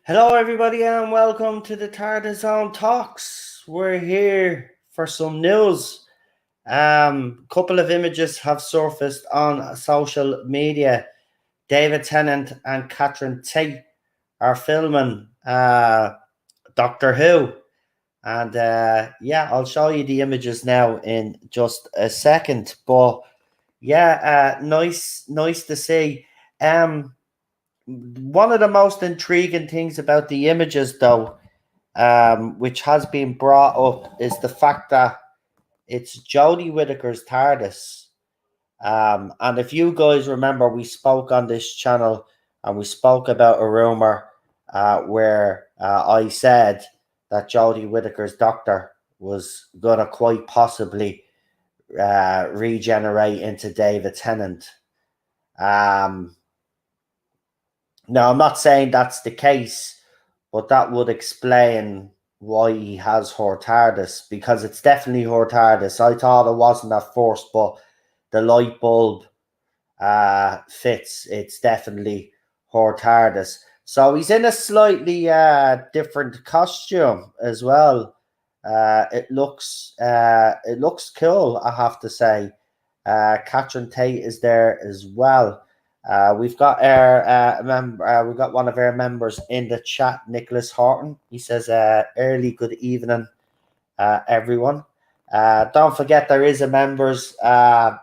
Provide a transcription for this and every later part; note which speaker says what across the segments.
Speaker 1: Hello, everybody, and welcome to the TARDIS Zone Talks. We're here for some news. Couple of images have surfaced on social media. David Tennant and Catherine Tate are filming Doctor Who, and I'll show you the images now in just a second. But nice to see. One of the most intriguing things about the images, though, which has been brought up, is the fact that it's Jodie Whittaker's TARDIS. And if you guys remember, we spoke on this channel and we spoke about a rumor where I said that Jodie Whittaker's Doctor was going to quite possibly regenerate into David Tennant. Now, I'm not saying that's the case, but that would explain why he has her TARDIS, because it's definitely her TARDIS. I thought it wasn't at first, but the light bulb fits. It's definitely her TARDIS. So he's in a slightly different costume as well. It looks cool, I have to say. Catherine Tate is there as well. We've got our we've got one of our members in the chat, Nicholas Horton. He says, "Early good evening, everyone." Don't forget there is a members button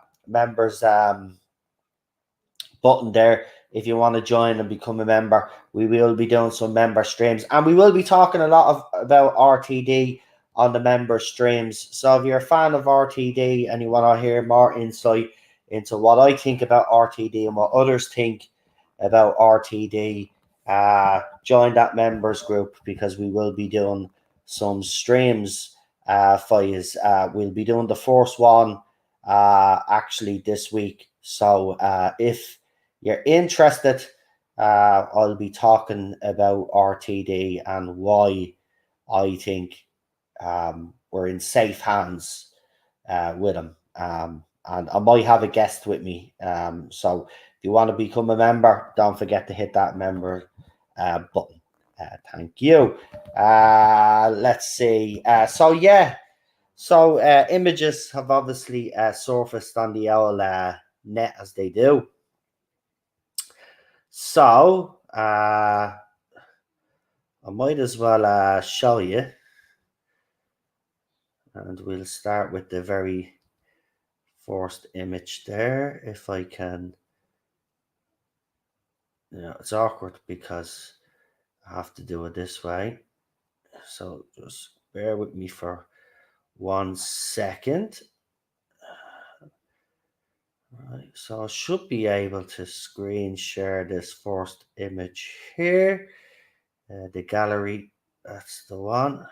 Speaker 1: there if you want to join and become a member. We will be doing some member streams, and we will be talking a lot about RTD on the member streams. So if you're a fan of RTD and you want to hear more insight into what I think about RTD and what others think about RTD, join that members group, because we will be doing some streams for you. We'll be doing the first one actually this week. So if you're interested, I'll be talking about RTD and why I think we're in safe hands with them. And I might have a guest with me. So if you want to become a member, don't forget to hit that member button. Thank you. Let's see. So images have obviously surfaced on the old net, as they do. So I might as well show you. And we'll start with the very first image there, if I can. It's awkward because I have to do it this way, so just bear with me for 1 second. Right, so I should be able to screen share this first image here. The gallery, that's the one.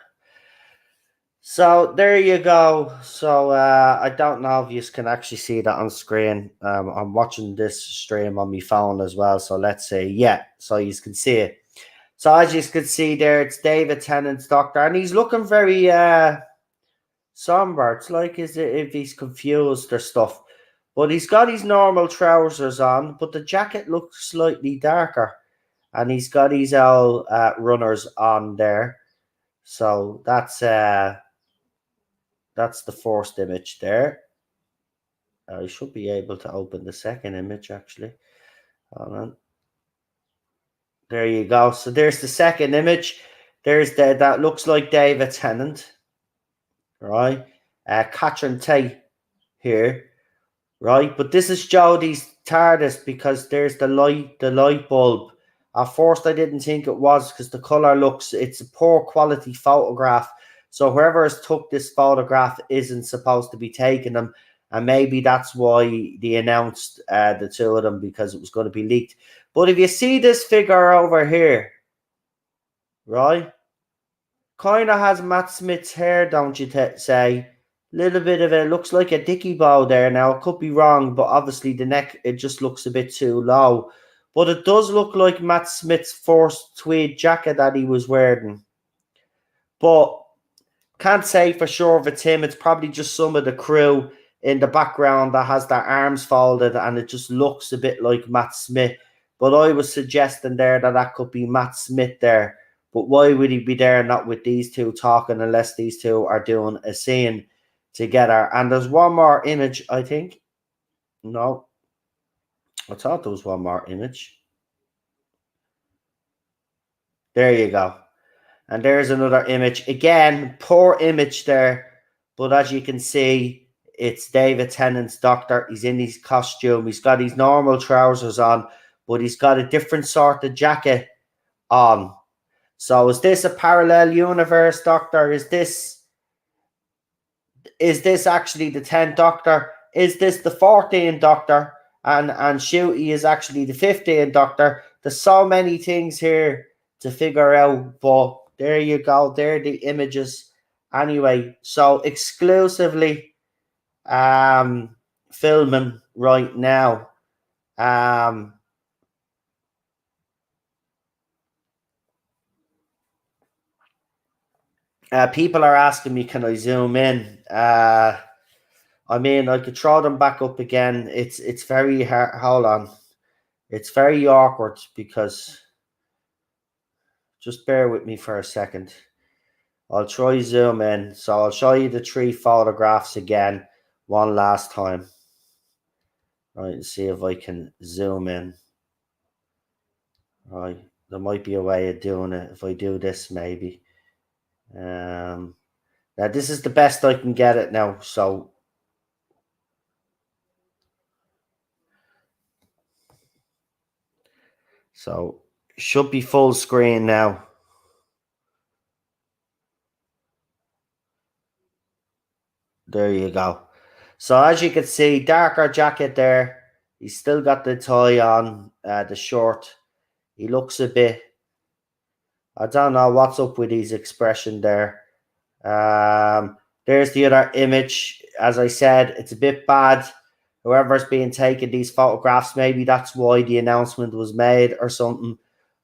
Speaker 1: So there you go. So I don't know if you can actually see that on screen. I'm watching this stream on my phone as well. So let's see. Yeah, so you can see it. So as you can see there, it's David Tennant's Doctor, and he's looking very somber. It's like as if he's confused or stuff. But he's got his normal trousers on, but the jacket looks slightly darker. And he's got his old runners on there. So that's the first image there. I should be able to open the second image, actually. Hold on. There you go. So there's the second image. There's that looks like David Tennant, right? Catherine Tate here, right? But this is Jodie's TARDIS, because there's the light bulb. At first, I didn't think it was, because the color it's a poor quality photograph. So whoever has took this photograph isn't supposed to be taking them. And maybe that's why they announced the two of them, because it was going to be leaked. But if you see this figure over here, right, kind of has Matt Smith's hair, don't you say? Little bit of it looks like a dicky bow there. Now, it could be wrong, but obviously the neck, it just looks a bit too low. But it does look like Matt Smith's first tweed jacket that he was wearing. But can't say for sure if it's him. It's probably just some of the crew in the background that has their arms folded, and it just looks a bit like Matt Smith. But I was suggesting there that could be Matt Smith there. But why would he be there not with these two talking unless these two are doing a scene together? And there's one more image, I think. No, I thought there was one more image. There you go. And there's another image. Again, poor image there. But as you can see, it's David Tennant's doctor. He's in his costume. He's got his normal trousers on, but he's got a different sort of jacket on. So is this a parallel universe, Doctor? Is this actually the 10th Doctor? Is this the 14th Doctor? And Shooty is actually the 15th Doctor. There's so many things here to figure out, but there you go. There are the images. Anyway, so exclusively filming right now. People are asking me, can I zoom in? I mean, I could throw them back up again. It's very hard. Hold on. It's very awkward because just bear with me for a second. I'll try zoom in. So I'll show you the 3 photographs again one last time. Right, and see if I can zoom in. Right, there might be a way of doing it if I do this maybe. Now this is the best I can get it now. So should be full screen now. There you go. So as you can see, darker jacket there. He's still got the tie on, the short. He looks a bit, I don't know what's up with his expression there. There's the other image. As I said, it's a bit bad. Whoever's being taking these photographs, maybe that's why the announcement was made or something.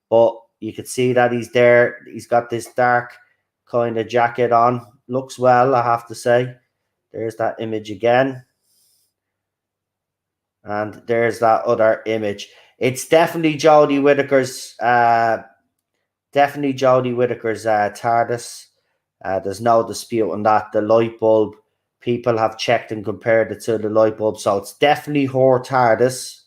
Speaker 1: But you can see that he's there. He's got this dark kind of jacket on. Looks well, I have to say. There's that image again. And there's that other image. It's definitely Jodie Whittaker's TARDIS. There's no dispute on that. The light bulb, people have checked and compared it to the light bulb. So it's definitely her TARDIS,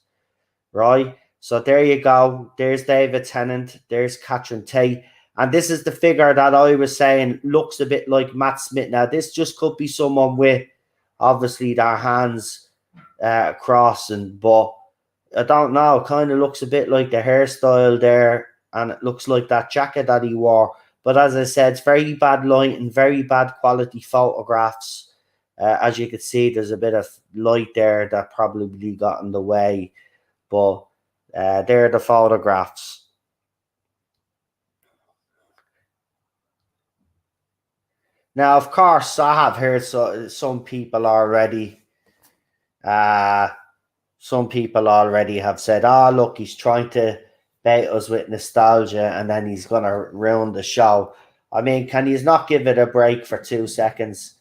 Speaker 1: right? So there you go. There's David Tennant. There's Catherine Tate. And this is the figure that I was saying looks a bit like Matt Smith. Now, this just could be someone with, obviously, their hands crossing. But I don't know. It kind of looks a bit like the hairstyle there. And it looks like that jacket that he wore. But as I said, it's very bad light and very bad quality photographs. As you can see, there's a bit of light there that probably got in the way. But there are the photographs. Now, of course, I have heard some people already. Some people already have said, "Oh, look, he's trying to bait us with nostalgia, and then he's gonna ruin the show." I mean, can you not give it a break for 2 seconds?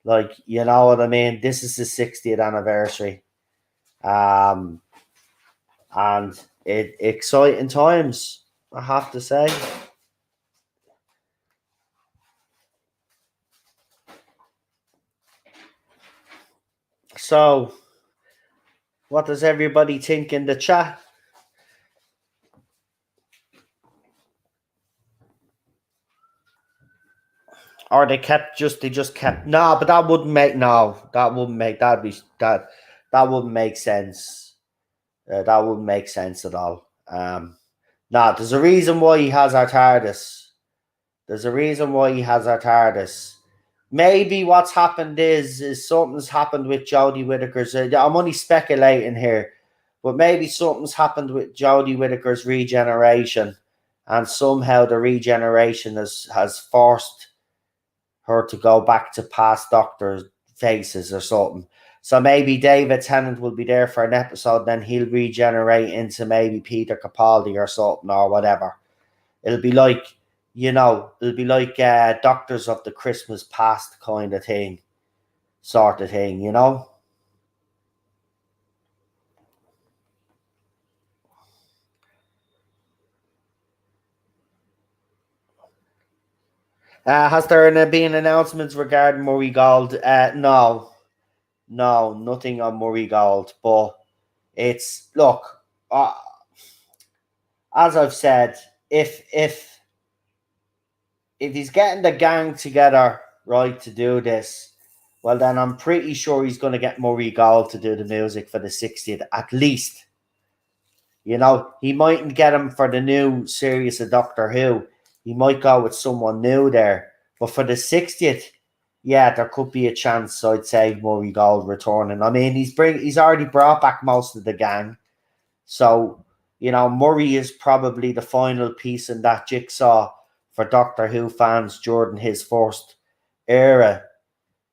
Speaker 1: Like, you know what I mean? This is the 60th anniversary, and exciting times, I have to say. So, what does everybody think in the chat? Or they just kept but that wouldn't make that wouldn't make that wouldn't make sense. That wouldn't make sense at all. There's a reason why he has our TARDIS. There's a reason why he has our TARDIS. Maybe what's happened is something's happened with Jodie Whittaker's. I'm only speculating here, but maybe something's happened with Jodie Whittaker's regeneration, and somehow the regeneration has forced her to go back to past Doctor faces or something. So maybe David Tennant will be there for an episode, then he'll regenerate into maybe Peter Capaldi or something or whatever. It'll be like, Doctors of the Christmas Past kind of thing, sort of thing, you know? Has there been announcements regarding Murray Gold? No, nothing on Murray Gold. But it's look, uh, as I've said, if he's getting the gang together right to do this, well then I'm pretty sure he's going to get Murray Gold to do the music for the 60th at least. You know, he mightn't get him for the new series of Doctor Who. He might go with someone new there. But for the 60th, yeah, there could be a chance, I'd say, Murray Gold returning. I mean, he's already brought back most of the gang. So, you know, Murray is probably the final piece in that jigsaw for Doctor Who fans during his first era,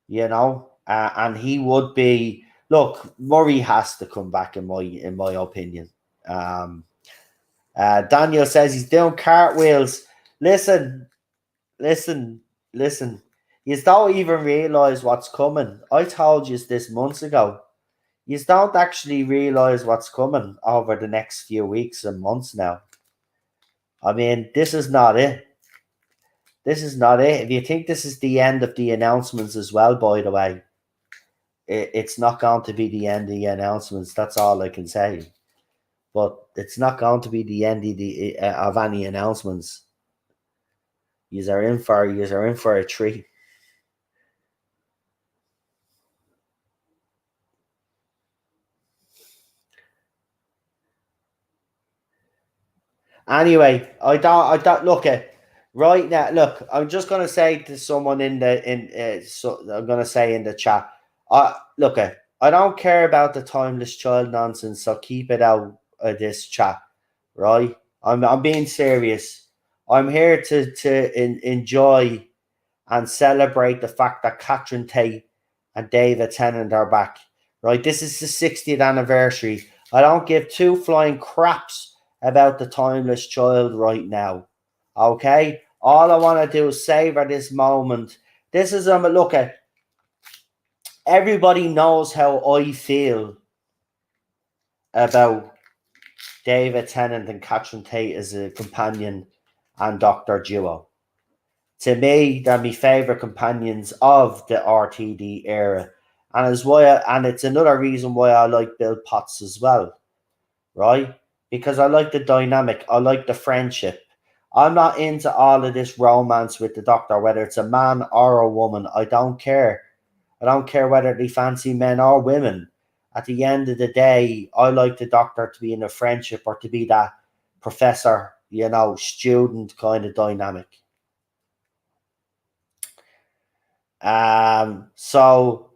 Speaker 1: you know. And he would be, look, Murray has to come back in my opinion. Daniel says he's doing cartwheels. Listen, listen, listen. You don't even realize what's coming. I told you this months ago. You don't actually realize what's coming over the next few weeks and months now. I mean, this is not it. This is not it. If you think this is the end of the announcements as well, by the way, it's not going to be the end of the announcements. That's all I can say. But it's not going to be the end of any announcements. You are in for a treat. Anyway, I don't look at right now. Look, I'm just gonna say to someone I'm gonna say in the chat. Look at. I don't care about the timeless child nonsense, so keep it out of this chat, right? I'm being serious. I'm here to enjoy and celebrate the fact that Catherine Tate and David Tennant are back. Right, this is the 60th anniversary. I don't give two flying craps about the timeless child right now. Okay, all I want to do is savor this moment. This is look at. Everybody knows how I feel about David Tennant and Catherine Tate as a companion and Doctor duo. To me, they're my favourite companions of the RTD era. And it's another reason why I like Bill Potts as well, right? Because I like the dynamic, I like the friendship. I'm not into all of this romance with the Doctor, whether it's a man or a woman. I don't care. I don't care whether they fancy men or women. At the end of the day, I like the Doctor to be in a friendship or to be that professor, student kind of dynamic. So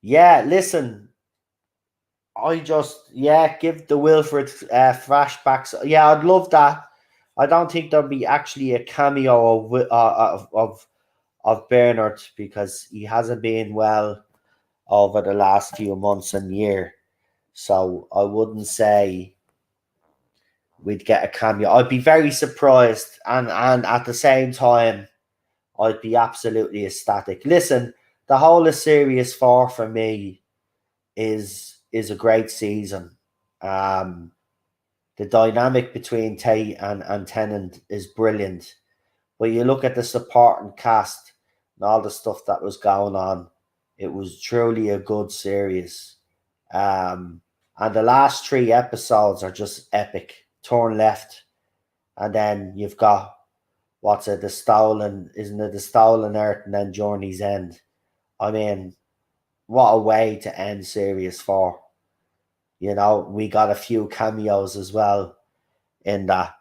Speaker 1: yeah, listen, give the Wilfred flashbacks. Yeah, I'd love that. I don't think there'll be actually a cameo of Bernard because he hasn't been well over the last few months and year. So I wouldn't say we'd get a cameo. I'd be very surprised, and at the same time, I'd be absolutely ecstatic. Listen, the whole of Series 4 for me is a great season. The dynamic between Tate and Tennant is brilliant. But you look at the supporting cast and all the stuff that was going on, it was truly a good series. And the last 3 episodes are just epic. Turn left, and then you've got isn't it the Stolen Earth and then Journey's End. I mean, what a way to end Series 4. We got a few cameos as well in that.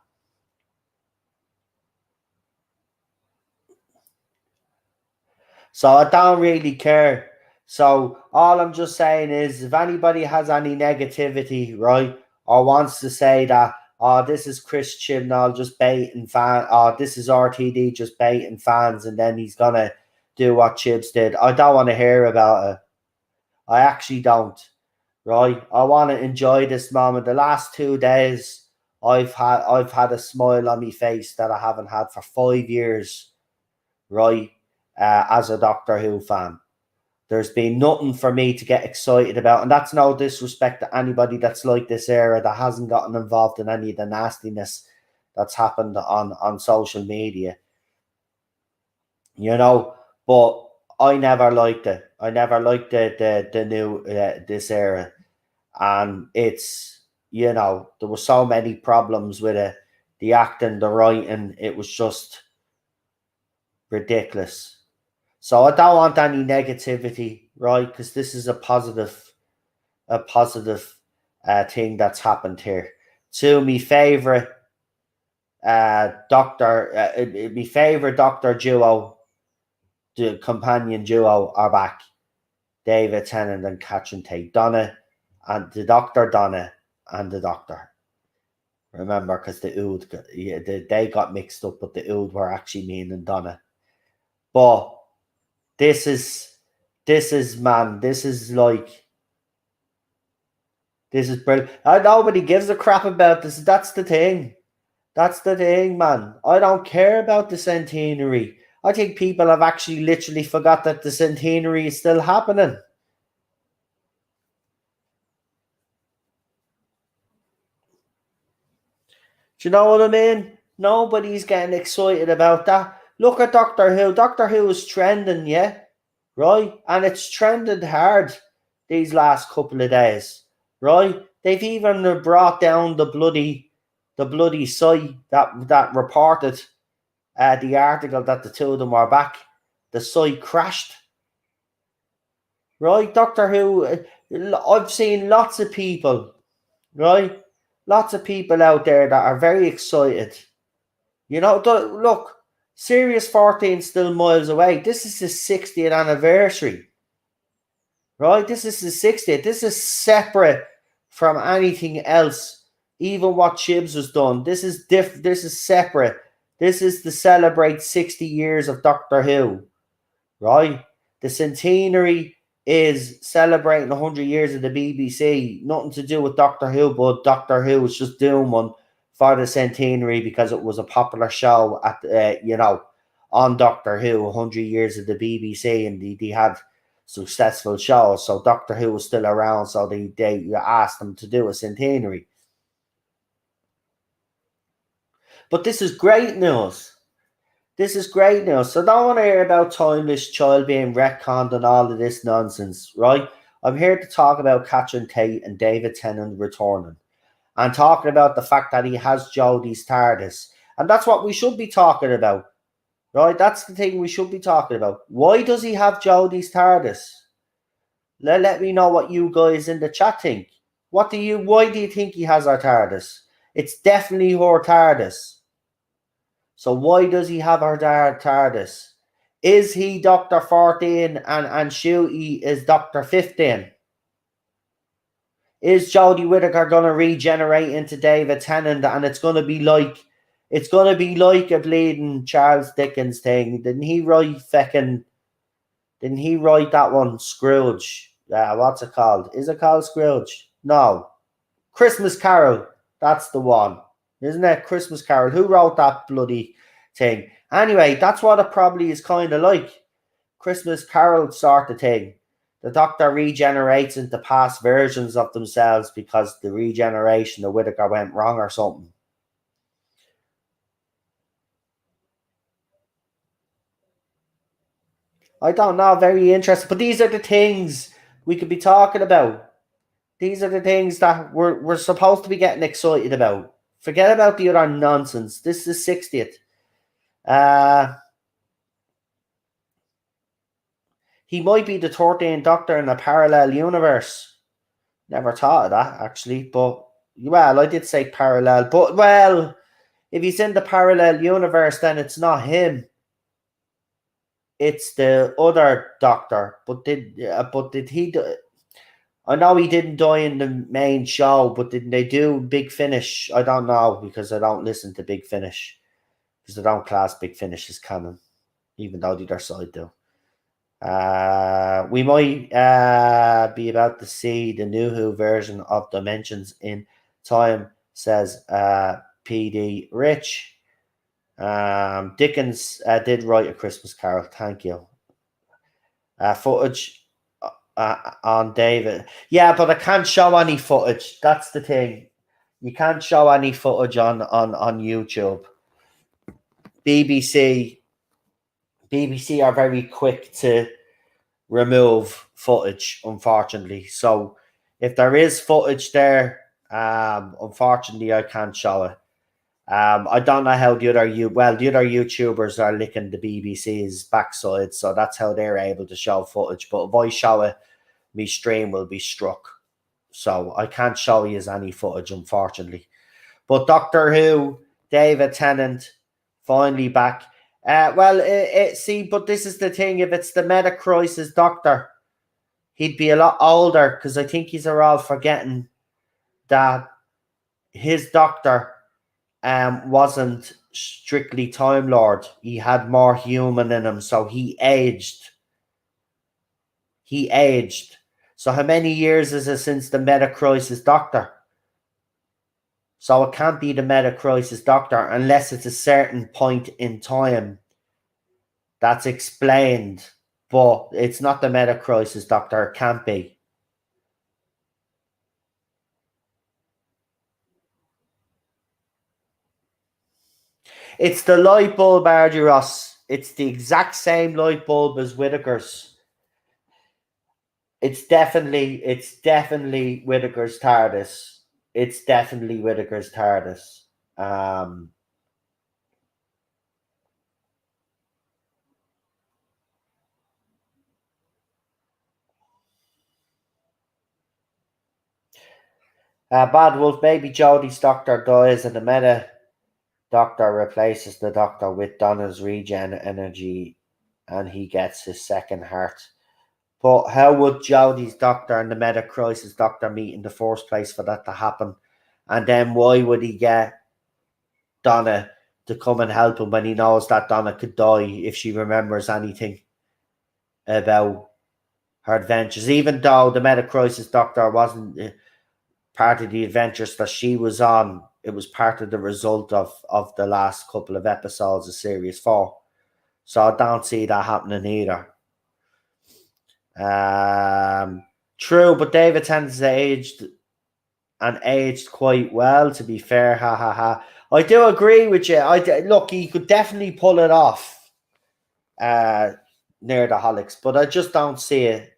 Speaker 1: So I don't really care. So all I'm just saying is if anybody has any negativity, right, or wants to say that, oh, this is Chris Chibnall just baiting fans, oh, this is RTD just baiting fans, and then he's going to do what Chibs did, I don't want to hear about it. I actually don't, right? I want to enjoy this moment. The last 2 days, I've had a smile on my face that I haven't had for 5 years, right? As a Doctor Who fan. There's been nothing for me to get excited about. And that's no disrespect to anybody that's like this era that hasn't gotten involved in any of the nastiness that's happened on social media. you know. But I never liked it. I never liked the new this era, and it's, you know, there were so many problems with it, the acting, the writing. It was just ridiculous. So I don't want any negativity, right? Because this is a positive thing that's happened here. To me favorite doctor, my favorite doctor duo, the companion duo are back. David Tennant and Catherine Tate. Donna and the Doctor, Donna and the Doctor. Remember, because the Ood, yeah, they got mixed up, but the Ood were actually meaning Donna. But this is man, this is like, this is brilliant. Nobody gives a crap about this. That's the thing. That's the thing, man. I don't care about the centenary. I think people have actually literally forgot that the centenary is still happening. Do you know what I mean? Nobody's getting excited about that. Look at Doctor Who. Doctor Who is trending, yeah? Right? And it's trended hard these last couple of days. Right? They've even brought down the bloody site that reported the article that the two of them were back. The site crashed. Right? Doctor Who, I've seen lots of people, right? Lots of people out there that are very excited. You know, look, Series 14 still miles away. This is the 60th anniversary, right? This is the 60th. This is separate from anything else. Even what Chibs has done. This is This is separate. This is to celebrate 60 years of Doctor Who, right? The centenary is celebrating 100 years of the BBC. Nothing to do with Doctor Who, but Doctor Who was just doing one for the centenary because it was a popular show at on Doctor Who, 100 years of the BBC, and they had successful shows. So Doctor Who was still around, so they asked them to do a centenary. But this is great news. This is great news. So don't want to hear about Timeless Child being retconned and all of this nonsense, right? I'm here to talk about Catherine Tate and David Tennant returning. And talking about the fact that he has Jodie's TARDIS. And that's what we should be talking about, right? That's the thing we should be talking about. Why does he have Jodie's TARDIS? Let me know what you guys in the chat think. Why do you think he has her TARDIS? It's definitely her TARDIS. So why does he have her TARDIS? Is he Dr. 14 and Shooty is Dr. 15? Is Jodie Whittaker going to regenerate into David Tennant, and it's going to be like a bleeding Charles Dickens thing? Didn't he write that one, Scrooge? What's it called? Is it called Scrooge? No. Christmas Carol. That's the one. Isn't it? Christmas Carol. Who wrote that bloody thing? Anyway, that's what it probably is kind of like. Christmas Carol sort of thing. The Doctor regenerates into past versions of themselves because the regeneration of Whittaker went wrong or something. I don't know. Very interesting. But these are the things we could be talking about. These are the things that we're supposed to be getting excited about. Forget about the other nonsense. This is the 60th. He might be the 13th Doctor in a parallel universe. Never thought of that, actually. But, well, I did say parallel. But, well, if he's in the parallel universe, then it's not him. It's the other Doctor. But did he... I know he didn't die in the main show, but didn't they do Big Finish? I don't know, because I don't listen to Big Finish. Because I don't class Big Finish as canon, even though the other side do. We might be about to see the new Who version of Dimensions in Time, says PD Rich. Dickens did write A Christmas Carol. Thank you. Footage on David. Yeah, but I can't show any footage. That's the thing. You can't show any footage on YouTube. BBC BBC are very quick to remove footage, unfortunately. So if there is footage there, unfortunately, I can't show it. I don't know how the other YouTubers are licking the BBC's backside, so that's how they're able to show footage. But if I show it, my stream will be struck. So I can't show you any footage, unfortunately. But Doctor Who, David Tennant, finally back. See, but this is the thing. If it's the Meta Crisis Doctor, he'd be a lot older, because I think he's all forgetting that his Doctor wasn't strictly Time Lord. He had more human in him, so he aged. So how many years is it since the Meta Crisis Doctor? So it can't be the Meta Crisis Doctor unless it's a certain point in time that's explained. But it's not the Meta Crisis Doctor. It can't be. It's the light bulb, Ardy Ross. It's the exact same light bulb as Whittaker's. It's definitely Whittaker's TARDIS. It's definitely Whittaker's TARDIS. Bad Wolf, maybe Jodie's Doctor dies and the Meta Doctor replaces the Doctor with Donna's regen energy and he gets his second heart. But how would Jodie's Doctor and the Meta Crisis Doctor meet in the first place for that to happen? And then why would he get Donna to come and help him when he knows that Donna could die if she remembers anything about her adventures? Even though the Meta Crisis Doctor wasn't part of the adventures that she was on, it was part of the result of the last couple of episodes of Series 4. So I don't see that happening either. True, but David Tennant's aged quite well, to be fair. Ha ha ha. I do agree with you. Look, he could definitely pull it off near the Holics, but I just don't see it.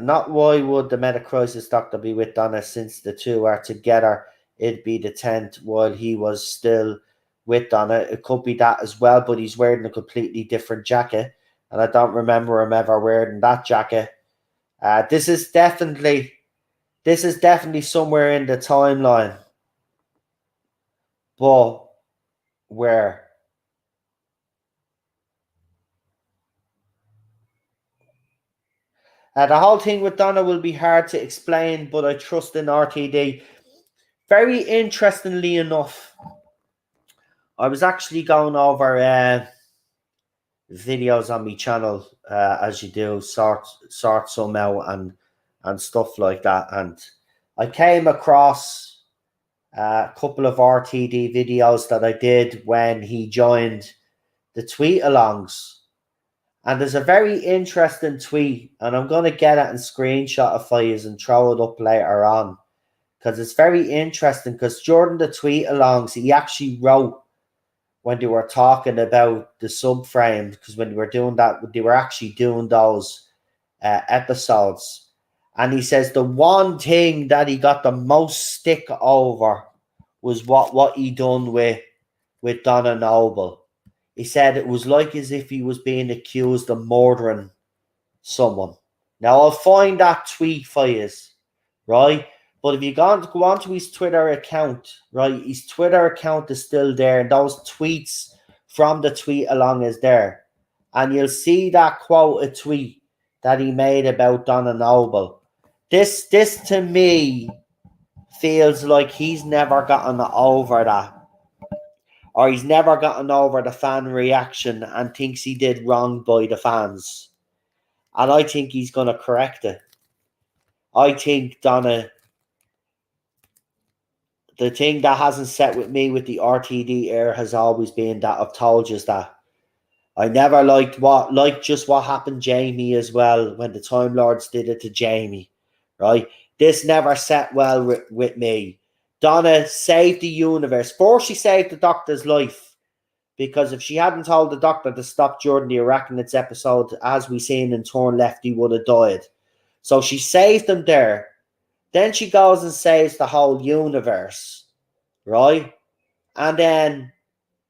Speaker 1: Not why would the Meta Crisis Doctor be with Donna since the two are together? It'd be the 10th while he was still with Donna. It could be that as well, but he's wearing a completely different jacket, and I don't remember him ever wearing that jacket. This is definitely somewhere in the timeline, but where? The whole thing with Donna will be hard to explain, but I trust in RTD. Very interestingly enough, I was actually going over videos on my channel, as you do, sort some out and stuff like that. And I came across a couple of RTD videos that I did when he joined the tweet-alongs. And there's a very interesting tweet, and I'm going to get it and screenshot it for you and throw it up later on, because it's very interesting, because during the tweet-alongs, he actually wrote when they were talking about the subframe, because when they were doing that, they were actually doing those episodes. And he says the one thing that he got the most stick over was what he done with Donna Noble. He said it was like as if he was being accused of murdering someone. Now, I'll find that tweet for you, right? But if you go onto his Twitter account, right, his Twitter account is still there, and those tweets from the tweet along is there. And you'll see that quote, a tweet that he made about Donna Noble. This to me feels like he's never gotten over that. Or he's never gotten over the fan reaction and thinks he did wrong by the fans. And I think he's going to correct it. I think Donna, the thing that hasn't set with me with the RTD air has always been that I've told you that. I never liked what happened Jamie as well when the Time Lords did it to Jamie, right? This never set well with me. Donna saved the universe. First, she saved the Doctor's life, because if she hadn't told the Doctor to stop during the Arachnids episode, as we seen in Turn Left, he would have died. So she saved him there. Then she goes and saves the whole universe, right? And then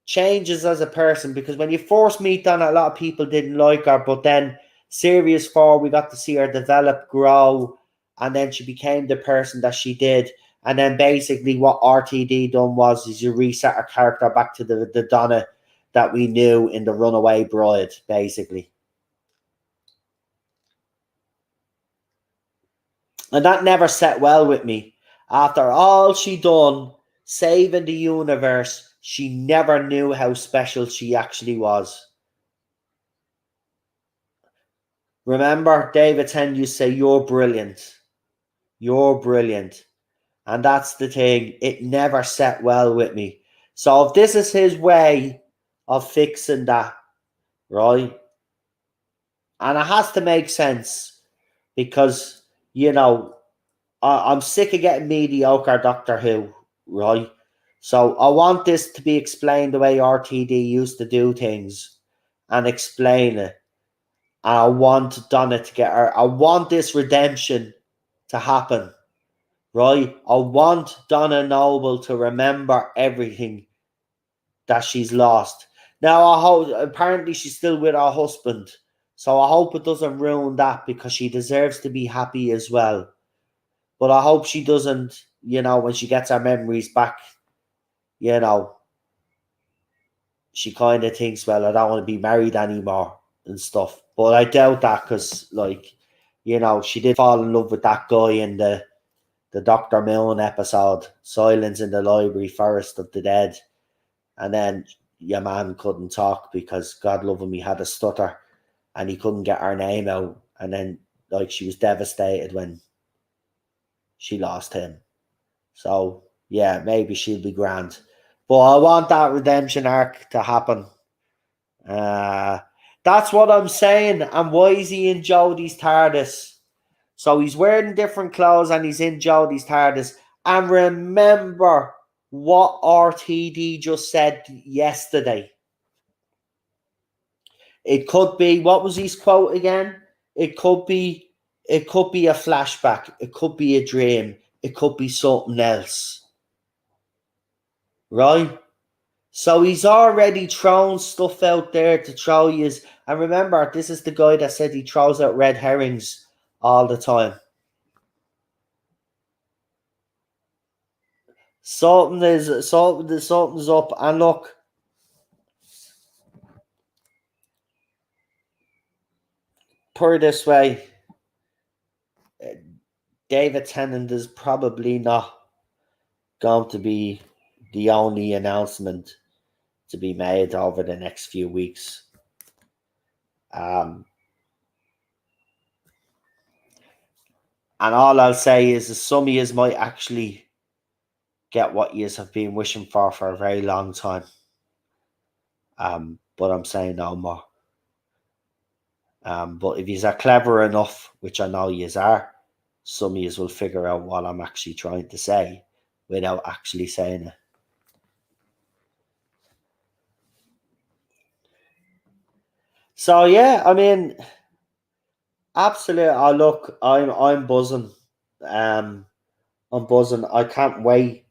Speaker 1: changes as a person, because when you first meet Donna, a lot of people didn't like her, but then Series 4, we got to see her develop, grow, and then she became the person that she did. And then basically what RTD done was is you reset her character back to the Donna that we knew in The Runaway Bride, basically. And that never set well with me. After all she done, saving the universe, she never knew how special she actually was. Remember, David Tennant used to say, "You're brilliant. You're brilliant." And that's the thing. It never set well with me. So if this is his way of fixing that, right? And it has to make sense, because, you know, I'm sick of getting mediocre Doctor Who, right? So I want this to be explained the way RTD used to do things, and explain it. And I want Donna to get her. I want this redemption to happen, right? I want Donna Noble to remember everything that she's lost. Now, I hope, apparently she's still with her husband, so I hope it doesn't ruin that, because she deserves to be happy as well. But I hope she doesn't, you know, when she gets her memories back, you know, she kind of thinks, well, I don't want to be married anymore and stuff. But I doubt that, because, like, you know, she did fall in love with that guy in the Dr. Milne episode, Silence in the Library, Forest of the Dead. And then your man couldn't talk because, God love him, he had a stutter and he couldn't get her name out. And then, like, she was devastated when she lost him. So, yeah, maybe she'll be grand. But I want that redemption arc to happen. That's what I'm saying. And why is he in Jodie's TARDIS? So he's wearing different clothes and he's in Jodie's TARDIS. And remember what RTD just said yesterday. It could be, what was his quote again? It could be a flashback. It could be a dream. It could be something else. Right? So he's already thrown stuff out there to throw you. And remember, this is the guy that said he throws out red herrings all the time. Something's up. And look, put it this way, David Tennant is probably not going to be the only announcement to be made over the next few weeks. And all I'll say is some of you might actually get what you have been wishing for a very long time. But I'm saying no more. But if you are clever enough, which I know you are, some of you will figure out what I'm actually trying to say without actually saying it. So yeah, I mean, absolutely. I'm buzzing. I'm buzzing. I can't wait.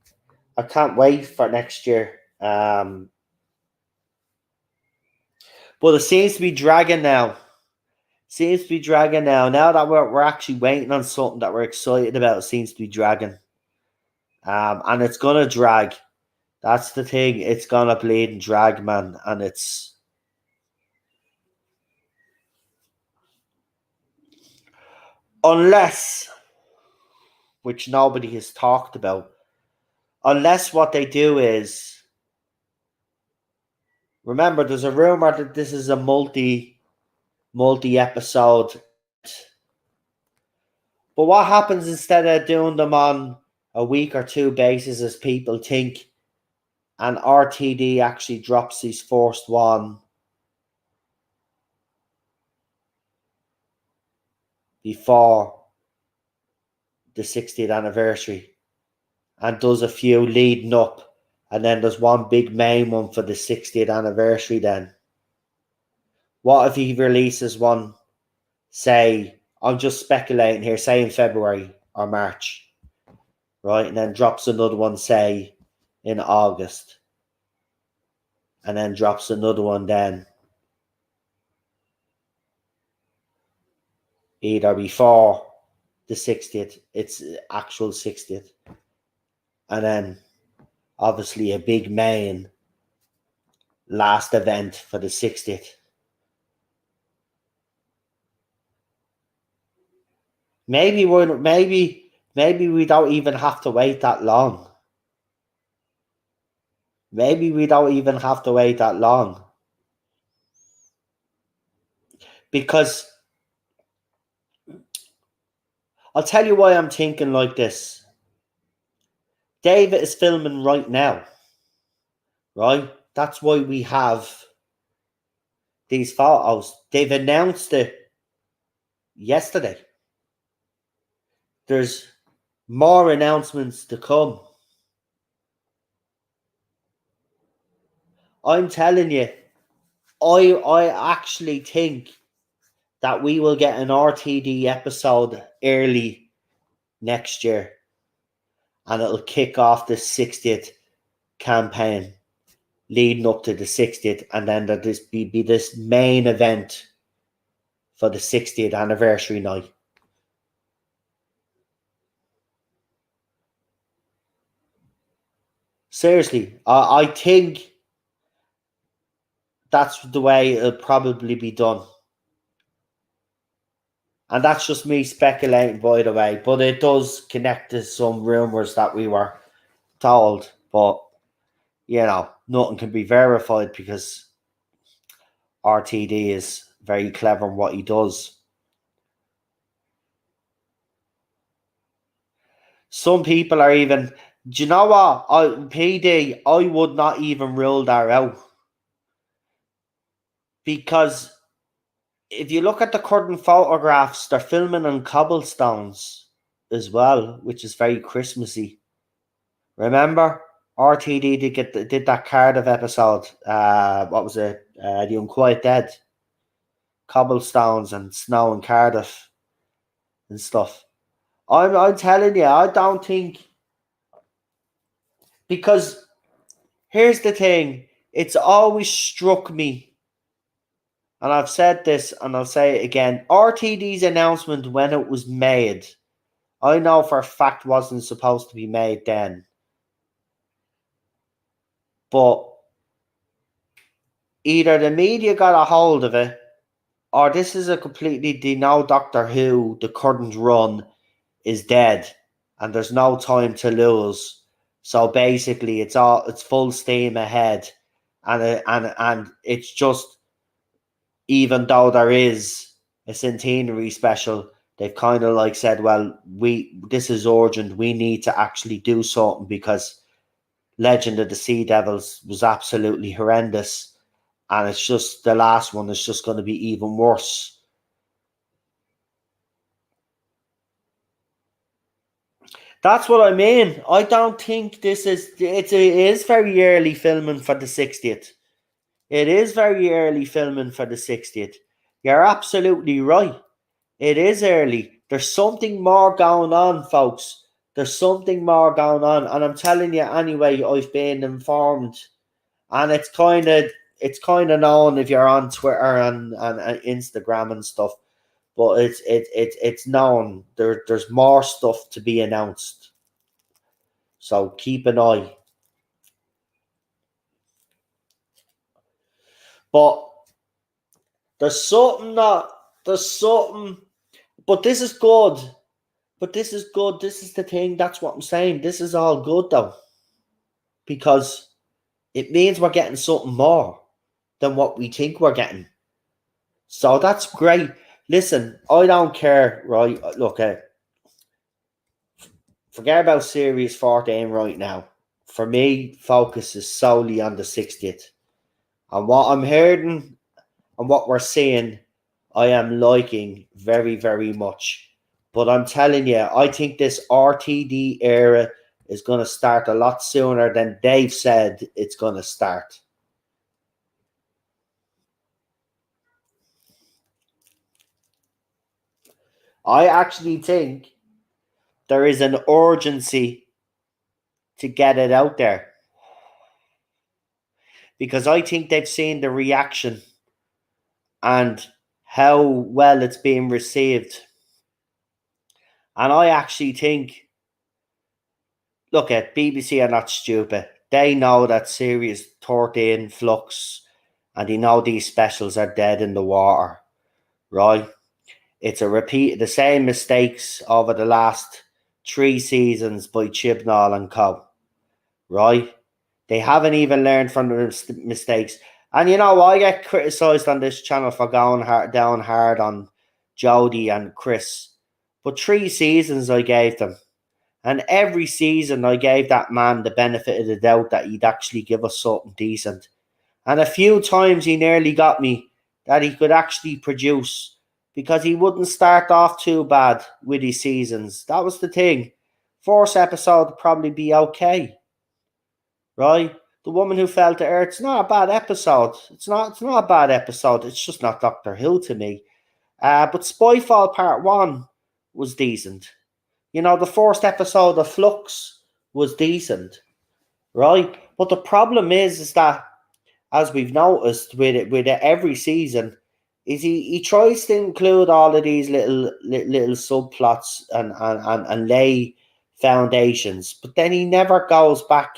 Speaker 1: I can't wait for next year. But it seems to be dragging now. Now that we're actually waiting on something that we're excited about, it seems to be dragging. And it's gonna drag. That's the thing. It's gonna bleed and drag, man. And it's unless, which nobody has talked about, unless what they do is, remember, there's a rumor that this is a multi episode. But what happens instead of doing them on a week or two basis, as people think, and RTD actually drops his first one before the 60th anniversary, and does a few leading up, and then there's one big main one for the 60th anniversary then? What if he releases one, say, I'm just speculating here, say in February or March, right? And then drops another one, say, in August. And then drops another one then either before the 60th, it's actual 60th. And then obviously a big main last event for the 60th. Maybe we don't even have to wait that long. Maybe we don't even have to wait that long. Because I'll tell you why I'm thinking like this. David is filming right now. Right? That's why we have these photos. They've announced it yesterday. There's more announcements to come. I'm telling you, I actually think that we will get an RTD episode early next year. And it'll kick off the 60th campaign leading up to the 60th. And then there'll be this main event for the 60th anniversary night. Seriously, I think that's the way it'll probably be done. And that's just me speculating, by the way. But it does connect to some rumours that we were told. But, you know, nothing can be verified because RTD is very clever in what he does. Some people are even... Do you know what? PD, I would not even rule that out. Because if you look at the current photographs, they're filming on cobblestones as well, which is very Christmassy. Remember? RTD did that Cardiff episode. What was it? The Unquiet Dead. Cobblestones and snow in Cardiff and stuff. I'm telling you, I don't think... Because here's the thing. It's always struck me, and I've said this and I'll say it again. RTD's announcement when it was made, I know for a fact wasn't supposed to be made then. But either the media got a hold of it, or this is a completely... They know Doctor Who, the current run, is dead and there's no time to lose. So basically it's full steam ahead. And it's just, even though there is a centenary special, they've kind of like said, well, this is urgent. We need to actually do something because Legend of the Sea Devils was absolutely horrendous. And it's just, the last one is just going to be even worse. That's what I mean. I don't think this is... It is very early filming for the 60th. It is very early filming for the 60th. You're absolutely right. It is early. There's something more going on, folks. There's something more going on. And I'm telling you anyway, I've been informed. And it's kind of known if you're on Twitter and Instagram and stuff. But it's known. There's more stuff to be announced. So keep an eye. But there's something, but this is good. But this is good. This is the thing. That's what I'm saying. This is all good though. Because it means we're getting something more than what we think we're getting. So that's great. Listen, I don't care, right? Look, forget about Series 14 right now. For me, focus is solely on the 60th. And what I'm hearing and what we're seeing, I am liking very, very much. But I'm telling you, I think this RTD era is going to start a lot sooner than they've said it's going to start. I actually think there is an urgency to get it out there, because I think they've seen the reaction and how well it's being received. And I actually think, look, at BBC are not stupid. They know that Series 13 flux, and they know these specials are dead in the water, right? It's a repeat, the same mistakes over the last 3 seasons by Chibnall and co, right? They haven't even learned from the mistakes. And you know, I get criticised on this channel for going down hard on Jodie and Chris. But 3 seasons I gave them. And every season I gave that man the benefit of the doubt that he'd actually give us something decent. And a few times he nearly got me that he could actually produce, because he wouldn't start off too bad with his seasons. That was the thing. First episode would probably be okay, right? The Woman Who Fell to Earth, it's not a bad episode. It's not a bad episode. It's just not Doctor Who to me. But Spyfall Part 1 was decent. You know, the first episode of Flux was decent, right? But the problem is that, as we've noticed with every season, is he tries to include all of these little subplots and lay foundations, but then he never goes back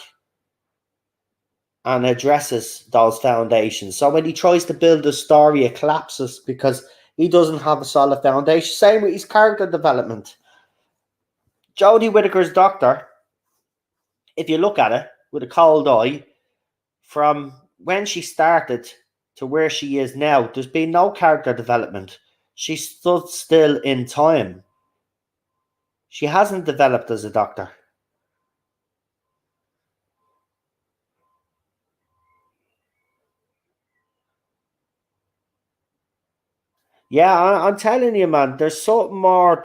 Speaker 1: and addresses those foundations. So when he tries to build a story, it collapses because he doesn't have a solid foundation. Same with his character development. Jodie Whittaker's Doctor, if you look at it with a cold eye, from when she started to where she is now, there's been no character development. She stood still in time. She hasn't developed as a Doctor. Yeah, I'm telling you, man, there's something more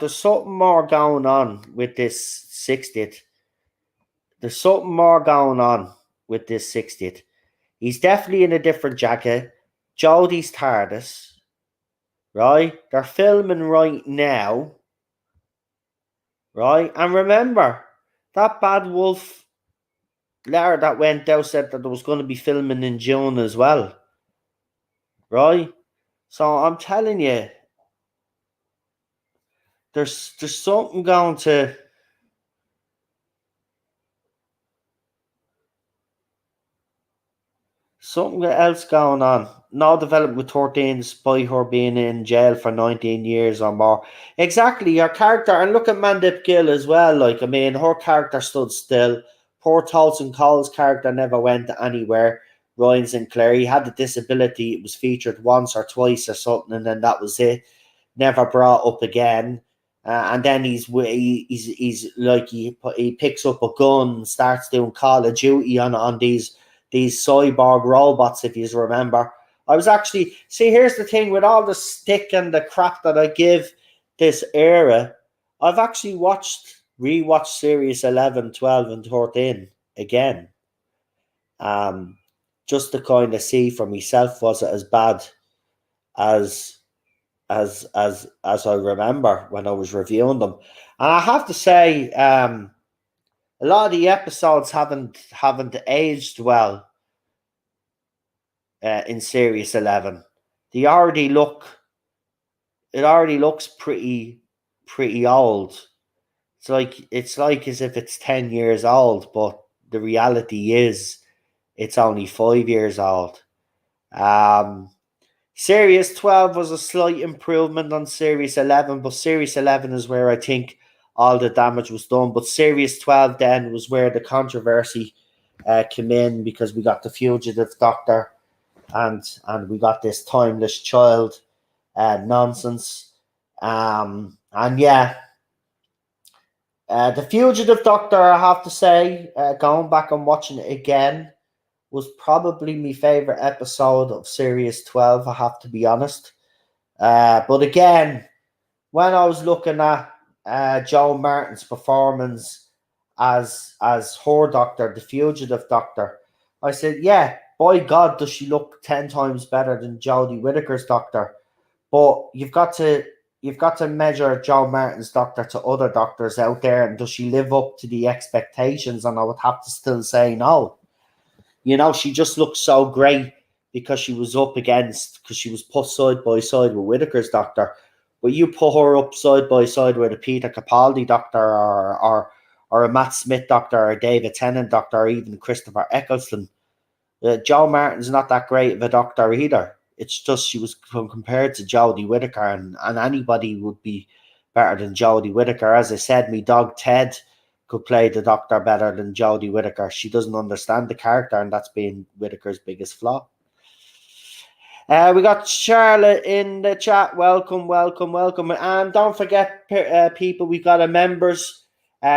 Speaker 1: going on with this 60th. There's something more going on with this 60th. He's definitely in a different jacket. Jodie's TARDIS, right? They're filming right now, right? And remember, that bad wolf letter that went out said that there was going to be filming in June as well, right? So I'm telling you, there's something going to... Something else going on. No development with 13, despite her being in jail for 19 years or more. Exactly, her character, and look at Mandip Gill as well. Like, I mean, her character stood still. Poor Tolson Cole's character never went anywhere. Ryan Sinclair, he had a disability. It was featured once or twice or something, and then that was it. Never brought up again. And then he's like, he picks up a gun and starts doing Call of Duty on these cyborg robots, if you remember. I was actually... See, here's the thing, with all the stick and the crap that I give this era, I've actually rewatched Series 11, 12 and 13 again. Just to kind of see for myself, was it as bad as I remember when I was reviewing them. And I have to say, a lot of the episodes haven't aged well in Series 11. It already looks pretty old. It's like as if it's 10 years old, but the reality is it's only 5 years old. Series 12 was a slight improvement on Series 11, but Series 11 is where I think all the damage was done. But Series 12 then was where the controversy came in, because we got the Fugitive Doctor and we got this Timeless Child nonsense. And yeah, the Fugitive Doctor, I have to say, going back and watching it again, was probably my favourite episode of Series 12, I have to be honest. But again, when I was looking at Joe Martin's performance as her doctor, the fugitive doctor. I said, yeah, by God, does she look 10 times better than Jodie Whittaker's doctor? But you've got to measure Joe Martin's doctor to other doctors out there, and does she live up to the expectations? And I would have to still say no. You know, she just looks so great because she was because she was put side by side with Whittaker's doctor. But you put her up side by side with a Peter Capaldi doctor, or a Matt Smith doctor, or a David Tennant doctor, or even Christopher Eccleston. Joe Martin's not that great of a doctor either. It's just she was compared to Jodie Whittaker, and anybody would be better than Jodie Whittaker. As I said, me dog Ted could play the doctor better than Jodie Whittaker. She doesn't understand the character, and that's been Whittaker's biggest flaw. We got Charlotte in the chat. Welcome, welcome, welcome. And don't forget, people, we got a members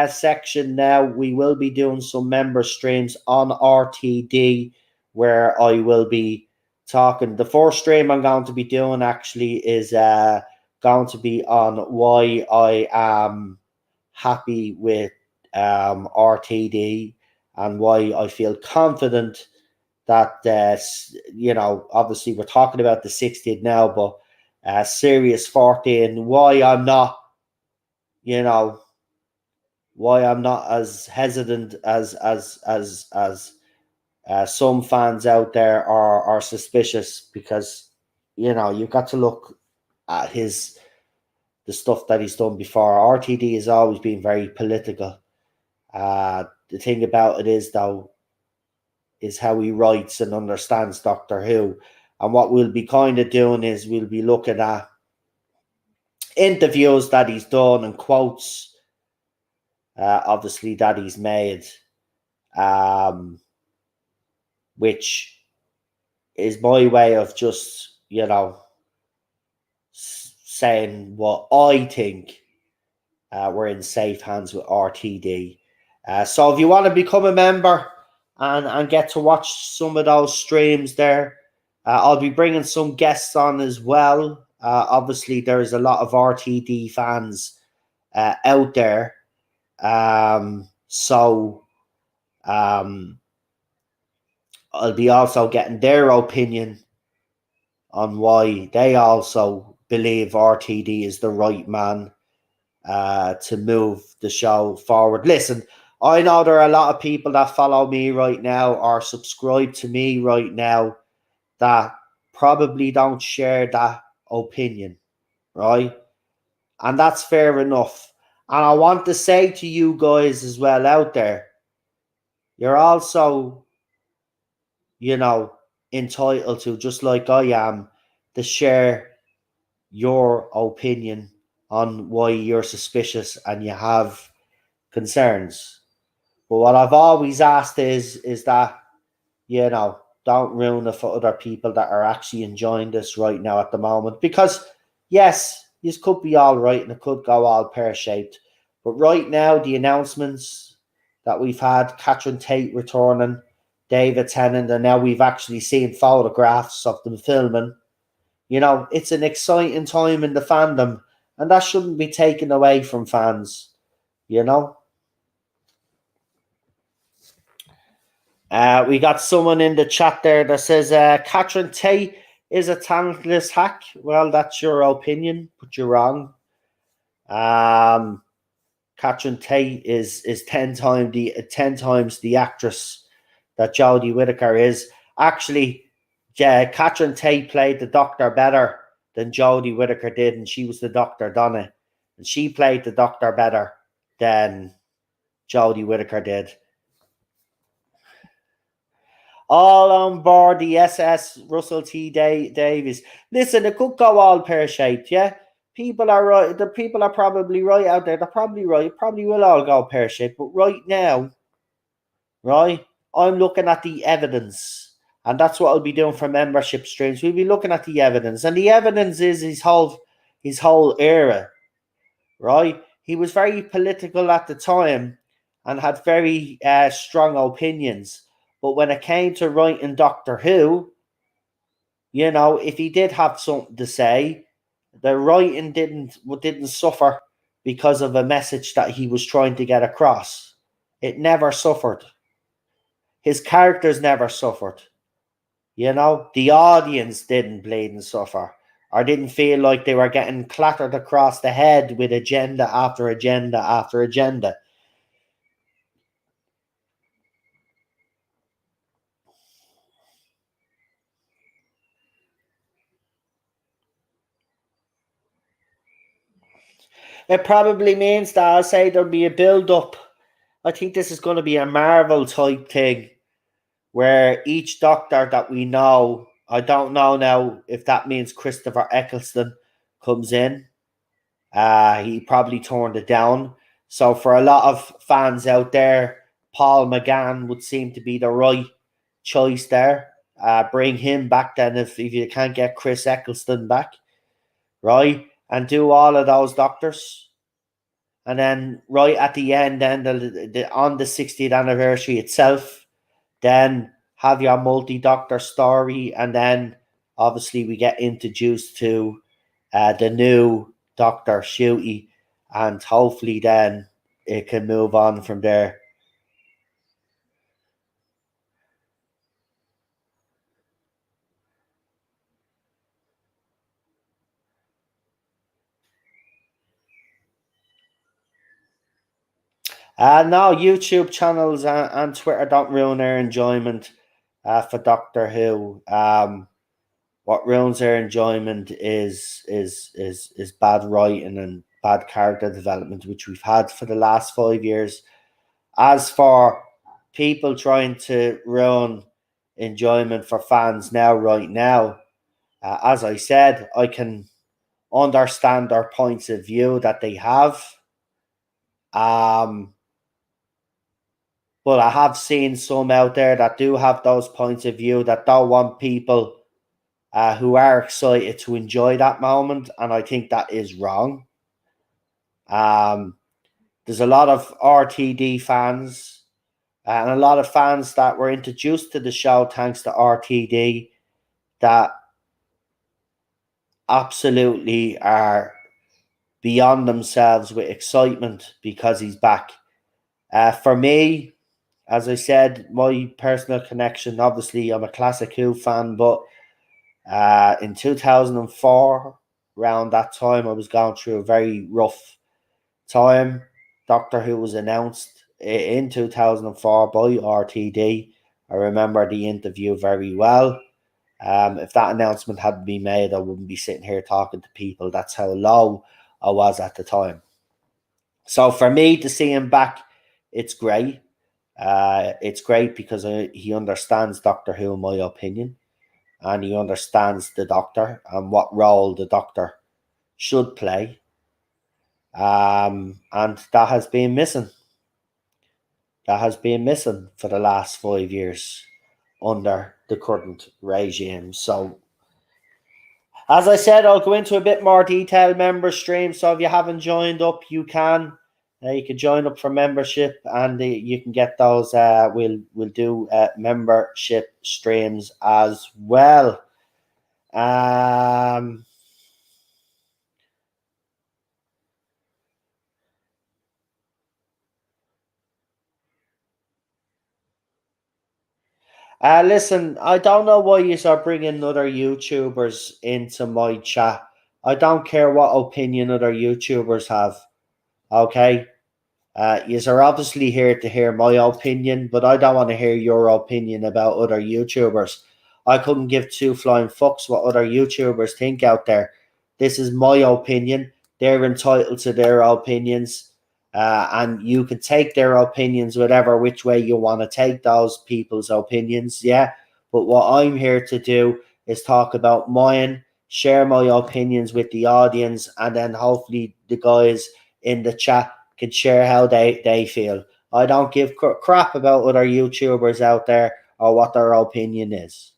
Speaker 1: section now. We will be doing some member streams on RTD where I will be talking. The first stream I'm going to be doing actually is going to be on why I am happy with RTD and why I feel confident that obviously we're talking about the 60th now, but Series 14, why I'm not as hesitant as some fans out there are suspicious, because you've got to look at the stuff that he's done before. RTD has always been very political. The thing about it is, though, is how he writes and understands Doctor Who. And what we'll be kind of doing is we'll be looking at interviews that he's done and quotes, obviously, that he's made, which is my way of just, saying what I think. We're in safe hands with RTD. So if you want to become a member and get to watch some of those streams there, I'll be bringing some guests on as well. Obviously, there's a lot of RTD fans out there. So I'll be also getting their opinion on why they also believe RTD is the right man to move the show forward. Listen, I know there are a lot of people that follow me right now or subscribe to me right now that probably don't share that opinion, right? And that's fair enough. And I want to say to you guys as well out there, you're also, entitled to, just like I am, to share your opinion on why you're suspicious and you have concerns. But what I've always asked is that, don't ruin it for other people that are actually enjoying this right now at the moment. Because, yes, this could be all right and it could go all pear-shaped. But right now, the announcements that we've had, Catherine Tate returning, David Tennant, and now we've actually seen photographs of them filming. It's an exciting time in the fandom, and that shouldn't be taken away from fans, We got someone in the chat there that says Catherine Tate is a talentless hack. Well, that's your opinion, but you're wrong. Catherine Tate is 10 times the actress that Jodie Whittaker is. Actually, Catherine Tate played the Doctor better than Jodie Whittaker did, and she was the Dr. Donna, and she played the Doctor better than Jodie Whittaker did. All on board the SS Russell T. Davies. Listen, it could go all pear-shaped, yeah? People are right. The people are probably right out there. They're probably right. It probably will all go pear-shaped. But right now, right, I'm looking at the evidence. And that's what I'll be doing for membership streams. We'll be looking at the evidence. And the evidence is his whole era, right? He was very political at the time and had very strong opinions. But when it came to writing Doctor Who, if he did have something to say, the writing didn't suffer because of a message that he was trying to get across. It never suffered. His characters never suffered. You know, the audience didn't bleed and suffer, or didn't feel like they were getting clattered across the head with agenda after agenda after agenda. It probably means that I'll say there'll be a build up. I think this is going to be a Marvel type thing where each doctor that we know, I don't know now if that means Christopher Eccleston comes in. He probably turned it down. So for a lot of fans out there, Paul McGann would seem to be the right choice there. Bring him back then if you can't get Chris Eccleston back, right? And do all of those doctors. And then right at the end, then on the 60th anniversary itself, then have your multi-doctor story, and then obviously we get introduced to the new Dr. Shooty, and hopefully then it can move on from there. No, YouTube channels and Twitter don't ruin their enjoyment for Doctor Who. What ruins their enjoyment is bad writing and bad character development, which we've had for the last 5 years. As for people trying to ruin enjoyment for fans right now, as I said, I can understand their points of view that they have. Um, but I have seen some out there that do have those points of view that don't want people who are excited to enjoy that moment, and I think that is wrong. There's a lot of RTD fans and a lot of fans that were introduced to the show thanks to RTD that absolutely are beyond themselves with excitement because he's back. For me, as I said, my personal connection, obviously, I'm a classic Who fan, but in 2004, around that time, I was going through a very rough time. Doctor Who was announced in 2004 by RTD. I remember the interview very well. If that announcement hadn't been made, I wouldn't be sitting here talking to people. That's how low I was at the time. So for me to see him back, it's great. It's great because he understands Doctor Who, in my opinion, and he understands the Doctor and what role the Doctor should play. And that has been missing. That has been missing for the last 5 years under the current regime. So, as I said, I'll go into a bit more detail member stream. So if you haven't joined up, you can. You can join up for membership, and you can get those. We'll do membership streams as well. Listen, I don't know why you are bringing other YouTubers into my chat. I don't care what opinion other YouTubers have. Okay, you are obviously here to hear my opinion, but I don't want to hear your opinion about other YouTubers. I couldn't give two flying fucks what other YouTubers think out there. This is my opinion. They're entitled to their opinions. And you can take their opinions whatever which way you want to take those people's opinions, yeah. But what I'm here to do is talk about mine, share my opinions with the audience, and then hopefully the guys in the chat can share how they feel. I don't give crap about other YouTubers out there or what their opinion is.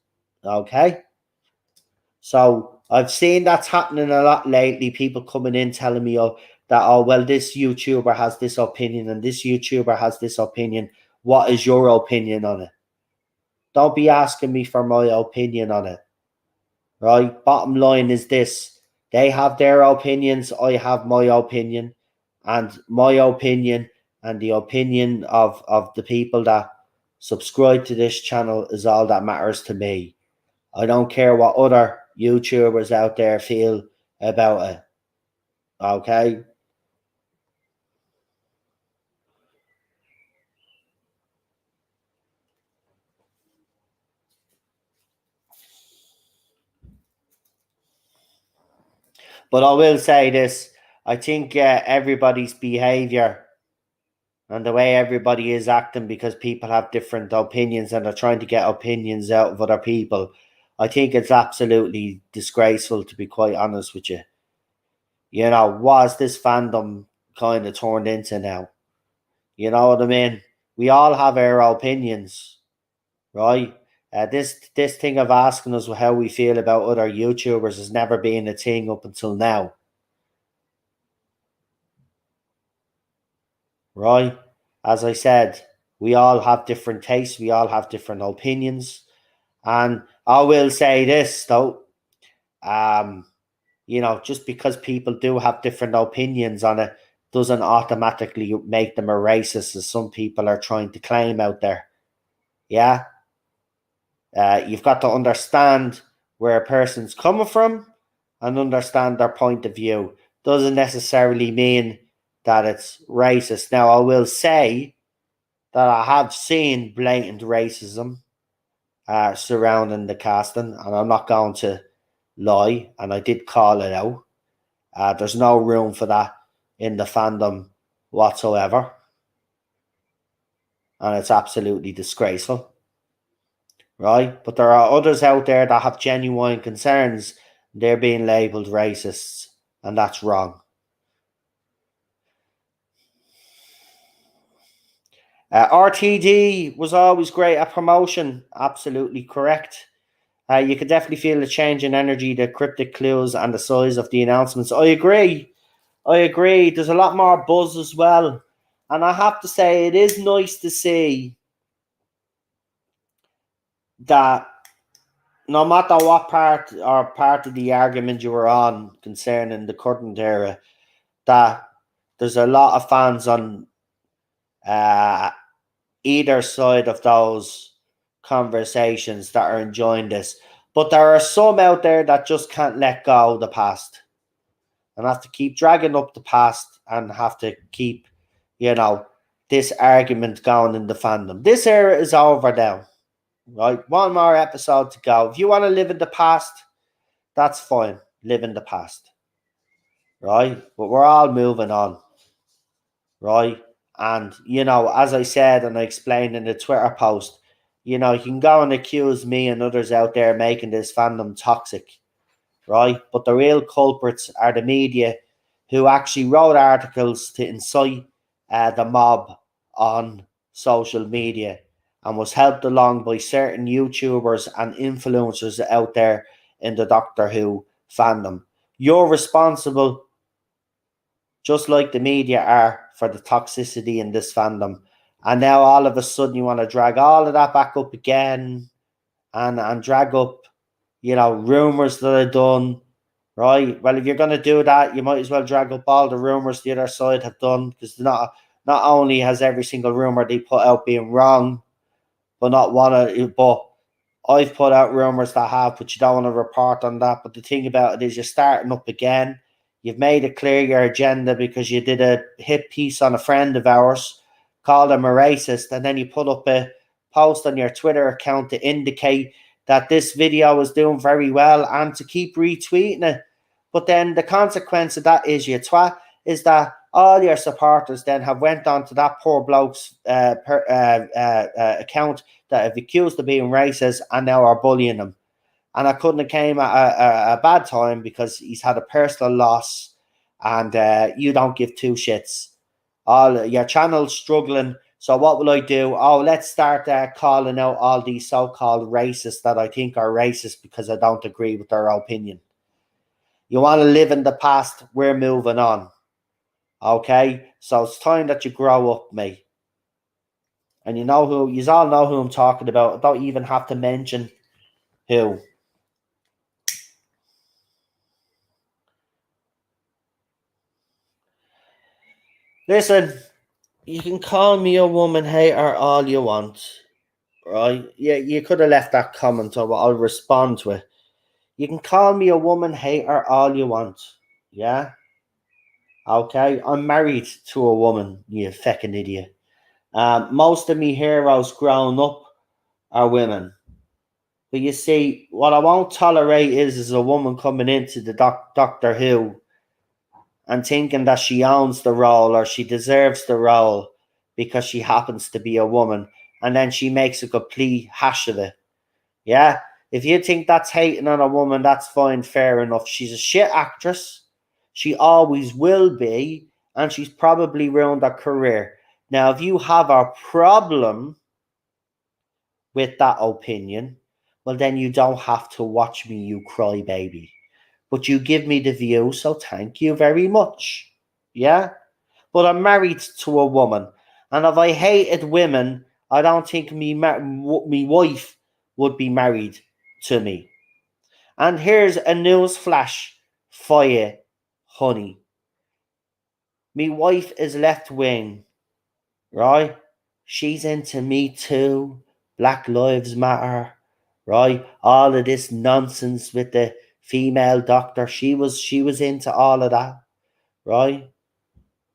Speaker 1: Okay? So I've seen that's happening a lot lately. People coming in telling me, that, oh, well, this YouTuber has this opinion and this YouTuber has this opinion. What is your opinion on it? Don't be asking me for my opinion on it. Right? Bottom line is this. They have their opinions. I have my opinion. And my opinion and the opinion of the people that subscribe to this channel is all that matters to me. I don't care what other YouTubers out there feel about it. Okay? But I will say this. I think everybody's behavior and the way everybody is acting, because people have different opinions and are trying to get opinions out of other people, I think it's absolutely disgraceful, to be quite honest with you. You know, what's this fandom kind of turned into now? You know what I mean? We all have our opinions, right? This thing of asking us how we feel about other YouTubers has never been a thing up until now, right? As I said, we all have different tastes, we all have different opinions, and I will say this though, you know, just because people do have different opinions on it doesn't automatically make them a racist, as some people are trying to claim out there. Yeah, you've got to understand where a person's coming from and understand their point of view. Doesn't necessarily mean that it's racist. Now, I will say that I have seen blatant racism surrounding the casting, and I'm not going to lie, and I did call it out. There's no room for that in the fandom whatsoever, and it's absolutely disgraceful, right? But there are others out there that have genuine concerns. They're being labelled racists, and that's wrong. RTD was always great at promotion. Absolutely correct. You could definitely feel the change in energy, the cryptic clues, and the size of the announcements. I agree. There's a lot more buzz as well. And I have to say, it is nice to see that no matter what part of the argument you were on concerning the current era, that there's a lot of fans on uh, either side of those conversations that are enjoying this. But there are some out there that just can't let go of the past and have to keep dragging up the past and have to keep, you know, this argument going in the fandom. This era is over now, right? One more episode to go. If you want to live in the past, that's fine. Live in the past, right? But we're all moving on, right? And, you know, as I said and I explained in the Twitter post, you know, you can go and accuse me and others out there making this fandom toxic, right? But the real culprits are the media, who actually wrote articles to incite the mob on social media, and was helped along by certain YouTubers and influencers out there in the Doctor Who fandom. You're responsible, just like the media are, for the toxicity in this fandom. And now all of a sudden you want to drag all of that back up again, and drag up, you know, rumors that are done, right? Well, if you're going to do that, you might as well drag up all the rumors the other side have done, because not only has every single rumor they put out been wrong, but not one of, but I've put out rumors that have, but you don't want to report on that. But the thing about it is, you're starting up again. You've made it clear your agenda because you did a hit piece on a friend of ours, called him a racist, and then you put up a post on your Twitter account to indicate that this video was doing very well and to keep retweeting it. But then the consequence of that is, you twat, is that all your supporters then have went on to that poor bloke's account that have accused of being racist and now are bullying him. And I couldn't have came at a bad time, because he's had a personal loss, and you don't give two shits. All your channel's struggling. So what will I do? Oh, let's start calling out all these so-called racists that I think are racist because I don't agree with their opinion. You want to live in the past? We're moving on. Okay? So it's time that you grow up, mate. And you all know who I'm talking about. I don't even have to mention who. Listen, You can call me a woman hater all you want, right? Yeah, you could have left that comment, or I'll respond to it. You can call me a woman hater all you want, yeah? Okay, I'm married to a woman, you feckin' idiot. Most of me heroes growing up are women. But you see, what I won't tolerate is a woman coming into the Doctor Who and thinking that she owns the role or she deserves the role because she happens to be a woman, and then she makes a complete hash of it. Yeah? If you think that's hating on a woman, that's fine, fair enough. She's a shit actress. She always will be, and she's probably ruined her career. Now, if you have a problem with that opinion, well, then you don't have to watch me, you crybaby. But you give me the view, so thank you very much. Yeah? But I'm married to a woman, and if I hated women, I don't think me wife would be married to me. And here's a news flash for you, honey. Me wife is left wing, right? She's into Me Too, Black Lives Matter, right? All of this nonsense with the female doctor. She was into all of that, right?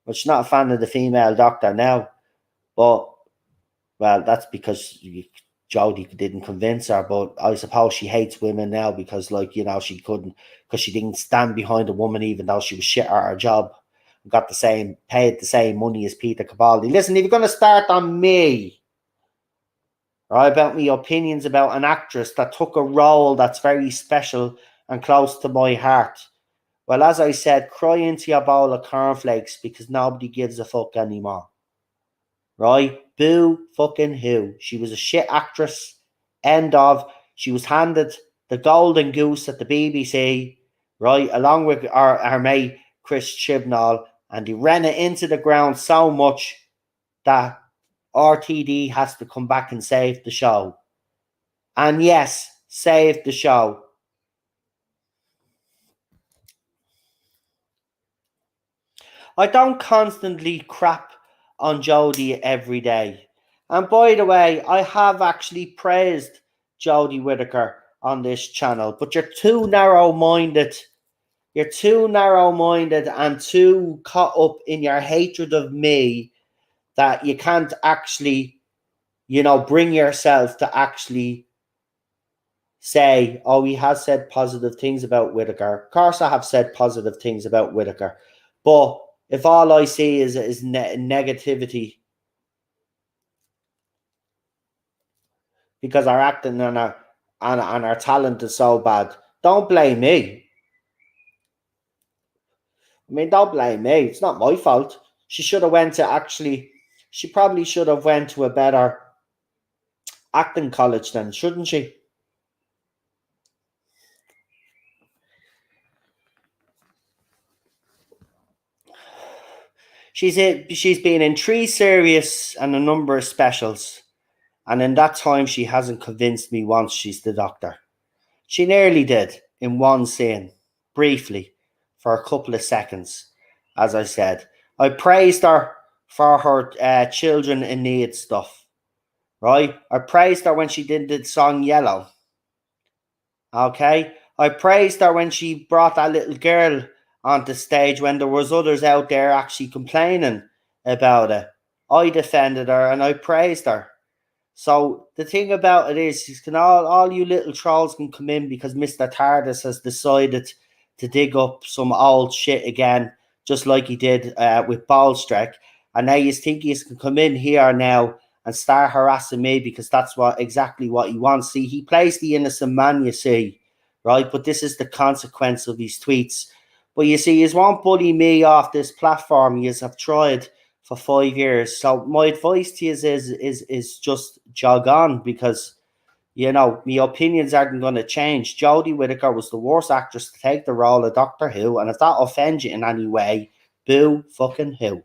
Speaker 1: But she's not a fan of the female doctor now. But well, that's because Jodie didn't convince her. But I suppose she hates women now because, like, she couldn't, because she didn't stand behind a woman even though she was shit at her job. Got paid the same money as Peter Capaldi. Listen, if you're going to start on me, right, about me opinions about an actress that took a role that's very special and close to my heart, well, as I said, cry into your bowl of cornflakes because nobody gives a fuck anymore. Right? Boo fucking who. She was a shit actress. End of. She was handed the golden goose at the BBC, right, along with our mate Chris Chibnall, and he ran it into the ground so much that RTD has to come back and save the show. And yes, save the show. I don't constantly crap on Jodie every day. And by the way, I have actually praised Jodie Whittaker on this channel, but you're too narrow-minded. You're too narrow-minded and too caught up in your hatred of me that you can't actually, bring yourself to actually say, oh, he has said positive things about Whittaker. Of course, I have said positive things about Whittaker. But if all I see is negativity because our acting and our talent is so bad, don't blame me. I mean, don't blame me. It's not my fault. She probably should have went to a better acting college then, shouldn't she? She's been in 3 series and a number of specials. And in that time, she hasn't convinced me once she's the Doctor. She nearly did in one scene, briefly, for a couple of seconds, as I said. I praised her for her children in need stuff, right? I praised her when she did the song Yellow, okay? I praised her when she brought that little girl onto stage when there was others out there actually complaining about it. I defended her and I praised her. So the thing about it is can all you little trolls can come in because Mr. TARDIS has decided to dig up some old shit again, just like he did with Ballstrek. And now you think he can come in here now and start harassing me because that's exactly what he wants. See, he plays the innocent man, you see, right? But this is the consequence of his tweets. But you see, he won't bully me off this platform. He have tried for 5 years. So my advice to you is just jog on because my opinions aren't going to change. Jodie Whittaker was the worst actress to take the role of Doctor Who, and if that offends you in any way, boo fucking who.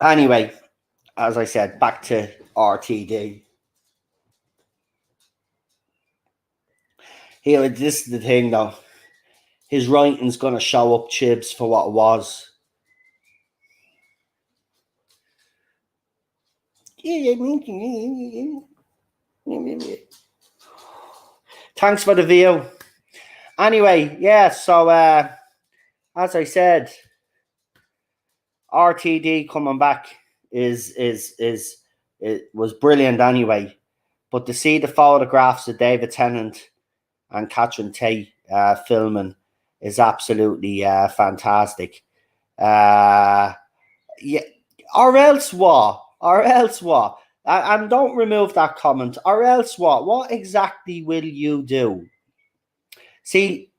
Speaker 1: Anyway, as I said, back to RTD. Here, this is the thing though. His writing's going to show up Chibs for what it was. Thanks for the view. Anyway, yeah, so as I said, RTD coming back it was brilliant anyway. But to see the photographs of David Tennant and Catherine Tate filming is absolutely fantastic. Yeah, or else what? Or else what? And don't remove that comment. Or else what? What exactly will you do? See,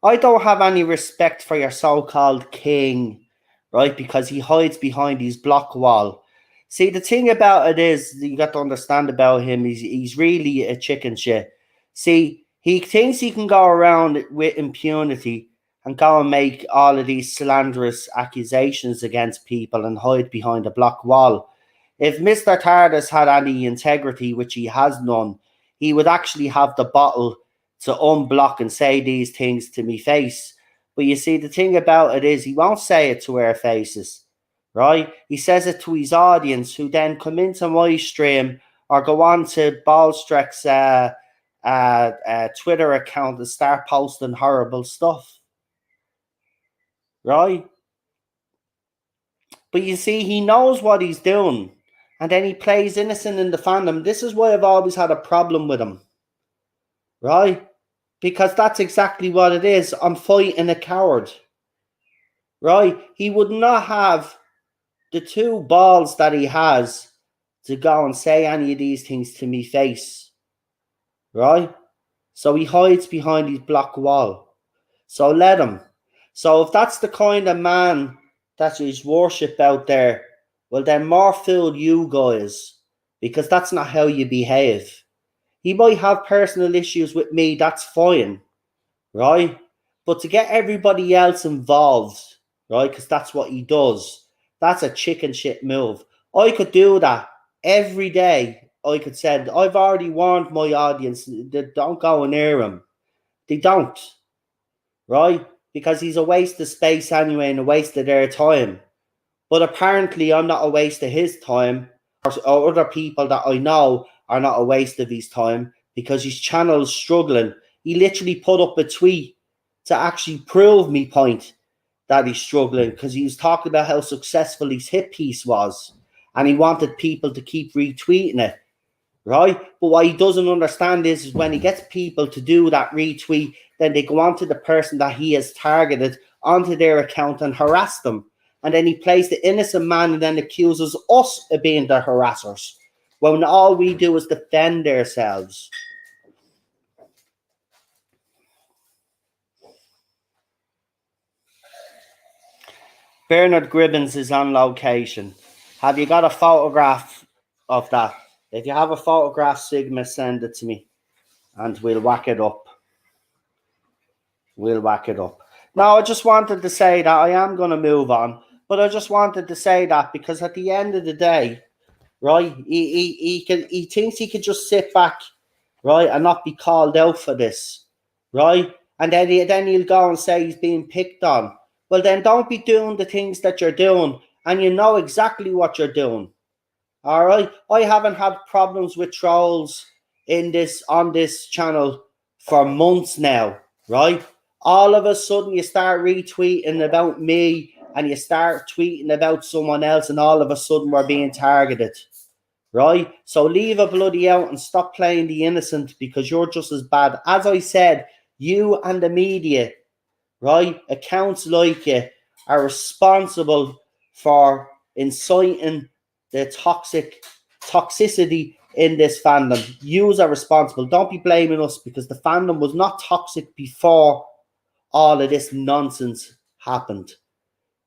Speaker 1: I don't have any respect for your so-called king, right? Because he hides behind his block wall. See, the thing about it is, you got to understand about him, he's really a chicken shit. See, he thinks he can go around with impunity and go and make all of these slanderous accusations against people and hide behind a block wall. If Mr. TARDIS had any integrity, which he has none, he would actually have the bottle to unblock and say these things to me face. But you see, the thing about it is he won't say it to our faces, right? He says it to his audience, who then come into my stream or go on to Ballstreck's Twitter account and start posting horrible stuff, right? But you see, he knows what he's doing, and then he plays innocent in the fandom. This is why I've always had a problem with him, right? Because that's exactly what it is. I'm fighting a coward, right? He would not have the two balls that he has to go and say any of these things to me face, right? So he hides behind his block wall. So let him. So if that's the kind of man that is worship out there, well then more fool you guys, because that's not how you behave. He might have personal issues with me, that's fine, right? But to get everybody else involved, right, because that's what he does, that's a chicken shit move. I could do that every day. I could say, I've already warned my audience that don't go near him. They don't, right? Because he's a waste of space anyway and a waste of their time. But apparently I'm not a waste of his time, or other people that I know are not a waste of his time, because his channel is struggling. He literally put up a tweet to actually prove me point that he's struggling, because he was talking about how successful his hit piece was and he wanted people to keep retweeting it, right? But what he doesn't understand is when he gets people to do that retweet, then they go on to the person that he has targeted onto their account and harass them. And then he plays the innocent man and then accuses us of being the harassers, when all we do is defend ourselves. Bernard Gribbins is on location. Have you got a photograph of that? If you have a photograph, Sigma, send it to me and we'll whack it up. We'll whack it up. Now, I just wanted to say that I am going to move on, but I just wanted to say that because at the end of the day, right, he thinks he could just sit back, right, and not be called out for this, right? And then he'll go and say he's being picked on. Well, then don't be doing the things that you're doing, and you know exactly what you're doing. All right, I haven't had problems with trolls on this channel for months now, right? All of a sudden, you start retweeting about me, and you start tweeting about someone else, and all of a sudden, we're being targeted, right? So leave a bloody out and stop playing the innocent, because you're just as bad. As I said, you and the media, right, accounts like you, are responsible for inciting the toxicity in this fandom. Yous are responsible. Don't be blaming us, because the fandom was not toxic before all of this nonsense happened,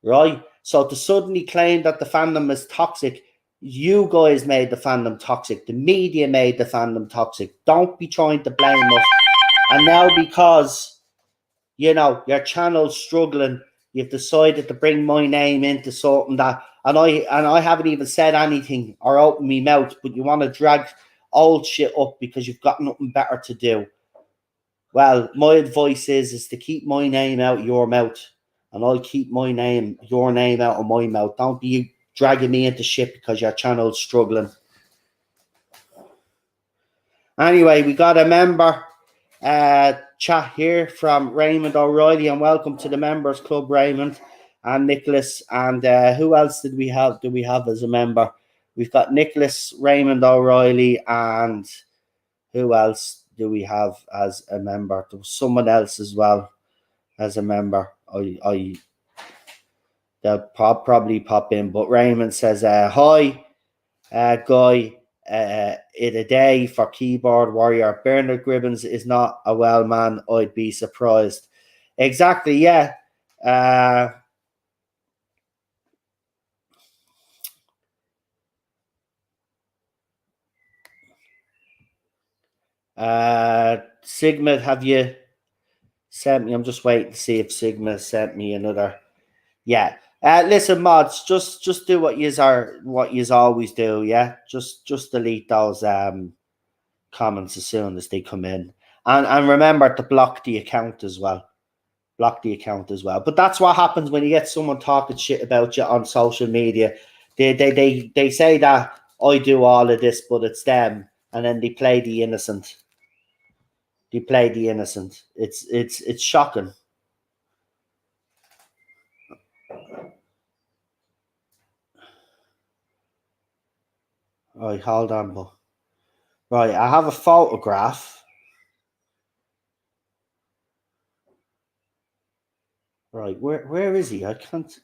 Speaker 1: right? So to suddenly claim that the fandom is toxic, you guys made the fandom toxic. The media made the fandom toxic. Don't be trying to blame us. And now because, you know, your channel's struggling, you've decided to bring my name into something that and I haven't even said anything or opened my mouth, but you want to drag old shit up because you've got nothing better to do. Well, my advice is to keep my name out of your mouth, and I'll keep your name out of my mouth. Don't be dragging me into shit because your channel's struggling. Anyway, we got a member chat here from Raymond O'Reilly, and welcome to the Members Club, Raymond and Nicholas. And who else did we have? Do we have as a member? We've got Nicholas, Raymond O'Reilly, and who else do we have as a member? There was someone else as well as a member. They'll probably pop in, but Raymond says, hi, Guy, in a day for keyboard warrior. Bernard Gribbons is not a well man. I'd be surprised. Exactly, yeah. Sigma, have you sent me? I'm just waiting to see if Sigma sent me another. Yeah. Listen, mods, just do what yous always do. Yeah, just delete those comments as soon as they come in, and remember to block the account as well. But that's what happens when you get someone talking shit about you on social media. They say that I do all of this, but it's them, and then they play the innocent. It's shocking. Right, hold on, but right, I have a photograph. Right, where is he? I can't.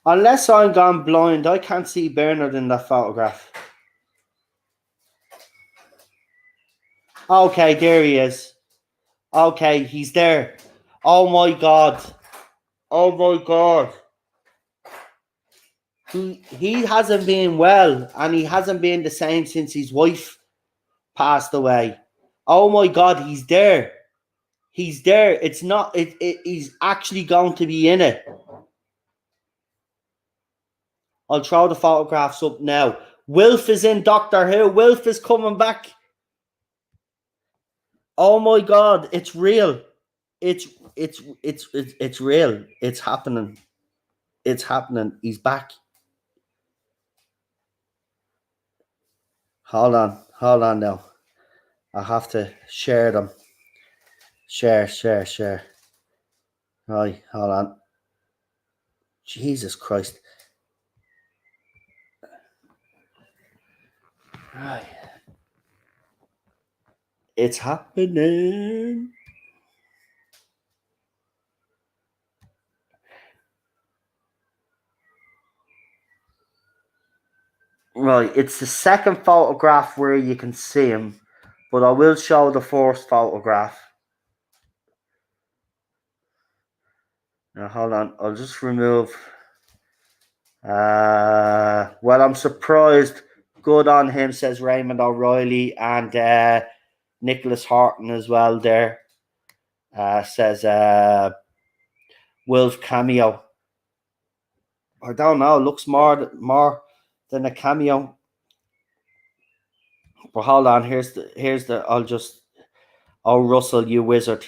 Speaker 1: Unless I'm gone blind, I can't see Bernard in that photograph. Okay, there he is. Okay, he's there. Oh my god. Oh my god. He hasn't been well, and he hasn't been the same since his wife passed away. Oh my god, he's there. He's there. It's not he's actually going to be in it. I'll throw the photographs up now. Wilf is in Doctor Who. Wilf is coming back. Oh my god, it's real. It's real. It's happening. It's happening. He's back. Hold on now. I have to share them. Share. Right, hold on. Jesus Christ. Right. It's happening. Right, it's the second photograph where you can see him, but I will show the first photograph. Now, hold on. I'll just remove. Well, I'm surprised. Good on him, says Raymond O'Reilly, and Nicholas Horton as well there. Says Wilf cameo. I don't know. Looks more than a cameo. But hold on. Here's the. Oh, Russell, you wizard.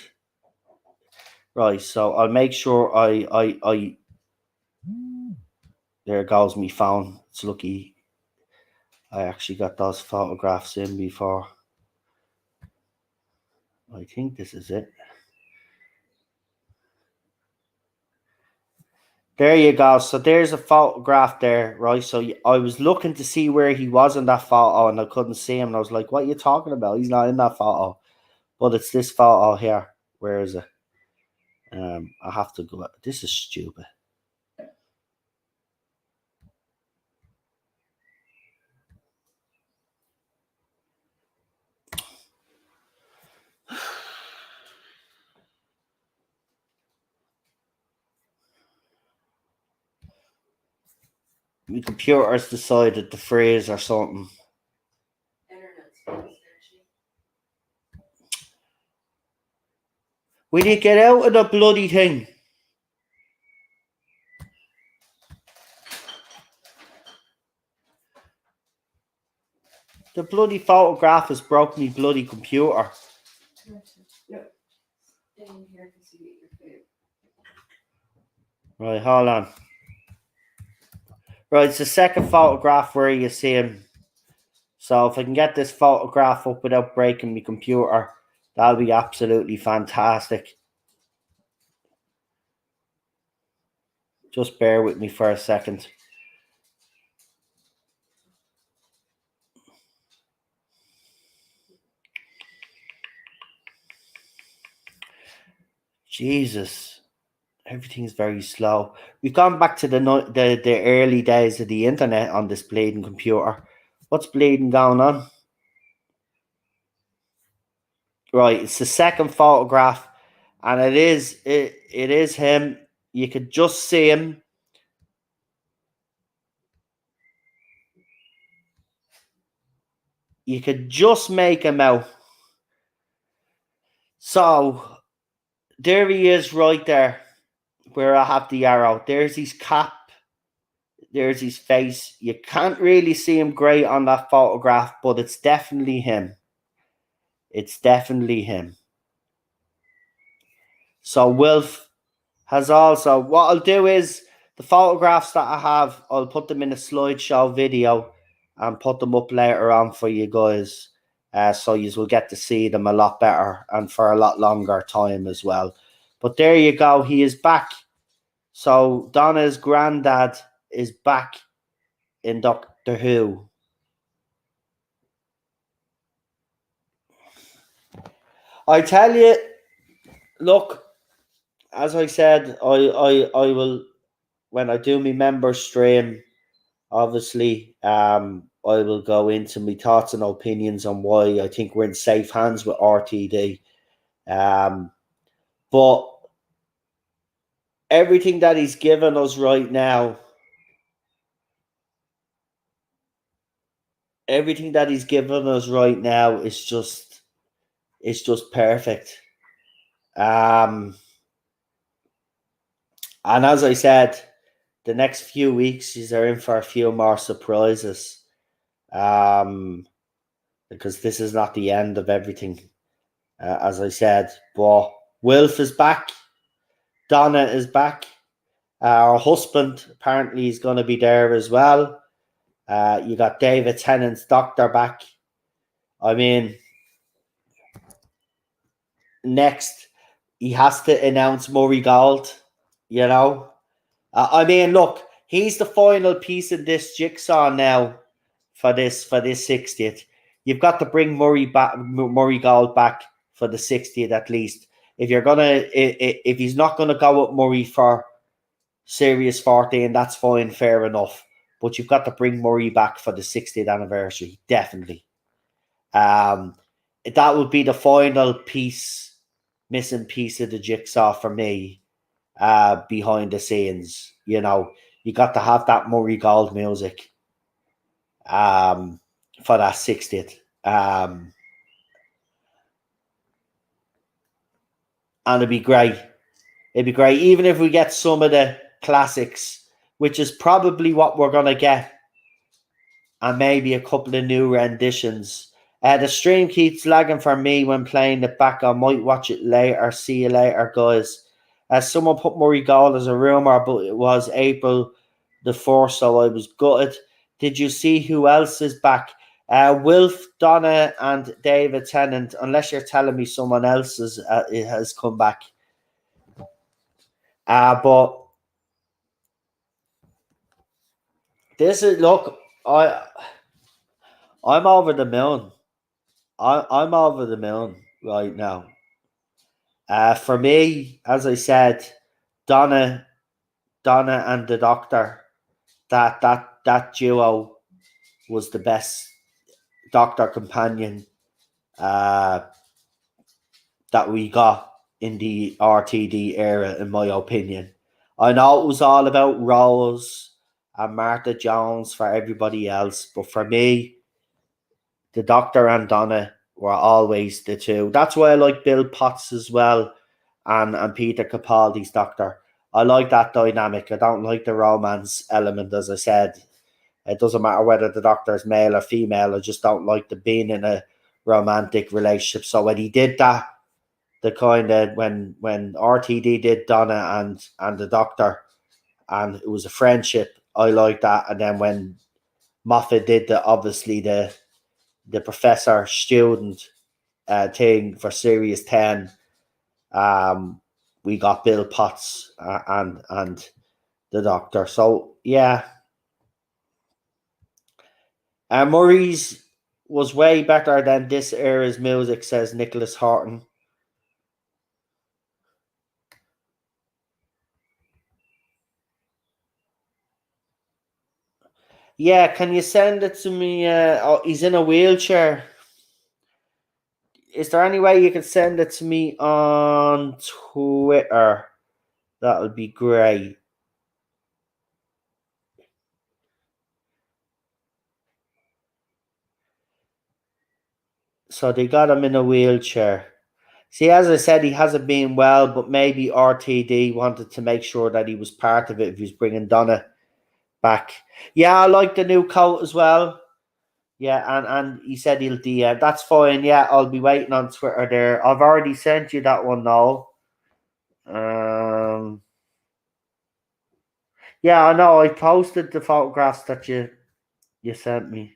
Speaker 1: Right. So I'll make sure I. There goes my phone. It's lucky I actually got those photographs in before. I think this is it. There you go. So there's a photograph there, right? So I was looking to see where he was in that photo, and I couldn't see him. And I was like, "What are you talking about? He's not in that photo." But it's this photo here. Where is it? I have to go. This is stupid. My computer's decided to freeze or something. Will you get out of the bloody thing? The bloody photograph has broke me bloody computer. Right, hold on. Right, it's the second photograph where you see him. So if I can get this photograph up without breaking my computer, that'll be absolutely fantastic. Just bear with me for a second. Jesus, everything's very slow. We've gone back to the early days of the internet on this bleeding computer. What's bleeding going on? Right, it's the second photograph, and it is him. You could just see him. You could just make him out. So there he is right there where I have the arrow. There's his cap. There's his face. You can't really see him great on that photograph, but it's definitely him. It's definitely him. So Wilf has also, what I'll do is the photographs that I have, I'll put them in a slideshow video and put them up later on for you guys. So you will get to see them a lot better and for a lot longer time as well. But there you go. He is back. So Donna's granddad is back in Doctor Who. I tell you, look, as I said, I will, when I do my member stream, obviously, I will go into my thoughts and opinions on why I think we're in safe hands with RTD. But everything that he's given us right now, is just perfect. And as I said, the next few weeks he's in for a few more surprises. Because this is not the end of everything, as I said. But Wilf is back. Donna is back. Our husband apparently is going to be there as well. You got David Tennant's doctor back. I mean, next he has to announce Murray Gold. You know, I mean, look, he's the final piece of this jigsaw now for this 60th. You've got to bring Murray Gold back for the 60th at least. If you're gonna, if he's not gonna go with Murray for Series 14, that's fine, fair enough. But you've got to bring Murray back for the 60th anniversary, definitely. That would be the final missing piece of the jigsaw for me. Behind the scenes, you know, you got to have that Murray Gold music for that 60th. And it'd be great. It'd be great, even if we get some of the classics, which is probably what we're gonna get, and maybe a couple of new renditions. The stream keeps lagging for me when playing it back. I might watch it later. See you later, guys. Someone put Murray Gold as a rumor, but it was April the 4th, so I was gutted. Did you see who else is back? Wilf, Donna, and David Tennant, unless you're telling me someone else has come back. But this is, look, I'm over the moon. I'm over the moon right now. For me, as I said, Donna and the Doctor, that duo was the best Doctor companion that we got in the RTD era, in my opinion. I know it was all about Rose and Martha Jones for everybody else. But for me, the Doctor and Donna were always the two. That's why I like Bill Potts as well, and Peter Capaldi's Doctor. I like that dynamic. I don't like the romance element, as I said. It doesn't matter whether the Doctor is male or female. I just don't like the being in a romantic relationship. So when he did that, the kind of when RTD did Donna and the Doctor, and it was a friendship, I like that. And then when Moffat did the professor student thing for Series 10, we got Bill Potts and the Doctor. So yeah, Murray's was way better than this era's music, says Nicholas Horton. Yeah, can you send it to me? Oh, he's in a wheelchair. Is there any way you can send it to me on Twitter? That would be great. So they got him in a wheelchair. See, as I said, he hasn't been well, but maybe RTD wanted to make sure that he was part of it if he's bringing Donna back. Yeah, I like the new coat as well. Yeah, and he said he'll DM. That's fine. Yeah, I'll be waiting on Twitter there. I've already sent you that one now. Yeah, I know. I posted the photographs that you sent me.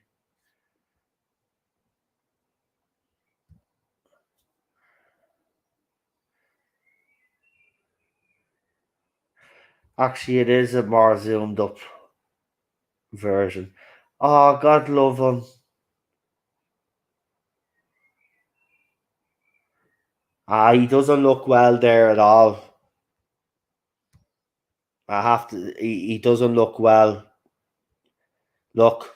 Speaker 1: Actually, it is a more zoomed up version. Oh, God love him. He doesn't look well there at all. I have to. He doesn't look well. Look.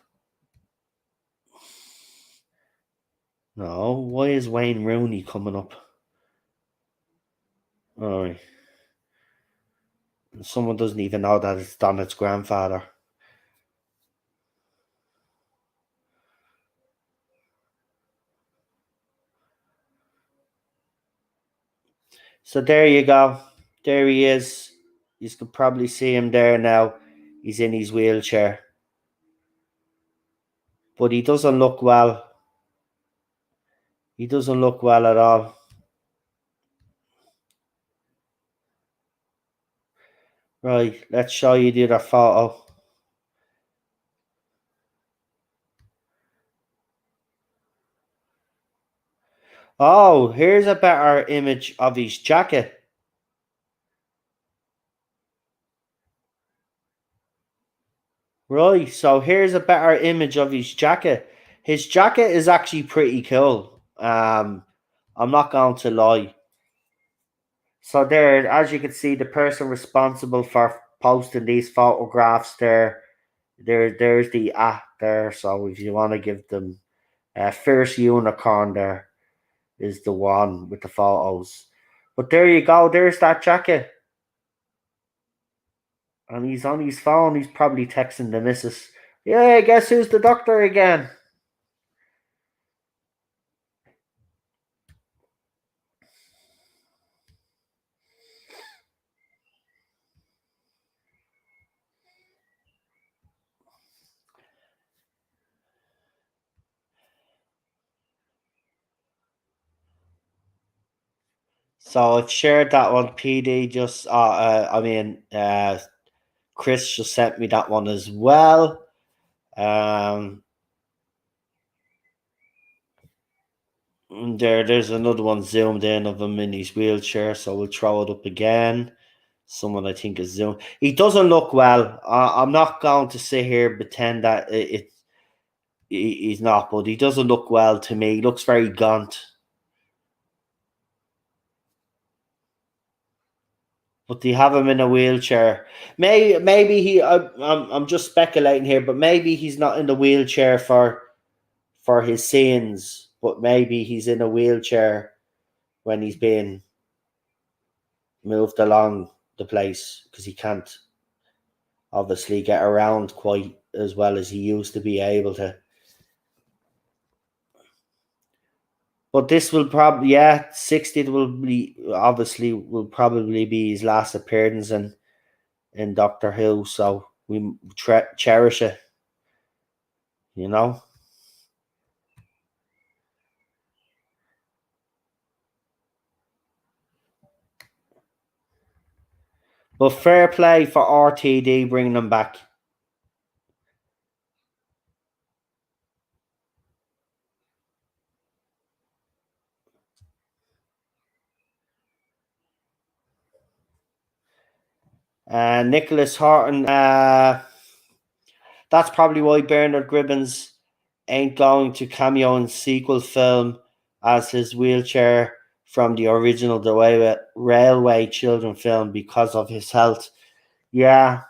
Speaker 1: No, why is Wayne Rooney coming up? All right. Someone doesn't even know that it's Donna's grandfather. So there you go. There he is. You can probably see him there now. He's in his wheelchair. But he doesn't look well. He doesn't look well at all. Right, let's show you the other photo. Oh, here's a better image of his jacket. Right, so here's a better image of his jacket. His jacket is actually pretty cool. I'm not going to lie. So there, as you can see, the person responsible for posting these photographs there's the there. So if you want to give them Fierce Unicorn, there is the one with the photos. But there you go. There's that jacket. And he's on his phone. He's probably texting the missus. Yeah, guess who's the Doctor again? So I've shared that one. PD just, Chris just sent me that one as well. There's another one zoomed in of him in his wheelchair, so we'll throw it up again. Someone I think is zoomed. He doesn't look well. I'm not going to sit here and pretend that he's not, but he doesn't look well to me. He looks very gaunt. But they have him in a wheelchair. Maybe I'm just speculating here, but maybe he's not in the wheelchair for his sins, but maybe he's in a wheelchair when he's being moved along the place because he can't. obviously get around quite as well as he used to be able to. But this will probably, 60th will be, obviously, will probably be his last appearance in Doctor Who. So we cherish it, you know. But fair play for RTD bringing them back. Nicholas Horton, that's probably why Bernard Gribbins ain't going to cameo in sequel film as his wheelchair from the original The Railway Children film because of his health. Yeah.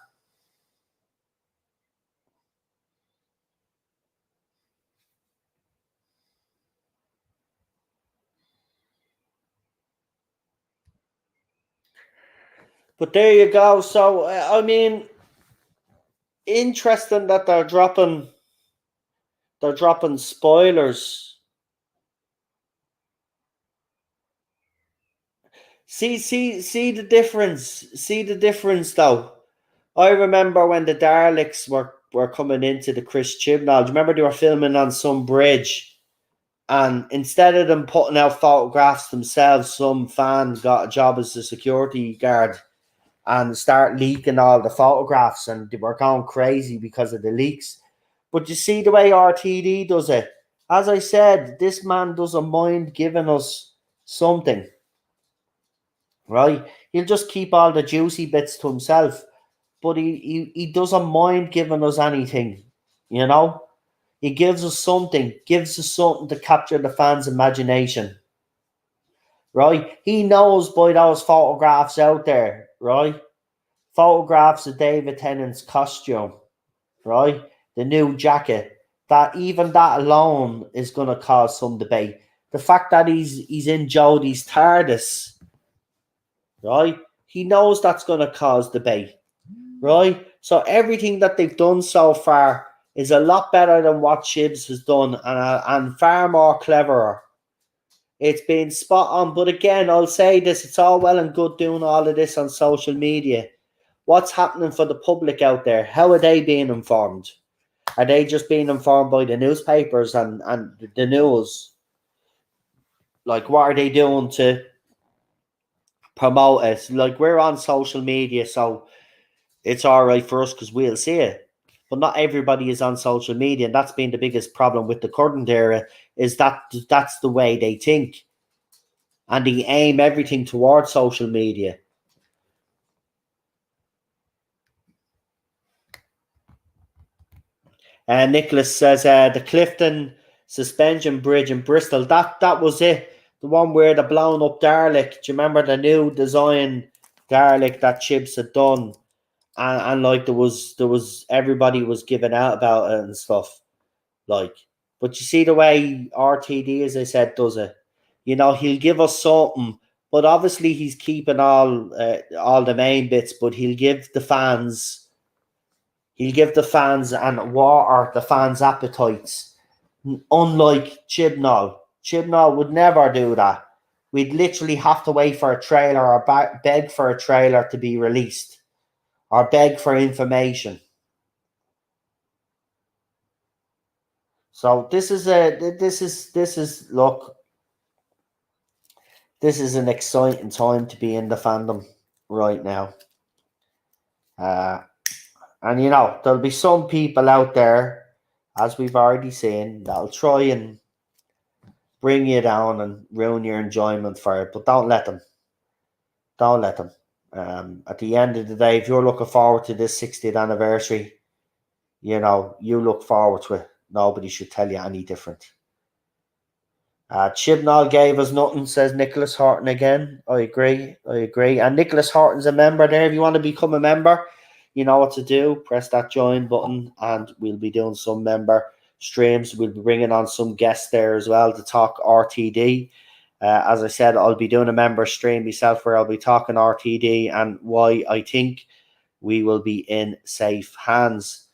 Speaker 1: But there you go. So, I mean, interesting that they're dropping spoilers. See the difference. See the difference though. I remember when the Daleks were coming into the Chris Chibnall. Do you remember they were filming on some bridge? And instead of them putting out photographs themselves, some fan got a job as a security guard and start leaking all the photographs, and they were going crazy because of the leaks. But you see the way RTD does it. As I said, this man doesn't mind giving us something, right? He'll just keep all the juicy bits to himself, but he doesn't mind giving us anything, you know? He gives us something to capture the fans' imagination, right? He knows by those photographs out there, right? Photographs of David Tennant's costume, right? The new jacket. That even that alone is going to cause some debate. The fact that he's in Jodie's TARDIS, right? He knows that's going to cause debate, right? So everything that they've done so far is a lot better than what Shibs has done, and far more cleverer. It's been spot on. But again, I'll say this: it's all well and good doing all of this on social media. What's happening for the public out there? How are they being informed? Are they just being informed by the newspapers and the news? Like, what are they doing to promote it? Like, we're on social media, so it's all right for us because we'll see it. But not everybody is on social media, and that's been the biggest problem with the current era, is that that's the way they think. And they aim everything towards social media. And Nicholas says the Clifton suspension bridge in Bristol. That was it. The one where the blown up Dalek. Do you remember the new design Dalek that Chibs had done? And like there was everybody was giving out about it and stuff. Like, but you see the way RTD, as I said, does it. You know, he'll give us something, but obviously he's keeping all the main bits. But he'll give the fans and water the fans' appetites. Unlike Chibnall. Chibnall would never do that. We'd literally have to wait for a trailer or beg for a trailer to be released or beg for information. So this is an exciting time to be in the fandom right now. And you know, there'll be some people out there, as we've already seen, that'll try and bring you down and ruin your enjoyment for it. But don't let them. Don't let them. At the end of the day, if you're looking forward to this 60th anniversary, you know, you look forward to it. Nobody should tell you any different. Chibnall gave us nothing, says Nicholas Horton again. I agree. And Nicholas Horton's a member there. If you want to become a member, you know what to do. Press that join button and we'll be doing some member streams. We'll be bringing on some guests there as well to talk RTD. As I said, I'll be doing a member stream myself where I'll be talking RTD and why I think we will be in safe hands.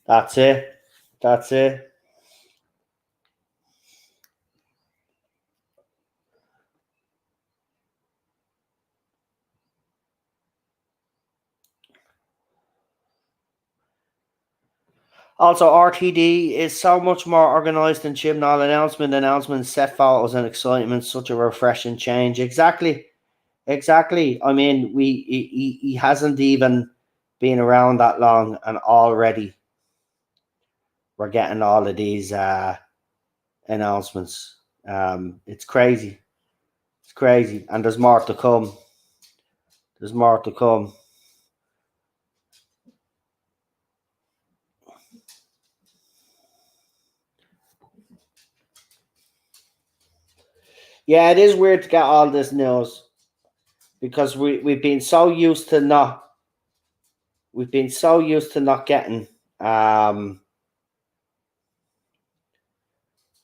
Speaker 1: That's it. That's it. Also, RTD is so much more organised than Chibnall. Announcements, set photos, and excitement. Such a refreshing change. Exactly. I mean, he hasn't even been around that long, and already we're getting all of these announcements. It's crazy. It's crazy, and there's more to come. There's more to come. Yeah, it is weird to get all this news because we've been so used to not getting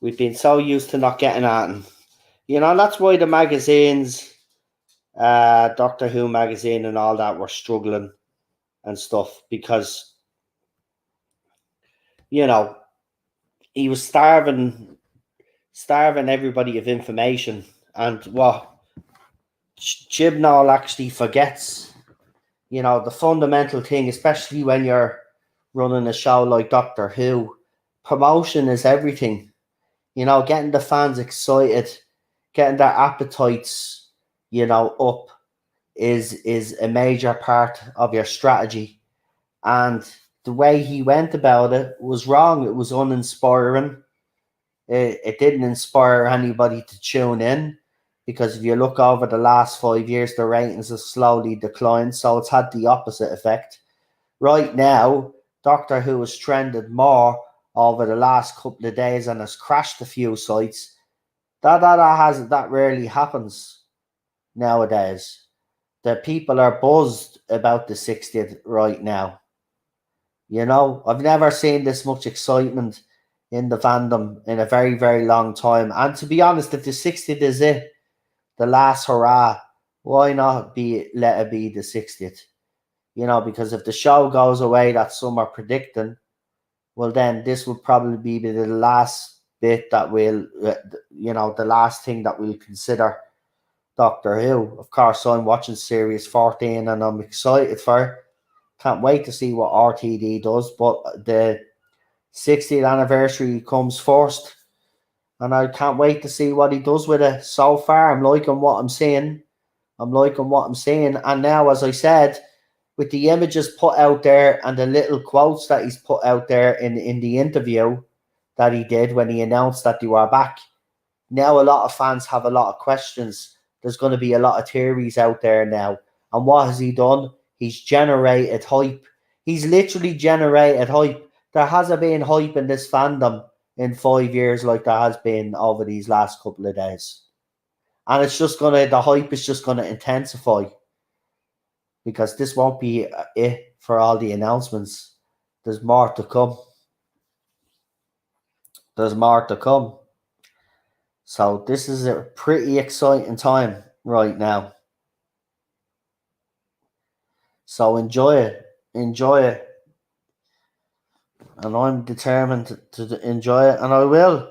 Speaker 1: we've been so used to not getting at. You know, that's why the magazines, Doctor Who magazine and all that, were struggling and stuff, because, you know, he was starving everybody of information. And what Chibnall actually forgets, you know, the fundamental thing, especially when you're running a show like Doctor Who, promotion is everything. You know, getting the fans excited, getting their appetites, you know, up is a major part of your strategy. And the way he went about it was wrong. It was uninspiring. It didn't inspire anybody to tune in, because if you look over the last 5 years, the ratings have slowly declined. So it's had the opposite effect. Right now, Doctor Who has trended more over the last couple of days and has crashed a few sites. That rarely happens nowadays. The people are buzzed about the 60th right now. You know, I've never seen this much excitement in the fandom in a very, very long time. And to be honest, if the 60th is it, the last hurrah, why not let it be the 60th? You know, because if the show goes away that some are predicting, well, then this will probably be the last bit that we'll, the last thing that we'll consider Doctor Who. Of course, I'm watching Series 14 and I'm excited for it. Can't wait to see what RTD does, but the 60th anniversary comes first, and I can't wait to see what he does with it. So far, I'm liking what I'm seeing. And now, as I said, with the images put out there and the little quotes that he's put out there in the interview that he did when he announced that they were back, now a lot of fans have a lot of questions. There's going to be a lot of theories out there now. And what has he done? He's generated hype. He's literally generated hype. There hasn't been hype in this fandom in 5 years like there has been over these last couple of days. And the hype is just going to intensify, because this won't be it for all the announcements. There's more to come. So this is a pretty exciting time right now. So enjoy it. And I'm determined to enjoy it, and I will.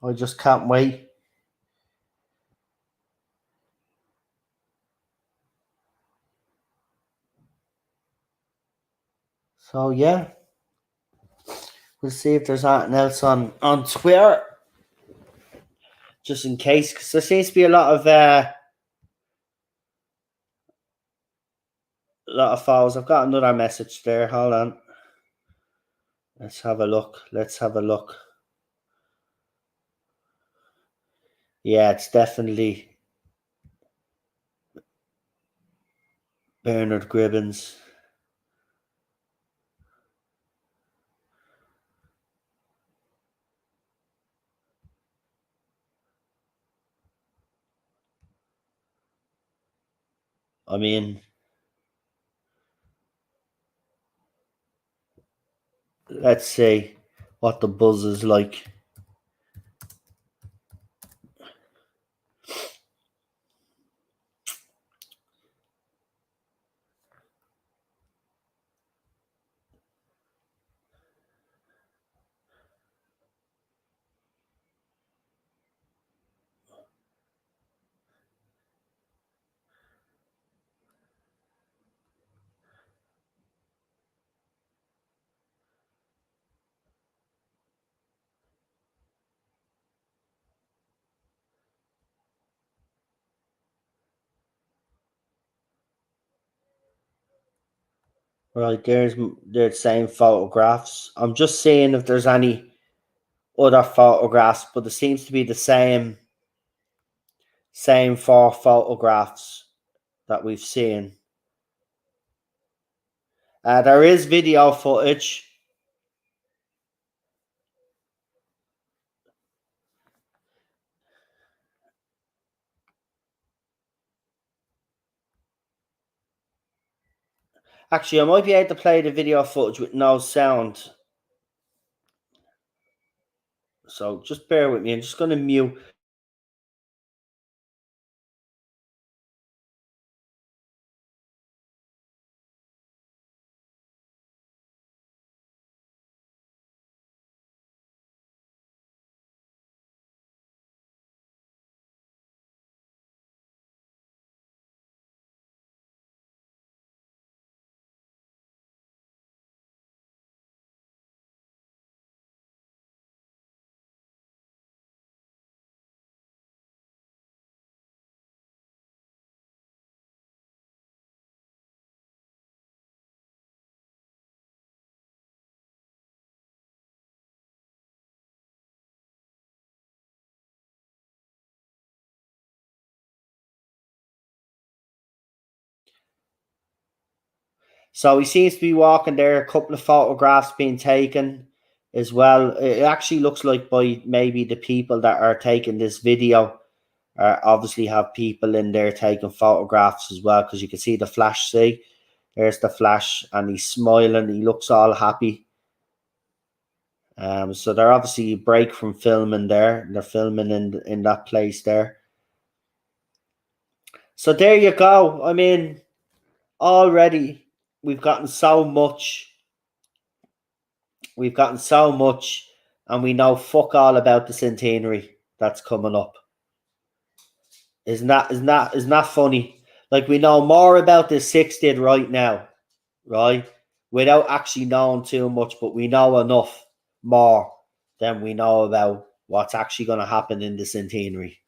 Speaker 1: I just can't wait. So yeah, we'll see if there's anything else on Twitter, just in case, because there seems to be a lot of follows. I've got another message there. Hold on. Let's have a look. Yeah, it's definitely Bernard Gribbins. I mean, let's see. what the buzz is like. Right, there's the same photographs. I'm just seeing if there's any other photographs, but it seems to be the same four photographs that we've seen. There is video footage. Actually, I might be able to play the video footage with no sound. So just bear with me. I'm just going to mute. So he seems to be walking there. A couple of photographs being taken as well. It actually looks like by maybe the people that are taking this video obviously have people in there taking photographs as well, because you can see the flash. See, there's the flash, and he's smiling. He looks all happy. So they're obviously break from filming there. They're filming in that place there. So there you go. I mean, already we've gotten so much. We've gotten so much, and we know fuck all about the centenary that's coming up. Isn't that funny? Like, we know more about the 60th right now, right? Without actually knowing too much, but we know enough more than we know about what's actually going to happen in the centenary.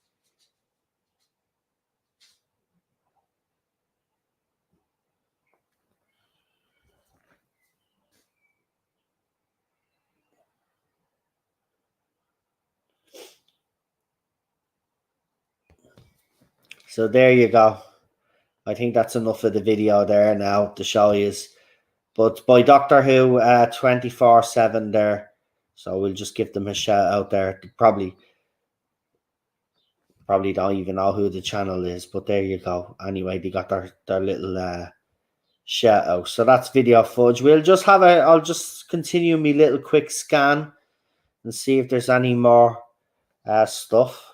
Speaker 1: So there you go. I think that's enough of the video there now to show you. But by Doctor Who 24/7 there. So we'll just give them a shout out there. Probably don't even know who the channel is, but there you go. Anyway, they got their little shout out. So that's video footage. I'll just continue my little quick scan and see if there's any more stuff.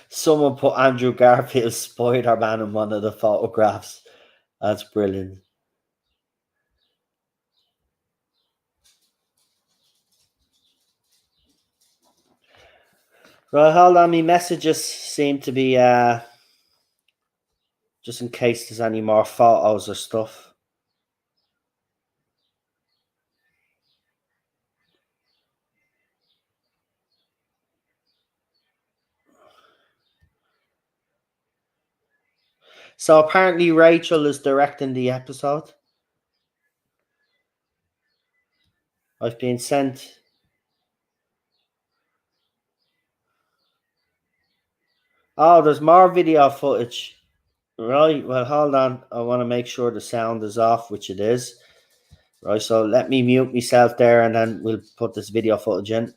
Speaker 1: Someone put Andrew Garfield's Spider-Man in one of the photographs. That's brilliant. Right, hold on. My messages seem to be just in case there's any more photos or stuff. So apparently Rachel is directing the episode. I've been sent Oh, there's more video footage. Right, well, hold on. I want to make sure the sound is off, which it is. Right, so let me mute myself there and then we'll put this video footage in.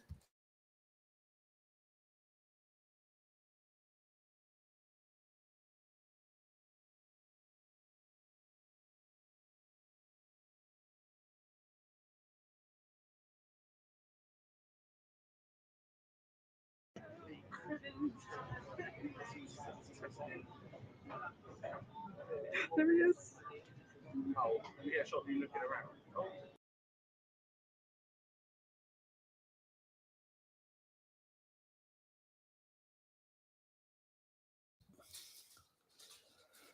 Speaker 2: There he is. Oh, yeah, sure. You looking around.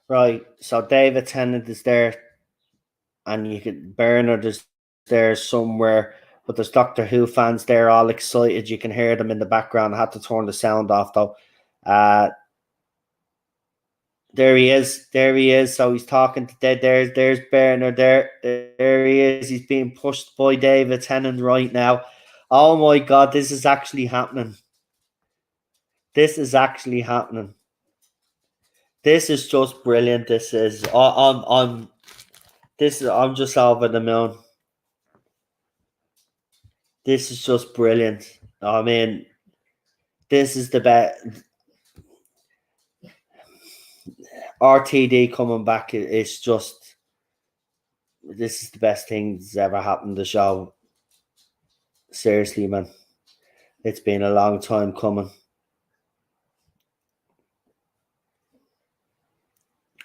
Speaker 1: Right, so David Tennant is there, and you can Bernard is there somewhere, but there's Doctor Who fans there, all excited. You can hear them in the background. I had to turn the sound off though. There he is. There he is. So he's talking to Dead. There's Bernard. There he is. He's being pushed by David Tennant right now. Oh my God, this is actually happening. This is actually happening. This is just brilliant. This is. I'm just over the moon. This is just brilliant. I mean, this is the best. RTD coming back. It's just. This is the best thing that's ever happened to the show. Seriously, man. It's been a long time coming.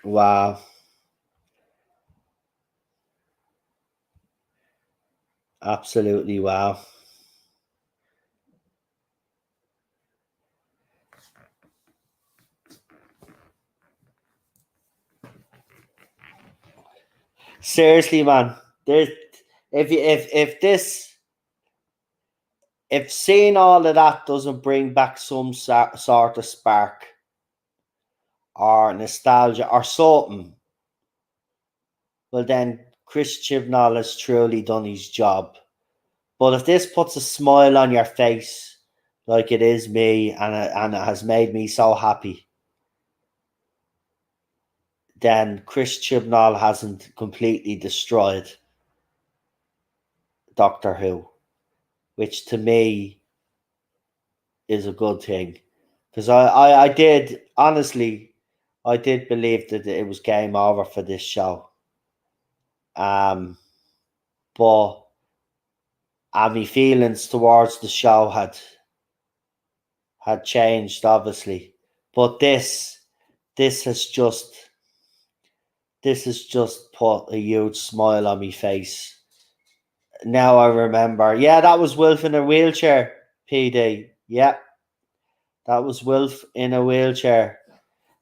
Speaker 1: Wow. Absolutely wow. Seriously, man. There's if seeing all of that doesn't bring back some sort of spark or nostalgia or something, well then Chris Chibnall has truly done his job. But if this puts a smile on your face, like it is me, and it has made me so happy, then Chris Chibnall hasn't completely destroyed Doctor Who, which to me is a good thing. Because I did, honestly, I did believe that it was game over for this show. But my feelings towards the show had changed, obviously. But this has just put a huge smile on my face. Now I remember. Yeah, that was Wilf in a wheelchair, PD. Yeah, that was Wilf in a wheelchair.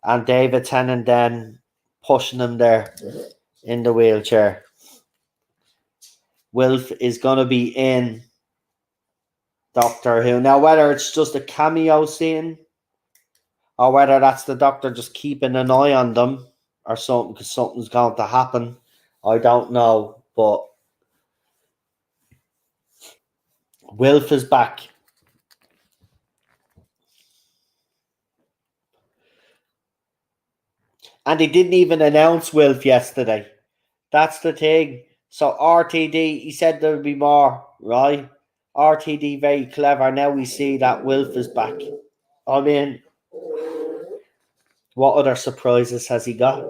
Speaker 1: And David Tennant then pushing him there in the wheelchair. Wilf is going to be in Doctor Who. Now, whether it's just a cameo scene or whether that's the Doctor just keeping an eye on them or something because something's going to happen, I don't know. But Wilf is back. And they didn't even announce Wilf yesterday. That's the thing. So RTD, he said there would be more, right? RTD very clever. Now we see that Wilf is back. I mean, what other surprises has he got?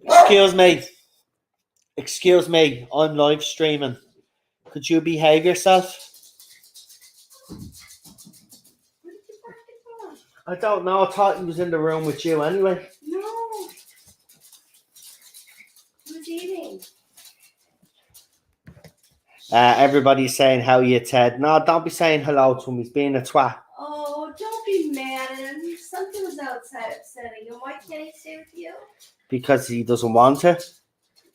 Speaker 1: Excuse me. Excuse me. I'm live streaming. Could you behave yourself? I don't know. I thought he was in the room with you anyway.
Speaker 3: No. Who's eating?
Speaker 1: Everybody's saying how you, Ted. No, don't be saying hello to him. He's being a twat.
Speaker 3: Oh, don't be mad at him. Something was outside upsetting him. Why can't he stay with you?
Speaker 1: Because he doesn't want to.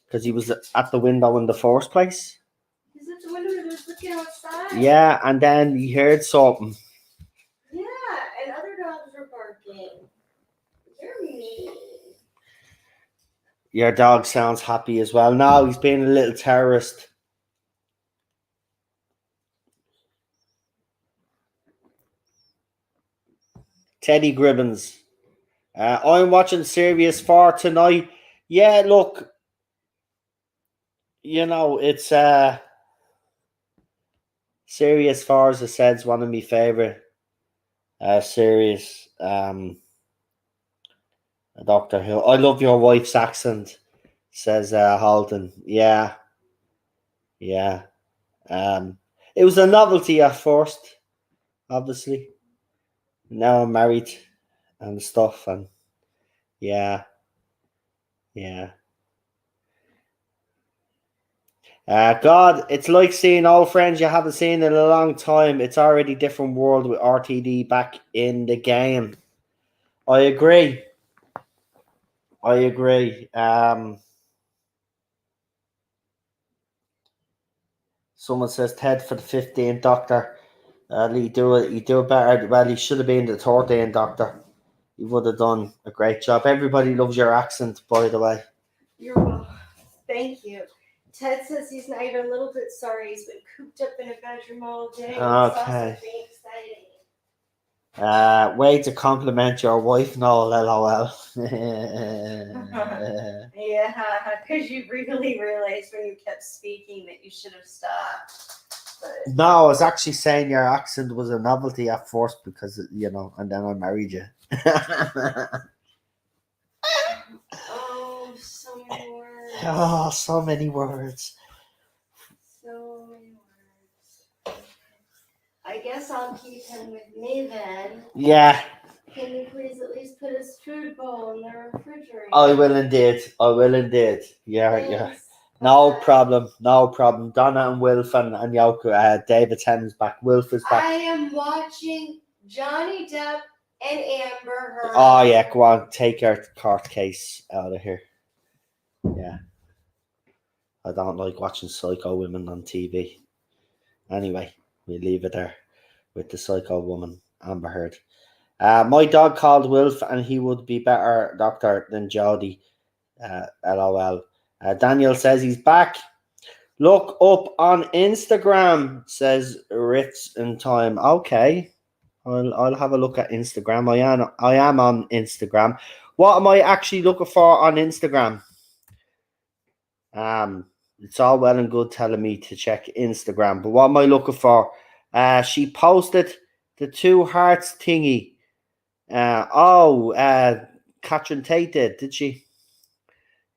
Speaker 1: Because he was at the window in the first place.
Speaker 3: He's at the window and he was looking outside.
Speaker 1: Yeah, and then he heard something.
Speaker 3: Yeah, and other dogs were barking. You're mean.
Speaker 1: Your dog sounds happy as well. No, he's being a little terrorist. Teddy Gribbons. I'm watching Series 4 tonight. Yeah, look, it's Series 4, as I said, is one of my favourite series. Doctor Who. I love your wife's accent, says Halton. Yeah. It was a novelty at first, obviously. Now I'm married and stuff, and yeah. God, it's like seeing old friends you haven't seen in a long time. It's already different world with RTD back in the game. I agree. Someone says Ted for the 15th Doctor. He do it better. Well, he should have been the 13th Doctor. He would have done a great job. Everybody loves your accent, by the way.
Speaker 3: You're welcome. Thank you. Ted says he's not even a little bit sorry. He's been cooped up in a bedroom all day.
Speaker 1: Okay.
Speaker 3: It's being exciting.
Speaker 1: Way to compliment your wife, no, lol.
Speaker 3: Yeah, because you really realized when you kept speaking that you should have stopped. But
Speaker 1: No, I was actually saying your accent was a novelty at first because, and then I married you.
Speaker 3: oh, so many words.
Speaker 1: Oh, so many words.
Speaker 3: So many words. I guess I'll keep him with me then.
Speaker 1: Yeah,
Speaker 3: Can you please at least put his food bowl in the refrigerator?
Speaker 1: I will indeed. Yeah.
Speaker 3: Thanks.
Speaker 1: No
Speaker 3: Bye.
Speaker 1: problem. Donna and Wilf and Yoko, David Tennant's back. Wilf is back.
Speaker 3: I am watching Johnny Depp and Amber Heard.
Speaker 1: Oh, yeah, go on. Take your court case out of here. Yeah. I don't like watching psycho women on TV. Anyway, we leave it there with the psycho woman, Amber Heard. My dog called Wilf, and he would be better doctor than Jodie. LOL. Daniel says he's back. Look up on Instagram, says Ritz in time. Okay. I'll have a look at Instagram. I am on Instagram. What am I actually looking for on Instagram? It's all well and good telling me to check Instagram, but what am I looking for? She posted the 2 hearts thingy. Catherine Tate did she?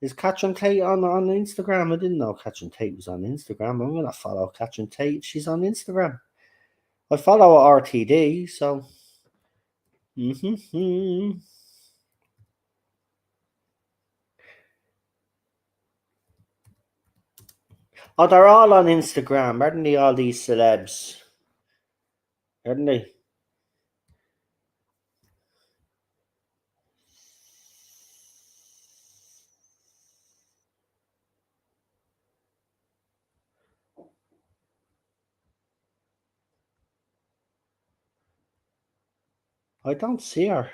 Speaker 1: Is Catherine Tate on Instagram? I didn't know Catherine Tate was on Instagram. I'm gonna follow Catherine Tate. She's on Instagram. I follow RTD, so. Oh, they're all on Instagram, aren't they? All these celebs, aren't they? I don't see her.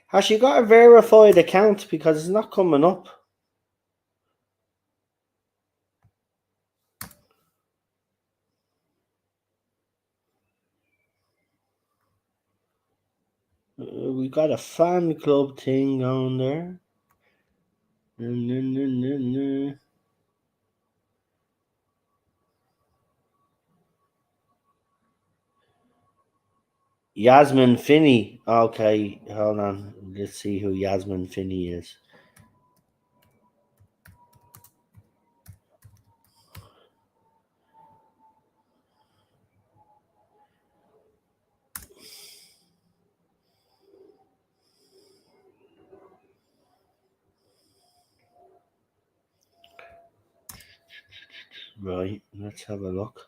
Speaker 1: Has she got a verified account? Because it's not coming up. We got a fan club thing going there. Yasmin Finney. Okay, hold on. Let's see who Yasmin Finney is. Right, let's have a look.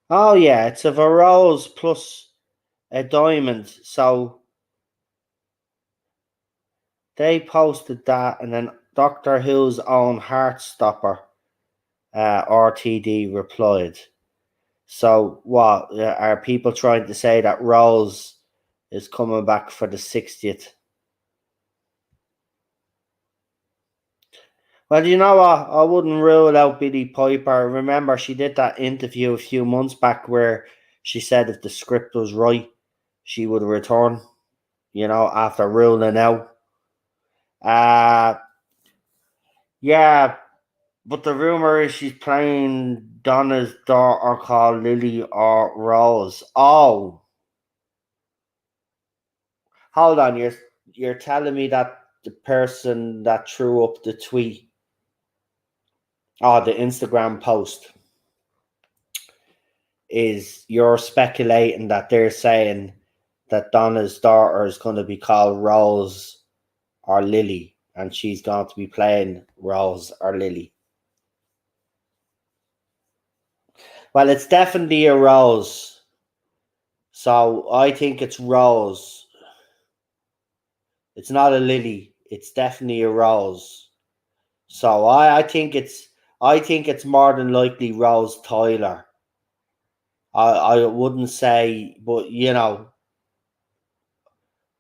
Speaker 1: Oh yeah, it's of a rose plus a diamond. So they posted that, and then Doctor Who's own Heartstopper, RTD, replied. So what are people trying to say that Rose is coming back for the 60th? Well, you know what? I wouldn't rule out Billie Piper. Remember, she did that interview a few months back where she said if the script was right, she would return, after ruling out. Uh, yeah, but the rumor is she's playing Donna's daughter called Lily or Rose. Oh, hold on. You're telling me that the person that threw up the tweet, the Instagram post, is you're speculating that they're saying that Donna's daughter is going to be called Rose or Lily, and she's going to be playing Rose or Lily. Well, it's definitely a Rose. So I think it's Rose. It's not a Lily. It's definitely a Rose. So I think it's more than likely Rose Tyler. I wouldn't say, but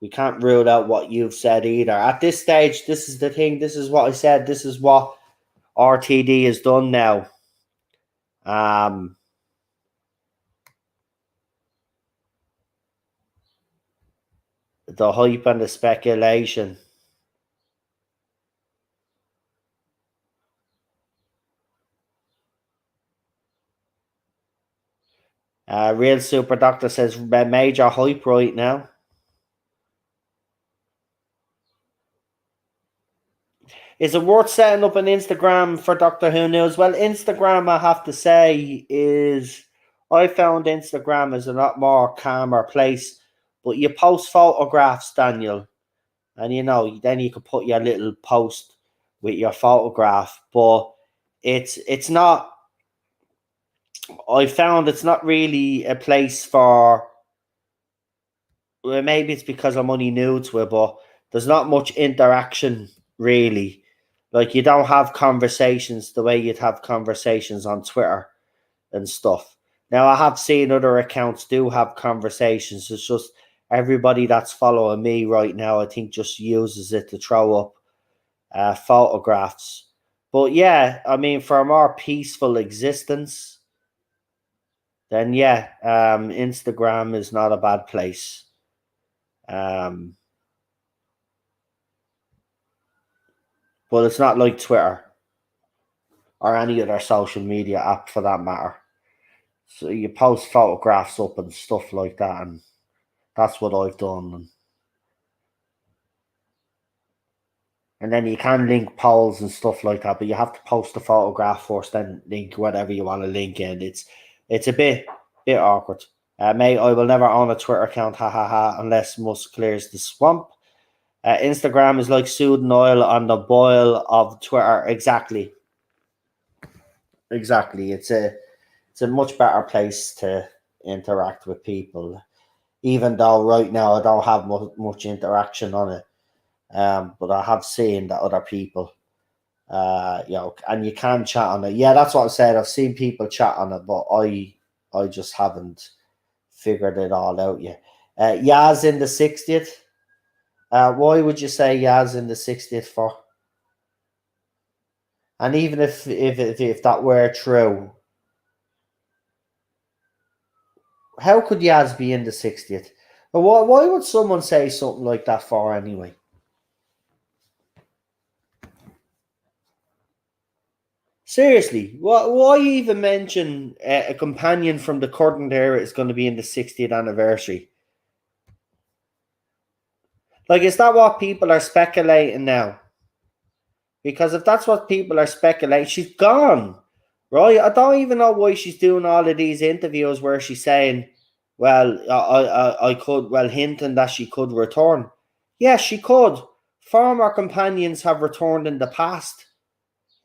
Speaker 1: we can't rule out what you've said either. At this stage, this is the thing. This is what I said. This is what RTD has done now. The hype and the speculation. Real Super Doctor says major hype right now. Is it worth setting up an Instagram for Doctor Who News? Well, Instagram, I have to say, I found Instagram is a lot more calmer place. But you post photographs, Daniel, and then you could put your little post with your photograph. But it's not. I found it's not really a place for. Well, maybe it's because I'm only new to it, but there's not much interaction really. Like, you don't have conversations the way you'd have conversations on Twitter and stuff. Now, I have seen other accounts do have conversations. It's just everybody that's following me right now, I think, just uses it to throw up photographs. But yeah, I mean, for a more peaceful existence, then yeah, Instagram is not a bad place. But it's not like Twitter or any other social media app for that matter. So you post photographs up and stuff like that, and that's what I've done. And then you can link polls and stuff like that, but you have to post the photograph first, then link whatever you want to link in. It's a bit awkward. Mate, I will never own a Twitter account, unless Musk clears the swamp. Instagram is like soothing oil on the boil of Twitter. Exactly. It's a much better place to interact with people, even though right now I don't have much interaction on it. But I have seen that other people, and you can chat on it. Yeah, that's what I said. I've seen people chat on it, but I just haven't figured it all out yet. Yaz in the 60th. Why would you say Yaz in the 60th for? And even if that were true, how could Yaz be in the 60th? Why would someone say something like that for anyway? Seriously, why even mention a companion from the current era is going to be in the 60th anniversary? Like, is that what people are speculating now? Because if that's what people are speculating, she's gone, right? I don't even know why she's doing all of these interviews where she's saying, well, I could, well, hinting that she could return. Yes, she could. Former companions have returned in the past.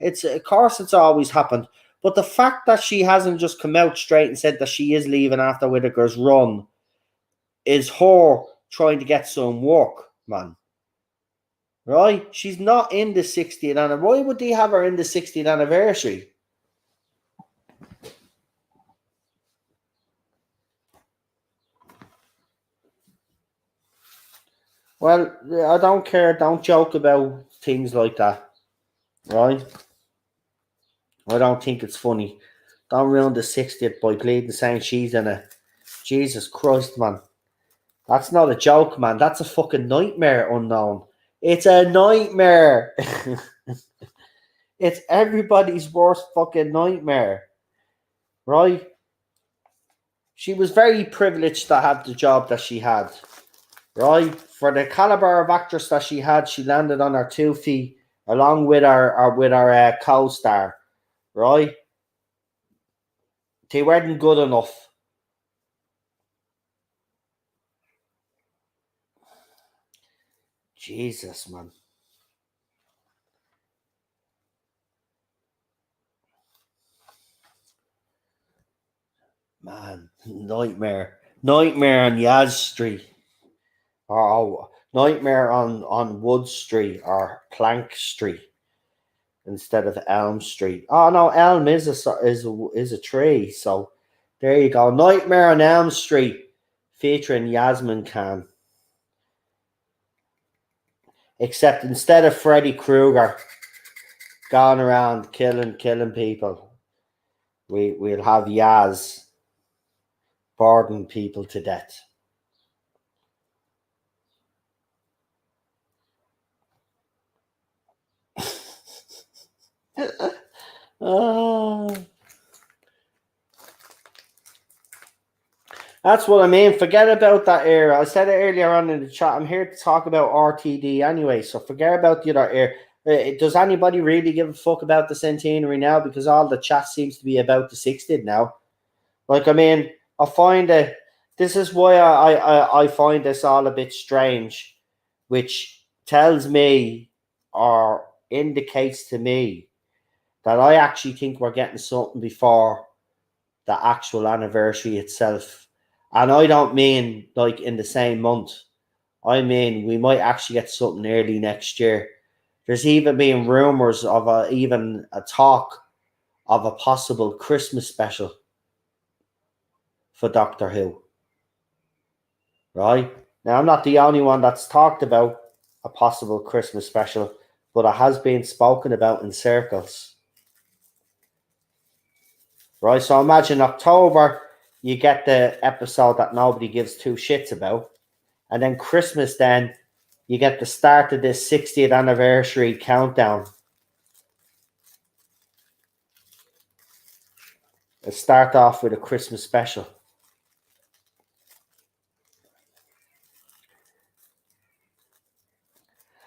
Speaker 1: Of course, it's always happened. But the fact that she hasn't just come out straight and said that she is leaving after Whittaker's run is her trying to get some work, man. Right? She's not in the 60th anniversary. Why would they have her in the 60th anniversary? Well, I don't care. Don't joke about things like that. Right? I don't think it's funny. Don't ruin the 60th by bleeding saying she's in it. Jesus Christ, man. That's not a joke, man. That's a fucking nightmare, Unknown. It's a nightmare. It's everybody's worst fucking nightmare. Right? She was very privileged to have the job that she had. Right? For the caliber of actress that she had, she landed on her 2 feet along with her co-star. Right? They weren't good enough. Jesus, man. Man, nightmare. Nightmare on Yaz Street. Or nightmare on Wood Street or Plank Street instead of Elm Street. Oh no, Elm is a tree. So there you go. Nightmare on Elm Street featuring Yasmin Khan. Except instead of Freddy Krueger going around killing people, we'll have Yaz burning people to death. That's what I mean. Forget about that era. I said it earlier on in the chat. I'm here to talk about RTD anyway, so forget about the other era. Does anybody really give a fuck about the centenary now? Because all the chat seems to be about the 60th now. Like, I mean, I find that this is why I find this all a bit strange, which tells me or indicates to me that I actually think we're getting something before the actual anniversary itself. And I don't mean like in the same month. I mean, we might actually get something early next year. There's even been rumors of even a talk of a possible Christmas special for Doctor Who. Right? Now, I'm not the only one that's talked about a possible Christmas special, but it has been spoken about in circles. Right? So imagine October, you get the episode that nobody gives two shits about. And then Christmas, then you get the start of this 60th anniversary countdown. Let's start off with a Christmas special.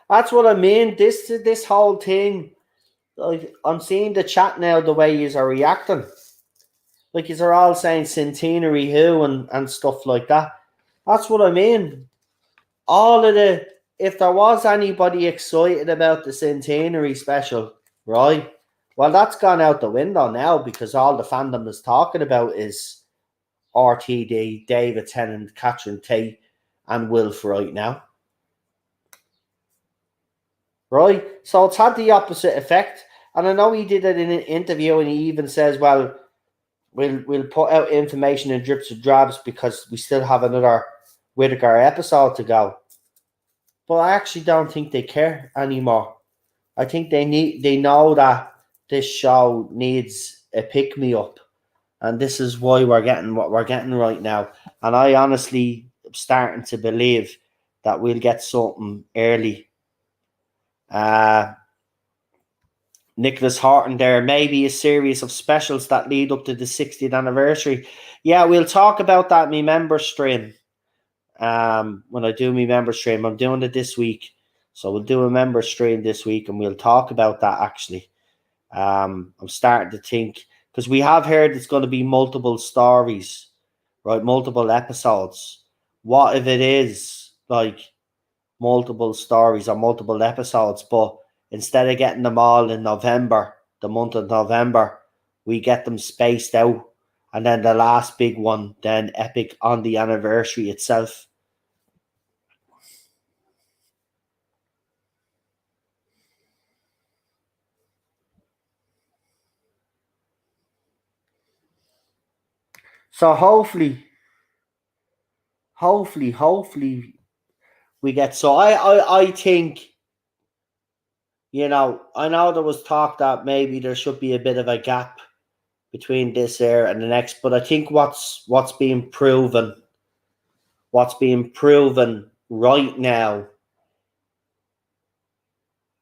Speaker 1: That's what I mean. This whole thing, like, I'm seeing the chat now, the way yous are reacting. Like, yous are all saying centenary who and stuff like that. That's what I mean. If there was anybody excited about the centenary special, right? Well, that's gone out the window now because all the fandom is talking about is RTD, David Tennant, Catherine Tate, and Wilf right now. Right? So it's had the opposite effect. And I know he did it in an interview and he even says, well, we'll put out information in drips and drabs because we still have another Whittaker episode to go. But I actually don't think they care anymore. I think they know that this show needs a pick-me-up. And this is why we're getting what we're getting right now. And I honestly am starting to believe that we'll get something early. Nicholas Horton there, maybe a series of specials that lead up to the 60th anniversary. Yeah, we'll talk about that in my member stream. When I do my member stream, I'm doing it this week. So we'll do a member stream this week and we'll talk about that actually. I'm starting to think, because we have heard it's going to be multiple stories, right? Multiple episodes. What if it is like multiple stories or multiple episodes, but instead of getting them all in November, the month of November, we get them spaced out, and then the last big one, then epic on the anniversary itself. So hopefully we get. So I think, you know, I know there was talk that maybe there should be a bit of a gap between this year and the next, but I think what's being proven right now,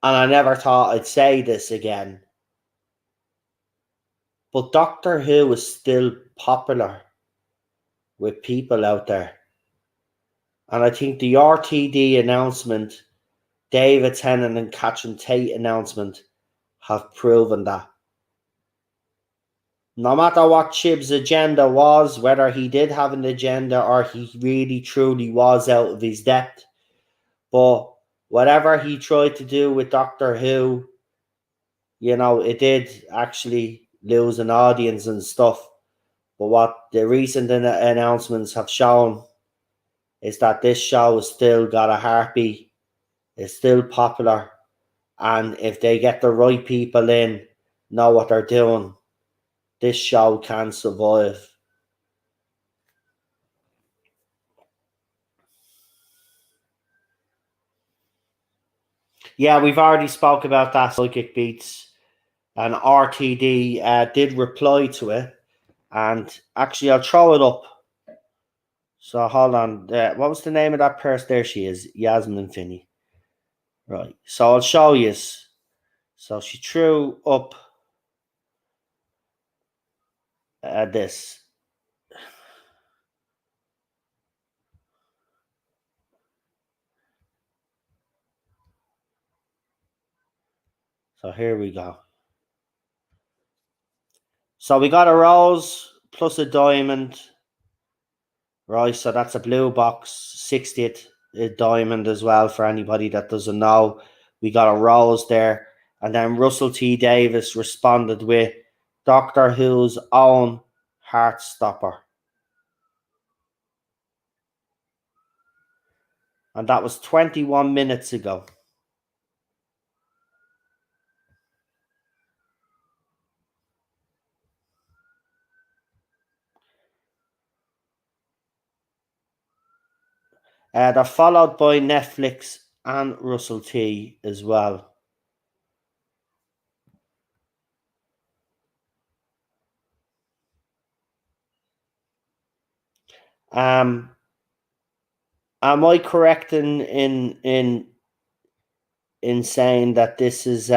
Speaker 1: and I never thought I'd say this again, but Doctor Who is still popular with people out there. And I think the RTD announcement, David Tennant and Catherine Tate announcement have proven that. No matter what Chib's agenda was, whether he did have an agenda or he really truly was out of his depth, but whatever he tried to do with Doctor Who, you know, it did actually lose an audience and stuff. But what the recent announcements have shown is that this show has still got a heartbeat, it's still popular, and if they get the right people in, know what they're doing, this show can survive. Yeah, we've already spoke about that, Psychic Beats, and RTD did reply to it, and actually I'll throw it up. So hold on, what was the name of that person? There she is, Yasmin Finney. Right, so I'll show you. So she threw up this. So here we go. So we got a rose plus a diamond. Right, so that's a blue box, 60th diamond as well for anybody that doesn't know. We got a rose there. And then Russell T. Davis responded with Doctor Who's own Heartstopper. And that was 21 minutes ago. They're followed by Netflix and Russell T as well. Am I correct in saying that this is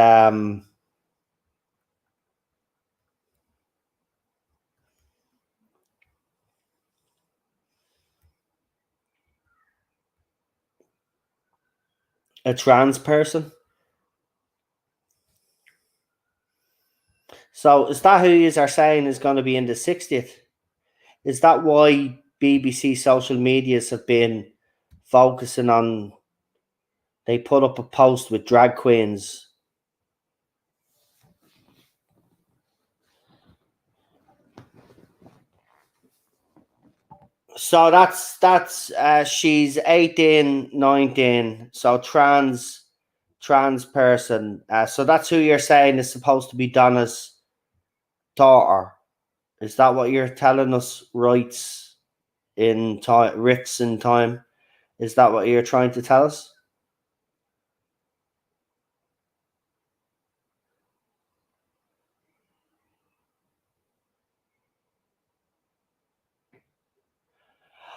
Speaker 1: a trans person? So is that who you are saying is going to be in the 60th? Is that why BBC social medias have been focusing on? They put up a post with drag queens. So that's she's 18, 19. So trans person. So that's who you're saying is supposed to be Donna's daughter. Is that what you're telling us? Rights in time, writs in time. Is that what you're trying to tell us?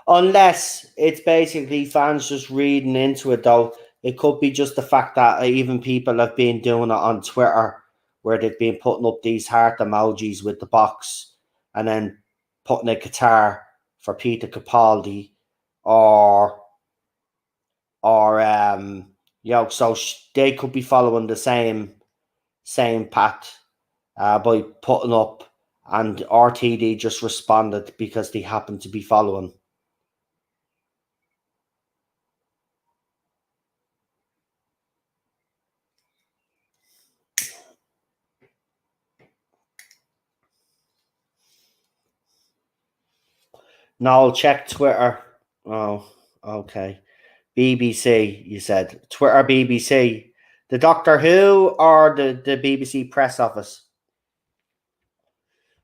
Speaker 1: Unless it's basically fans just reading into it, though. It could be just the fact that even people have been doing it on Twitter, where they've been putting up these heart emojis with the box and then putting a guitar for Peter Capaldi, or so they could be following the same path by putting up, and RTD just responded because they happen to be following. No, check Twitter. Oh, okay. BBC, you said. Twitter BBC. The Doctor Who or the BBC press office?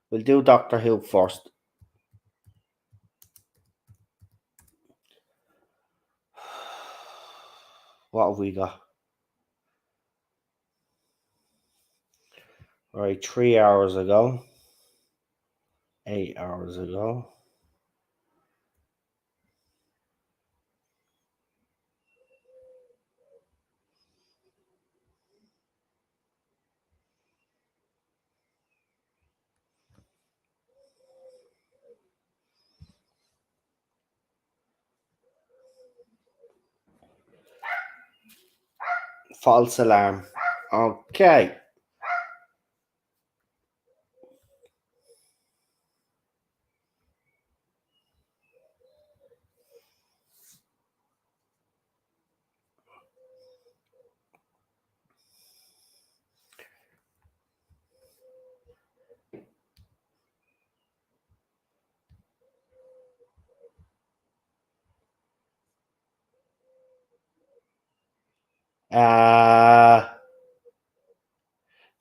Speaker 1: We'll do Doctor Who first. What have we got? All right, 3 hours ago. 8 hours ago. False alarm. Okay.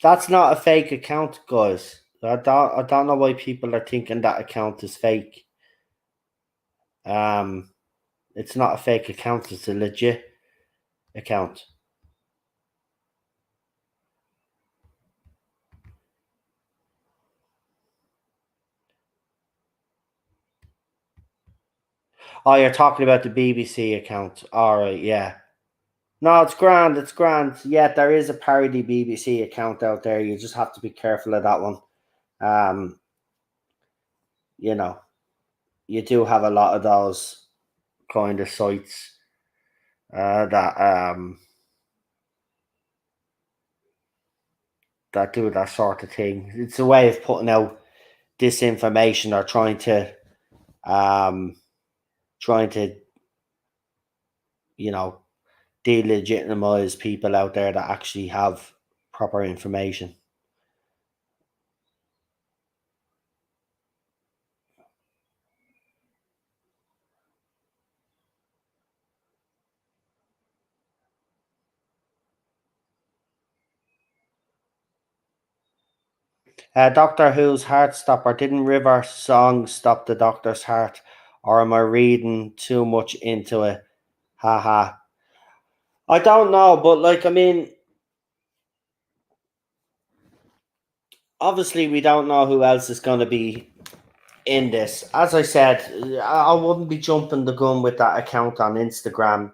Speaker 1: That's not a fake account, guys. I don't know why people are thinking that account is fake. It's not a fake account, it's a legit account. Oh, you're talking about the BBC account. Alright, yeah. No, it's grand, it's grand. Yeah, there is a parody BBC account out there. You just have to be careful of that one. You know, you do have a lot of those kind of sites that do that sort of thing. It's a way of putting out disinformation or trying to you know, delegitimize people out there that actually have proper information. Doctor Who's Heartstopper. Didn't River's song stop the Doctor's heart? Or am I reading too much into it? Haha. I don't know, but like, I mean, obviously we don't know who else is going to be in this. As I said, I wouldn't be jumping the gun with that account on Instagram.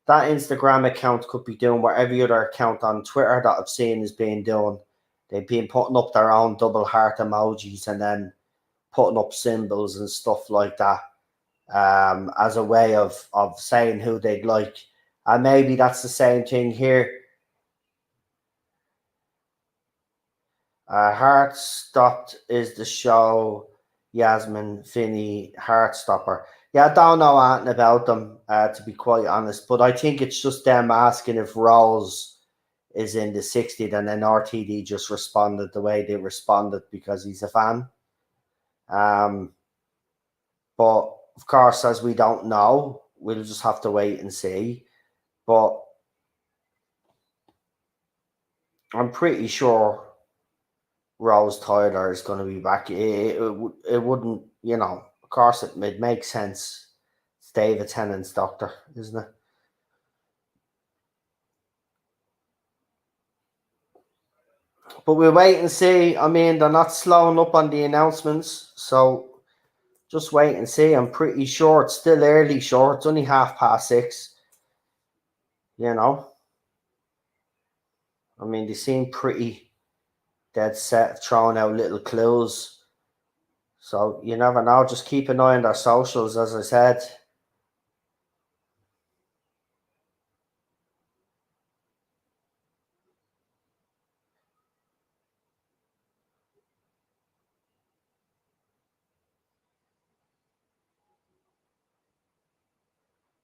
Speaker 1: That Instagram account could be doing what every other account on Twitter that I've seen is being done. They've been putting up their own double heart emojis and then putting up symbols and stuff like that, as a way of saying who they'd like. And maybe that's the same thing here. Heart Stopped is the show. Yasmin Finney, Heartstopper. Yeah, I don't know anything about them, to be quite honest. But I think it's just them asking if Rose is in the 60th, and then RTD just responded the way they responded because he's a fan. But of course, as we don't know, we'll just have to wait and see. But I'm pretty sure Rose Tyler is going to be back. It wouldn't, of course, it makes sense. It's David Tennant's Doctor, isn't it? But we'll wait and see. I mean, they're not slowing up on the announcements, so just wait and see. I'm pretty sure it's still early, sure. It's only 6:30. I mean, they seem pretty dead set, throwing out little clues. So you never know. Just keep an eye on their socials, as I said.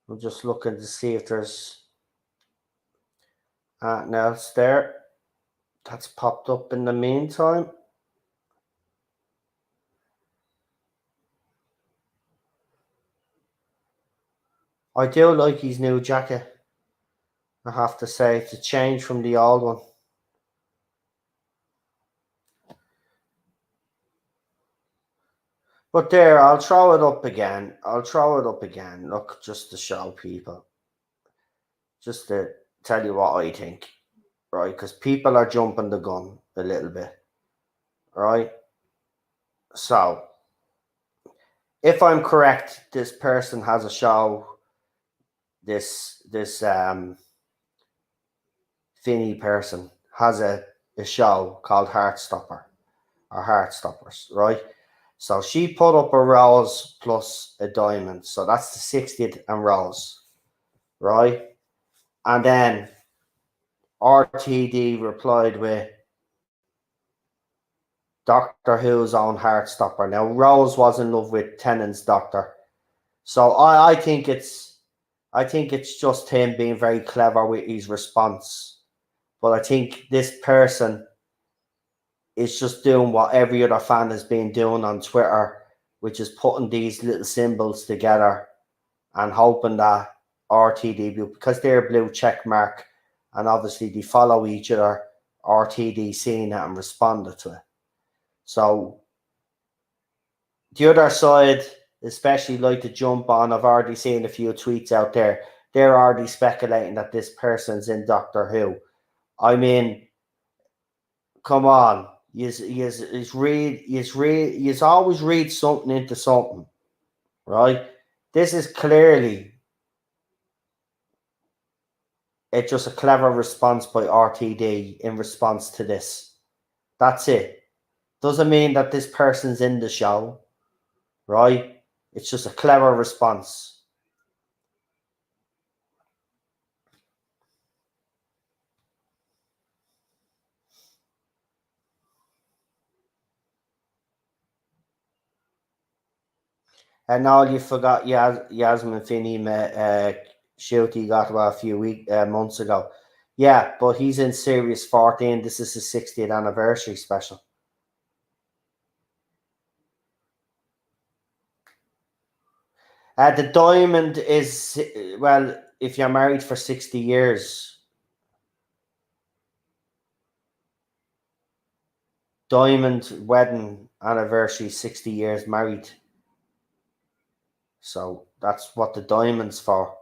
Speaker 1: I'm just looking to see if there's anything else there that's popped up in the meantime. I do like his new jacket. I have to say, it's a change from the old one. But there, I'll throw it up again. Look, just to show people. Just to tell you what I think. Right? Because people are jumping the gun a little bit. Right? So, if I'm correct, this person has a show. This Finney person has a show called Heartstopper or Heartstoppers, right? So she put up a rose plus a diamond. So that's the 60th and rose, right? And then RTD replied with Doctor Who's own Heartstopper. Now Rose was in love with Tennant's doctor. So I think it's just him being very clever with his response. But I think this person is just doing what every other fan has been doing on Twitter, which is putting these little symbols together and hoping that RTD, because they're blue check mark and obviously they follow each other, RTD seeing it and responded to it. So the other side, especially like to jump on, I've already seen a few tweets out there. They're already speculating that this person's in Doctor Who. I mean, come on. You always read something into something, right? This is clearly it's just a clever response by RTD in response to this. That's it. Doesn't mean that this person's in the show, right? It's just a clever response. And all you forgot, Yasmin Finney shoot he got about a few months ago. Yeah, but he's in Series 14. This is his 60th anniversary special. The diamond is, well, if you're married for 60 years, diamond wedding anniversary, 60 years married. So that's what the diamond's for,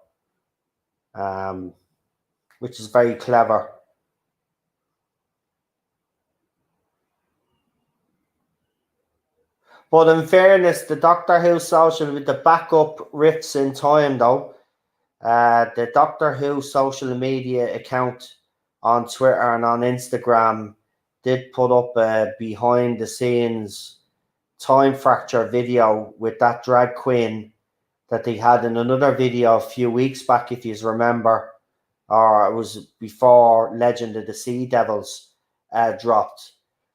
Speaker 1: which is very clever. But in fairness, the Doctor Who social with the backup rifts in time, though, the Doctor Who social media account on Twitter and on Instagram did put up a behind the scenes time fracture video with that drag queen that they had in another video a few weeks back, if you remember, or it was before Legend of the Sea Devils dropped.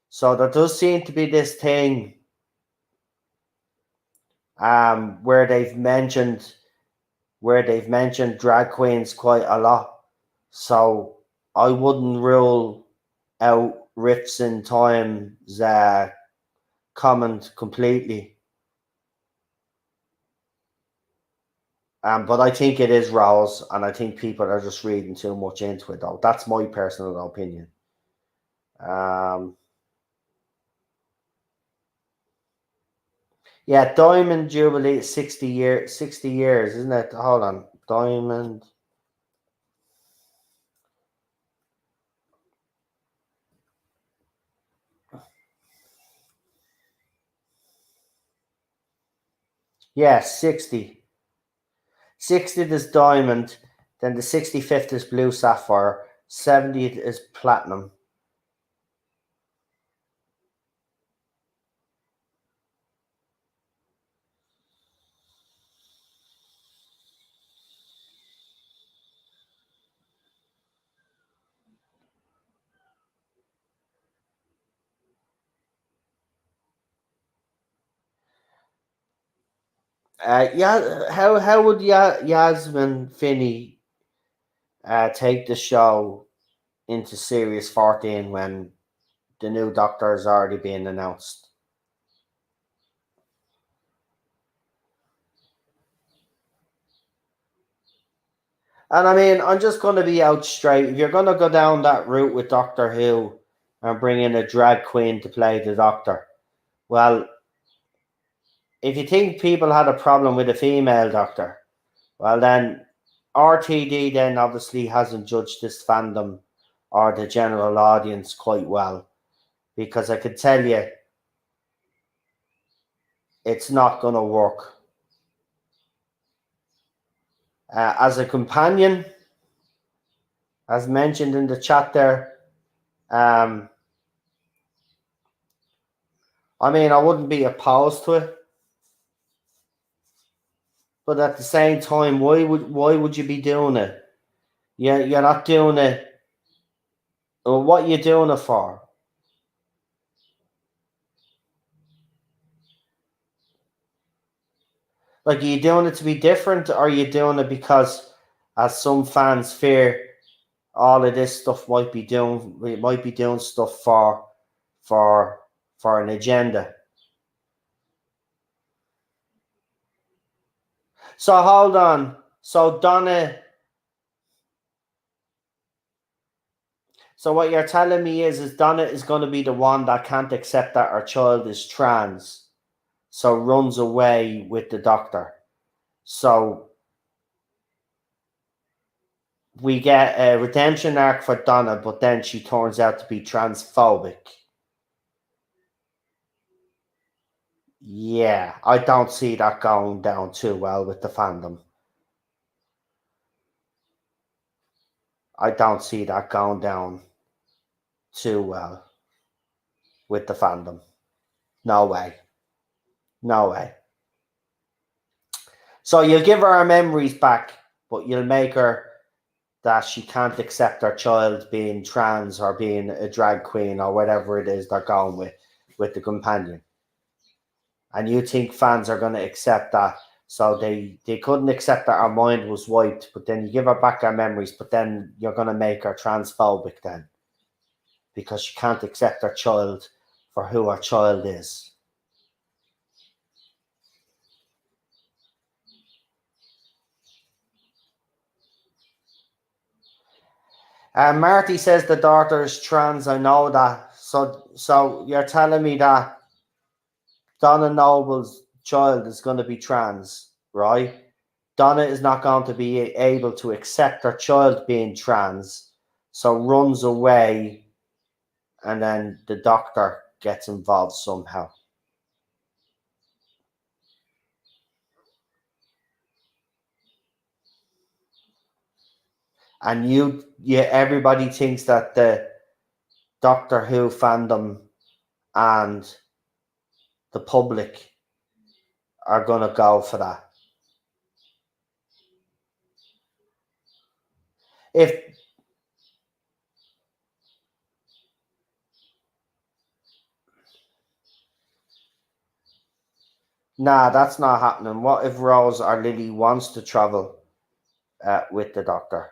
Speaker 1: So there does seem to be this thing where they've mentioned drag queens quite a lot. So I wouldn't rule out Rifts in Time's comment completely. But I think it is Rose, and I think people are just reading too much into it, though. That's my personal opinion. Yeah, Diamond Jubilee, 60 years, isn't it? Hold on. Diamond. Yeah, 60. 60th is Diamond, then the 65th is Blue Sapphire, 70th is Platinum. Yeah, how would Yasmin Finney take the show into Series 14 when the new Doctor has already been announced? And I mean, I'm just going to be out straight. If you're going to go down that route with Doctor Who and bring in a drag queen to play the Doctor, well, if you think people had a problem with a female Doctor, well then RTD then obviously hasn't judged this fandom or the general audience quite well, because I could tell you it's not going to work. As a companion, as mentioned in the chat there, I mean, I wouldn't be opposed to it, but at the same time, why would you be doing it? You're not doing it. Well, what are you doing it for? Like, are you doing it to be different, or are you doing it because, as some fans fear, all of this stuff might be doing stuff for an agenda? So hold on. So Donna, so what you're telling me is Donna is going to be the one that can't accept that her child is trans, so runs away with the Doctor. So we get a redemption arc for Donna, but then she turns out to be transphobic. Yeah, I don't see that going down too well with the fandom. I don't see that going down too well with the fandom. No way. No way. So you'll give her her memories back, but you'll make her that she can't accept her child being trans or being a drag queen or whatever it is they're going with the companion. And you think fans are going to accept that. So they couldn't accept that her mind was wiped, but then you give her back her memories, but then you're going to make her transphobic then, because she can't accept her child for who her child is. Marty says the daughter is trans. I know that. So you're telling me that Donna Noble's child is going to be trans, right? Donna is not going to be able to accept her child being trans, so runs away, and then the Doctor gets involved somehow. And everybody thinks that the Doctor Who fandom and the public are going to go for that. Nah, that's not happening. What if Rose or Lily wants to travel with the Doctor?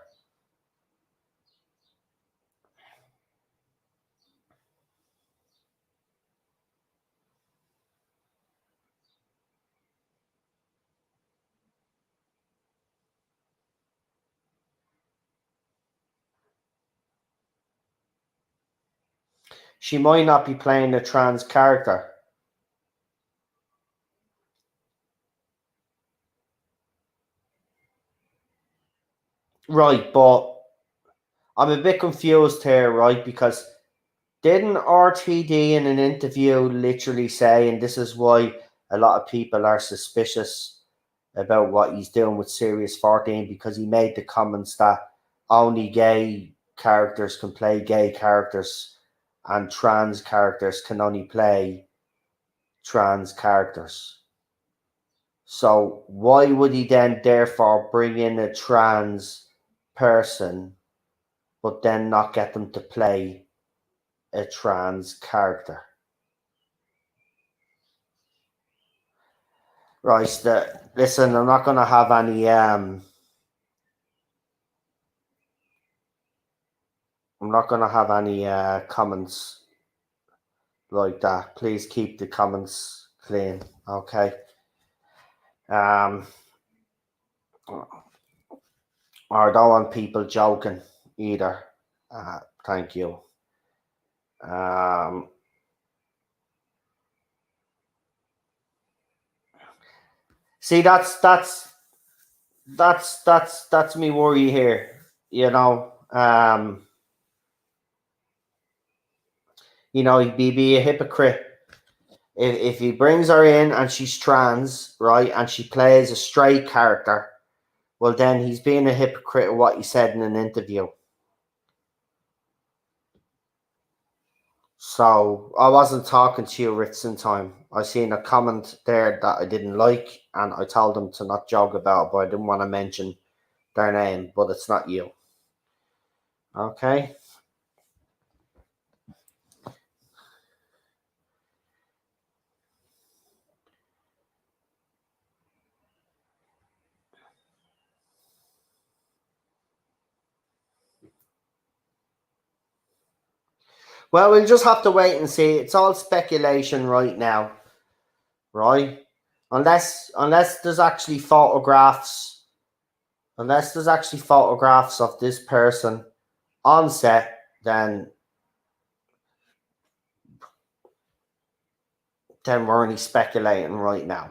Speaker 1: She might not be playing a trans character. Right, but I'm a bit confused here, right? Because didn't RTD in an interview literally say, and this is why a lot of people are suspicious about what he's doing with Series 14, because he made the comments that only gay characters can play gay characters and trans characters can only play trans characters. So why would he then therefore bring in a trans person but then not get them to play a trans character? Right, listen, I'm not going to have any comments like that. Please keep the comments clean, okay? Or I don't want people joking either. Thank you. See, that's me worry here. You know, he'd be a hypocrite if he brings her in and she's trans, right, and she plays a straight character. Well, then he's being a hypocrite of what he said in an interview. So I wasn't talking to you, Ritson time. I seen a comment there that I didn't like, and I told them to not joke about it, but I didn't want to mention their name, but it's not you. Okay? Well, we'll just have to wait and see. It's all speculation right now, right? Unless there's actually photographs, of this person on set, then we're only speculating right now.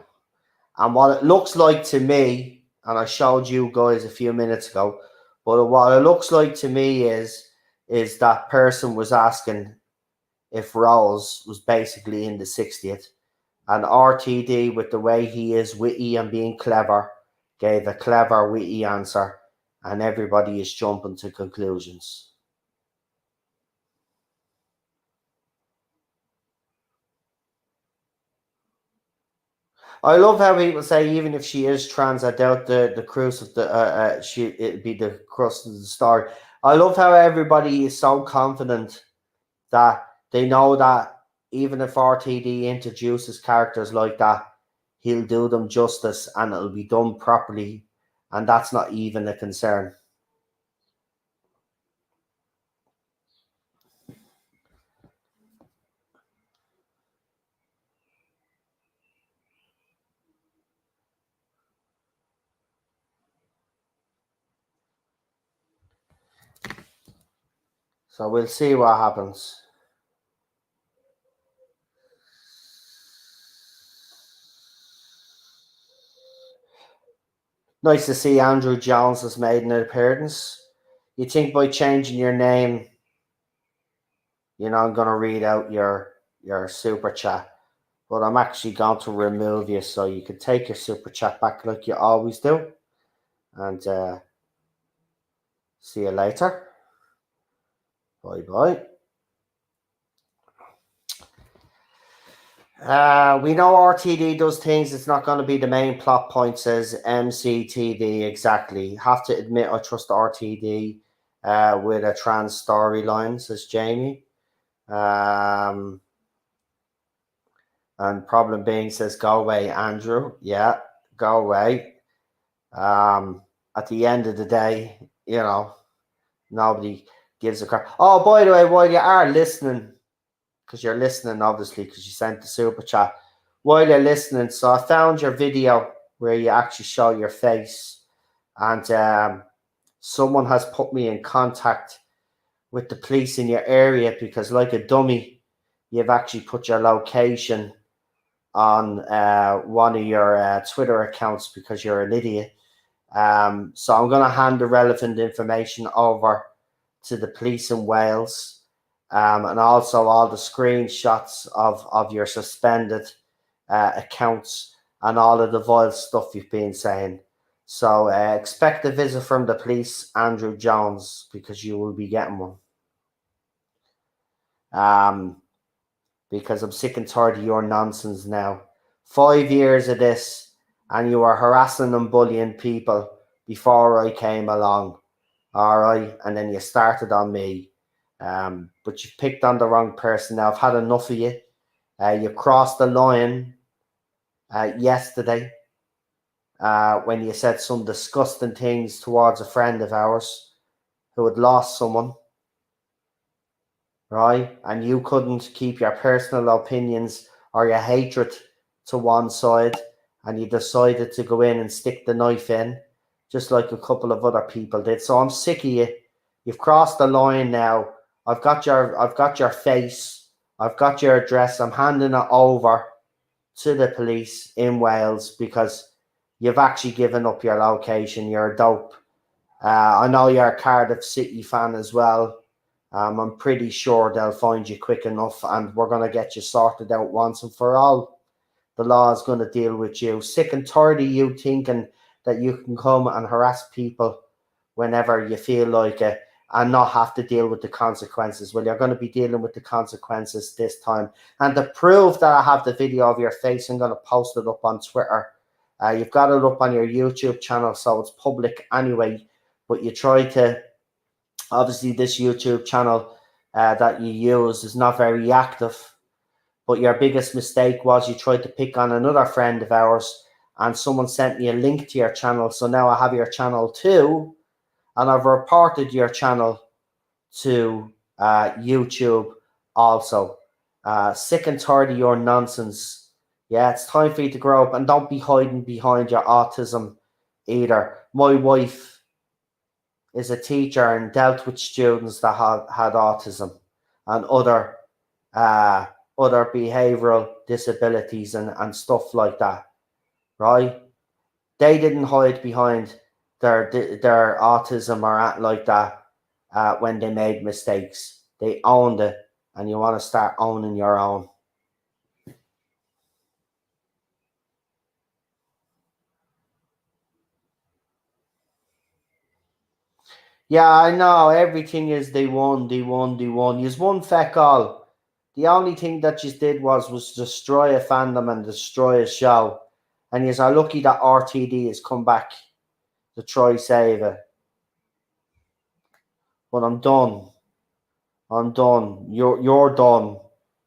Speaker 1: And what it looks like to me, and I showed you guys a few minutes ago, but what it looks like to me is that person was asking if Rose was basically in the 60th, and RTD, with the way he is witty and being clever, gave a clever, witty answer, and everybody is jumping to conclusions. I love how people say even if she is trans, I doubt the crux of the it'd be the crust of the story. I love how everybody is so confident that they know that even if RTD introduces characters like that, he'll do them justice and it'll be done properly, and that's not even a concern. So we'll see what happens. Nice to see Andrew Jones has made an appearance. You think by changing your name, I'm going to read out your super chat, but I'm actually going to remove you so you can take your super chat back like you always do. And see you later. Bye-bye. We know RTD does things. It's not going to be the main plot point, says MCTV. Exactly. Have to admit, I trust RTD with a trans storyline, says Jamie. And Problem Being says, go away, Andrew. Yeah, go away. At the end of the day, nobody gives a crap. Oh, by the way, while you are listening, because you're listening, obviously, because you sent the super chat. While you're listening, so I found your video where you actually show your face, and someone has put me in contact with the police in your area because, like a dummy, you've actually put your location on one of your Twitter accounts because you're an idiot. So I'm going to hand the relevant information over to the police in Wales. And also all the screenshots of your suspended accounts and all of the vile stuff you've been saying. So expect a visit from the police, Andrew Jones, because you will be getting one. Because I'm sick and tired of your nonsense now. 5 years of this, and you were harassing and bullying people before I came along. All right, and then you started on me. But you picked on the wrong person. Now I've had enough of you. You crossed the line yesterday when you said some disgusting things towards a friend of ours who had lost someone, right? And you couldn't keep your personal opinions or your hatred to one side, and you decided to go in and stick the knife in just like a couple of other people did. So I'm sick of you. You've crossed the line now. I've got your face. I've got your address. I'm handing it over to the police in Wales because you've actually given up your location. You're a dope. I know you're a Cardiff City fan as well. I'm pretty sure they'll find you quick enough, and we're going to get you sorted out once and for all. The law is going to deal with you. Sick and tired of you thinking that you can come and harass people whenever you feel like it and not have to deal with the consequences. Well, you're going to be dealing with the consequences this time. And to prove that I have the video of your face, I'm going to post it up on Twitter. You've got it up on your YouTube channel, so it's public anyway. But you try to, obviously this YouTube channel that you use is not very active. But your biggest mistake was you tried to pick on another friend of ours, and someone sent me a link to your channel. So now I have your channel too, and I've reported your channel to YouTube also. Sick and tired of your nonsense. Yeah, it's time for you to grow up, and don't be hiding behind your autism either. My wife is a teacher and dealt with students that had autism and other behavioral disabilities and stuff like that, right? They didn't hide behind their autism or act like that when they made mistakes. They owned it, and you want to start owning your own. Yeah, I know. Everything is they won. You's won feck all. The only thing that you did was destroy a fandom and destroy a show. And you are lucky that RTD has come back to try save it. But I'm done. I'm done. You're done.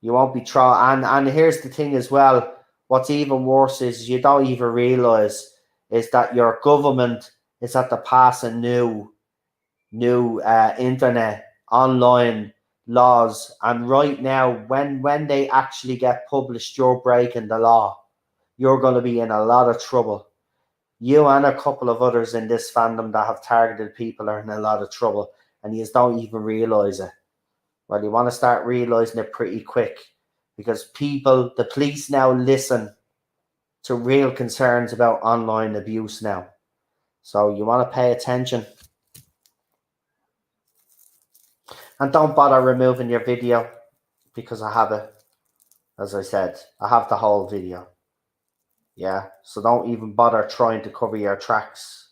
Speaker 1: You won't be trying. And here's the thing as well. What's even worse is you don't even realise is that your government is at the passing new internet online laws, and right now when they actually get published, you're breaking the law. You're going to be in a lot of trouble. You and a couple of others in this fandom that have targeted people are in a lot of trouble, and you don't even realize it. Well, you want to start realizing it pretty quick, because the police now listen to real concerns about online abuse now. So you want to pay attention. And don't bother removing your video, because I have it. As I said, I have the whole video. Yeah, so don't even bother trying to cover your tracks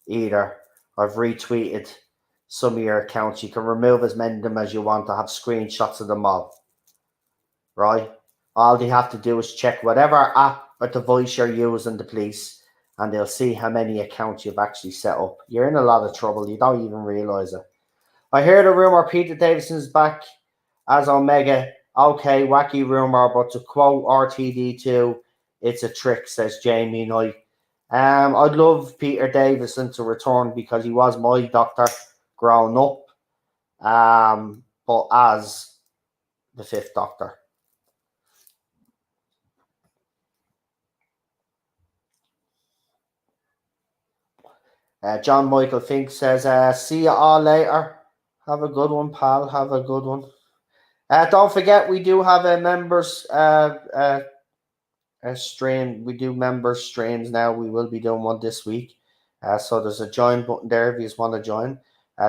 Speaker 1: either. I've retweeted some of your accounts. You can remove as many of them as you want. I have screenshots of them all. Right? All they have to do is check whatever app or device you're using, the police, and they'll see how many accounts you've actually set up. You're in a lot of trouble. You don't even realize it. I heard a rumor Peter Davidson's back as Omega. Okay, wacky rumor, but to quote RTD2, it's a trick, says Jamie Knight. I'd love Peter Davison to return because he was my doctor growing up, but as the Fifth Doctor. John Michael Fink says, see you all later. Have a good one, pal. Have a good one. Don't forget, we do have a members stream. We do members streams now. We will be doing one this week. So there's a join button there if you just want to join.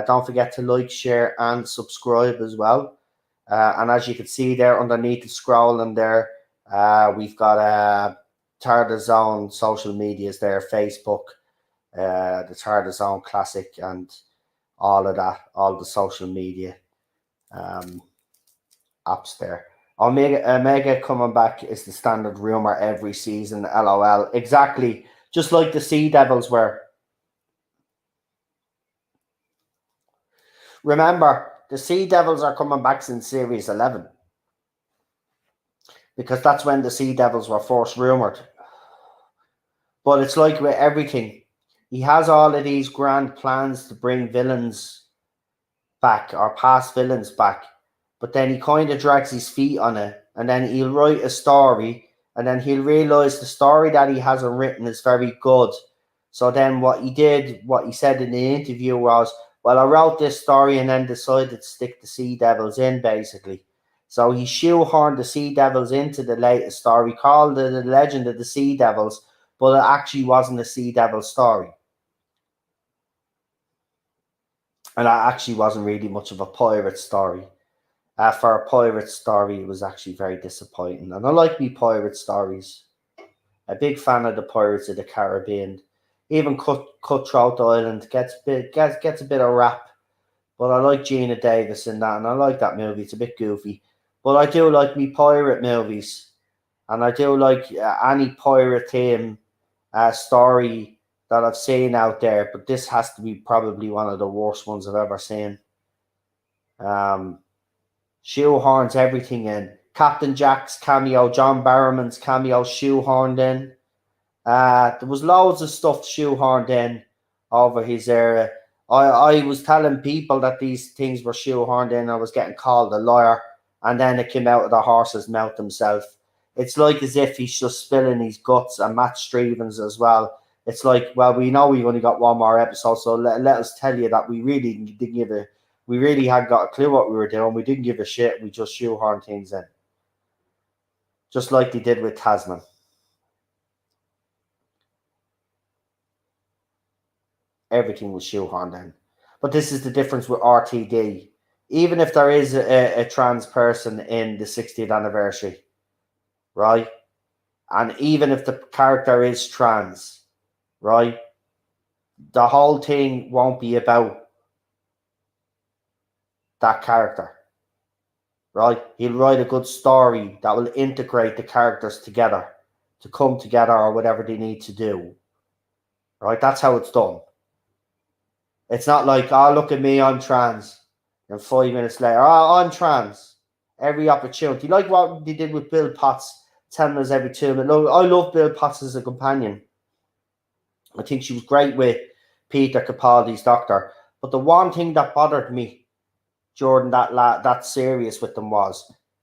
Speaker 1: Don't forget to like, share, and subscribe as well. And as you can see there underneath the scrolling there, we've got Tarda Zone social medias there, Facebook, the Tarda Zone Classic, and all of that, all the social media apps there. Omega coming back is the standard rumor every season. LOL. Exactly. Just like the Sea Devils were. Remember, the Sea Devils are coming back in Series 11. Because that's when the Sea Devils were first rumored. But it's like with everything. He has all of these grand plans to bring villains back, or past villains back. But then he kind of drags his feet on it, and then he'll write a story, and then he'll realize the story that he hasn't written is very good. So then what he said in the interview was, well, I wrote this story and then decided to stick the Sea Devils in, basically. So he shoehorned the Sea Devils into the latest story, called it The Legend of the Sea Devils, but it actually wasn't a Sea Devil story. And that actually wasn't really much of a pirate story. For a pirate story, it was actually very disappointing. And I like me pirate stories. A big fan of the Pirates of the Caribbean. Even Cutthroat Island gets a bit of rap. But I like Gina Davis in that, and I like that movie. It's a bit goofy. But I do like me pirate movies. And I do like any pirate theme story that I've seen out there. But this has to be probably one of the worst ones I've ever seen. Shoehorns everything in. Captain Jack's cameo, John Barrowman's cameo, shoehorned in. There was loads of stuff shoehorned in over his era. I was telling people that these things were shoehorned in. I was getting called a liar, and then it came out of the horse's mouth himself. It's like as if he's just spilling his guts, and Matt Stevens as well. It's like, well, we know we've only got one more episode, so let us tell you that we really didn't give a. We really hadn't got a clue what we were doing. We didn't give a shit. We just shoehorned things in. Just like they did with Tasman. Everything was shoehorned in. But this is the difference with RTD. Even if there is a trans person in the 60th anniversary, right? And even if the character is trans, right? The whole thing won't be about that character, right? He'll write a good story that will integrate the characters together to come together or whatever they need to do, right? That's how it's done. It's not like, oh, look at me, I'm trans. And 5 minutes later, oh, I'm trans. Every opportunity. Like what they did with Bill Potts, telling us every 2 minutes. Look, I love Bill Potts as a companion. I think she was great with Peter Capaldi's Doctor. But the one thing that bothered me during that series with them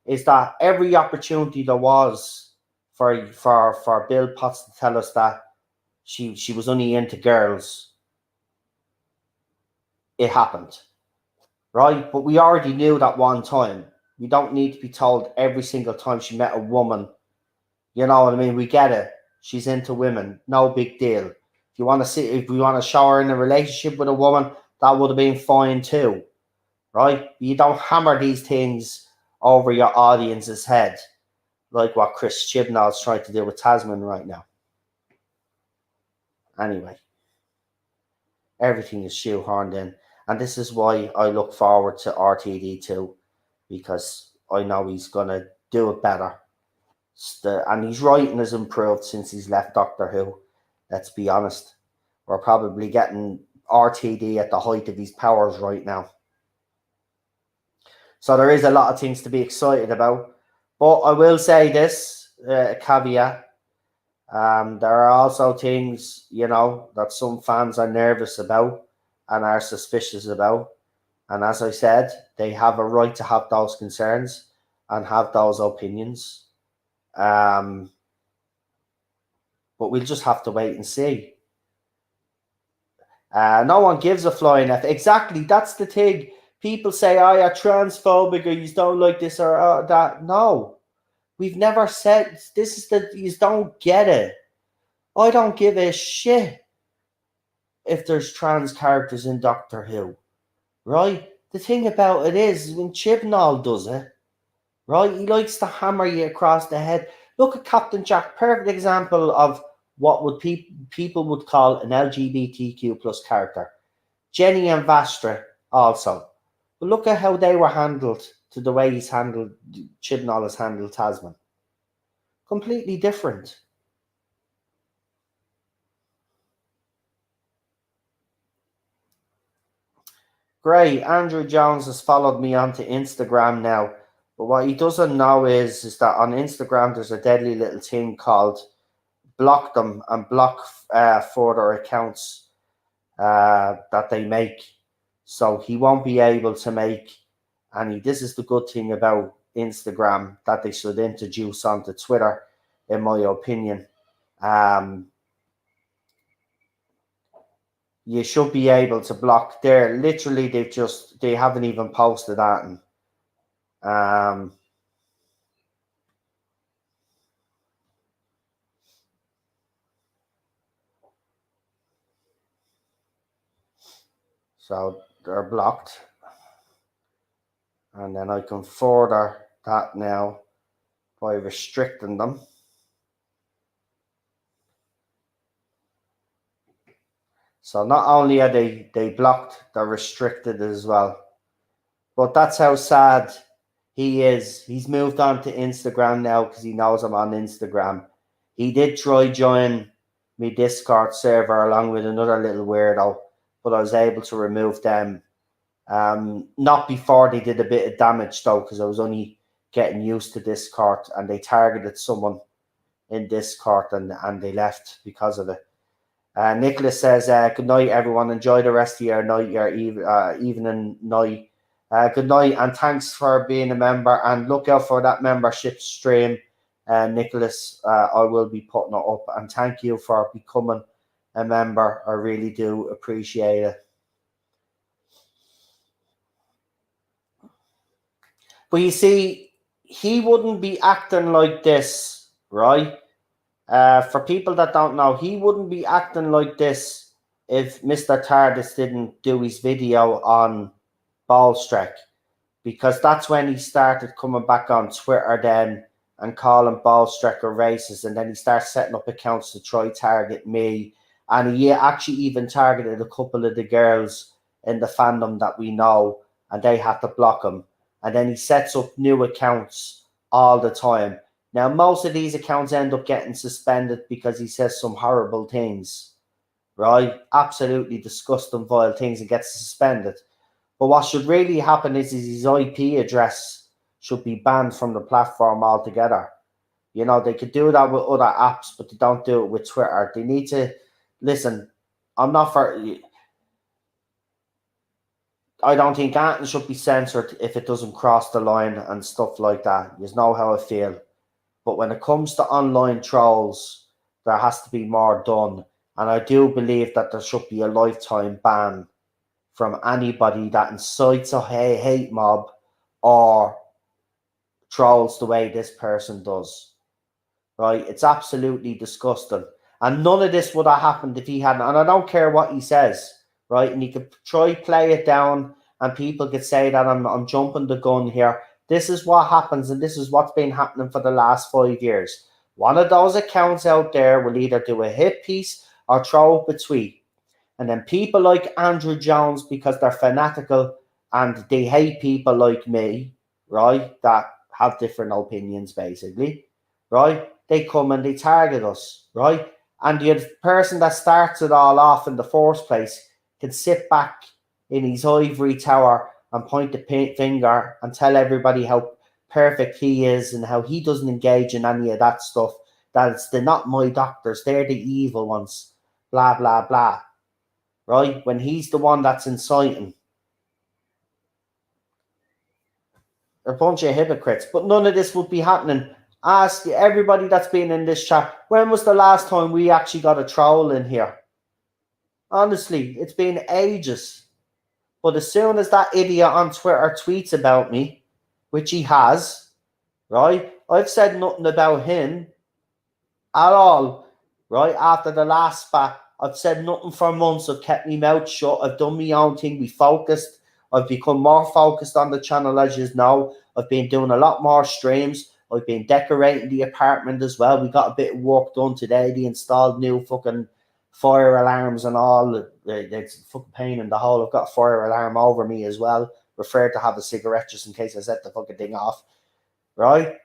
Speaker 1: is that every opportunity there was for Bill Potts to tell us that she was only into girls, it happened, right? But we already knew that one time. We don't need to be told every single time she met a woman. You know what I mean? We get it. She's into women. No big deal. If we want to show her in a relationship with a woman, that would have been fine too. Right? You don't hammer these things over your audience's head like what Chris Chibnall's trying to do with Tasman right now. Anyway, everything is shoehorned in. And this is why I look forward to RTD2, because I know he's going to do it better. And his writing has improved since he's left Doctor Who. Let's be honest. We're probably getting RTD at the height of his powers right now. So there is a lot of things to be excited about. But I will say this, caveat. There are also things, that some fans are nervous about and are suspicious about. And as I said, they have a right to have those concerns and have those opinions. But we'll just have to wait and see. No one gives a flying F. Exactly, that's the thing. People say, oh, you're transphobic or you don't like this or that. No, we've never said this is you don't get it. I don't give a shit if there's trans characters in Doctor Who, right? The thing about it is when Chibnall does it, right, he likes to hammer you across the head. Look at Captain Jack, perfect example of what would people would call an LGBTQ plus character. Jenny and Vastra also. But look at how they were handled to the way Chibnall has handled Tasman. Completely different. Great. Andrew Jones has followed me onto Instagram now. But what he doesn't know is that on Instagram there's a deadly little thing called block them and block further accounts that they make. So he won't be able to make any. This is the good thing about Instagram that they should introduce onto Twitter, in my opinion. No you should be able to block there. Literally, they haven't even posted that. And, so they're blocked. And then I can further that now by restricting them. So not only are they blocked, they're restricted as well. But that's how sad he is. He's moved on to Instagram now because he knows I'm on Instagram. He did try join my Discord server along with another little weirdo, but I was able to remove them. Not before they did a bit of damage though, because I was only getting used to Discord, and they targeted someone in Discord and they left because of it. Nicholas says, good night, everyone. Enjoy the rest of your night, your evening night. Good night, and thanks for being a member. And look out for that membership stream, Nicholas. I will be putting it up. And thank you for becoming a member. I really do appreciate it. But you see, he wouldn't be acting like this, right? For people that don't know, he wouldn't be acting like this if Mr. TARDIS didn't do his video on Ballstrek, because that's when he started coming back on Twitter then and calling Ballstrek a racist, and then he starts setting up accounts to try target me, and he actually even targeted a couple of the girls in the fandom that we know, and they had to block him, and then he sets up new accounts all the time. Now, most of these accounts end up getting suspended because he says some horrible things, right? Absolutely disgusting, vile things, and gets suspended. But what should really happen is his IP address should be banned from the platform altogether. You know, they could do that with other apps, but they don't do it with Twitter. They need to, listen, I'm not for, I don't think anything should be censored if it doesn't cross the line and stuff like that. You know how I feel. But when it comes to online trolls, there has to be more done. And I do believe that there should be a lifetime ban from anybody that incites a hate mob or trolls the way this person does. Right? It's absolutely disgusting. And none of this would have happened if he hadn't. And I don't care what he says. Right? And you could try play it down and people could say that I'm jumping the gun here. This is what happens, and this is what's been happening for the last 5 years. One of those accounts out there will either do a hit piece or throw up a tweet. And then people like Andrew Jones, because they're fanatical and they hate people like me, right, that have different opinions, basically, right? They come and they target us, right? And the person that starts it all off in the first place can sit back in his ivory tower and point the finger and tell everybody how perfect he is and how he doesn't engage in any of that stuff. They're not my doctors. They're the evil ones. Blah, blah, blah. Right? When he's the one that's inciting. They're a bunch of hypocrites. But none of this would be happening. Ask everybody that's been in this chat, when was the last time we actually got a troll in here? Honestly, it's been ages. But as soon as that idiot on Twitter tweets about me, which he has, right? I've said nothing about him at all, right? After the last spat, I've said nothing for months. I've kept my mouth shut. I've done my own thing. We focused. I've become more focused on the channel, as you know. I've been doing a lot more streams. I've been decorating the apartment as well. We got a bit of work done today. They installed new fucking fire alarms and all. It's fucking pain in the hole. I've got a fire alarm over me as well. Prefer to have a cigarette just in case I set the fucking thing off. Right?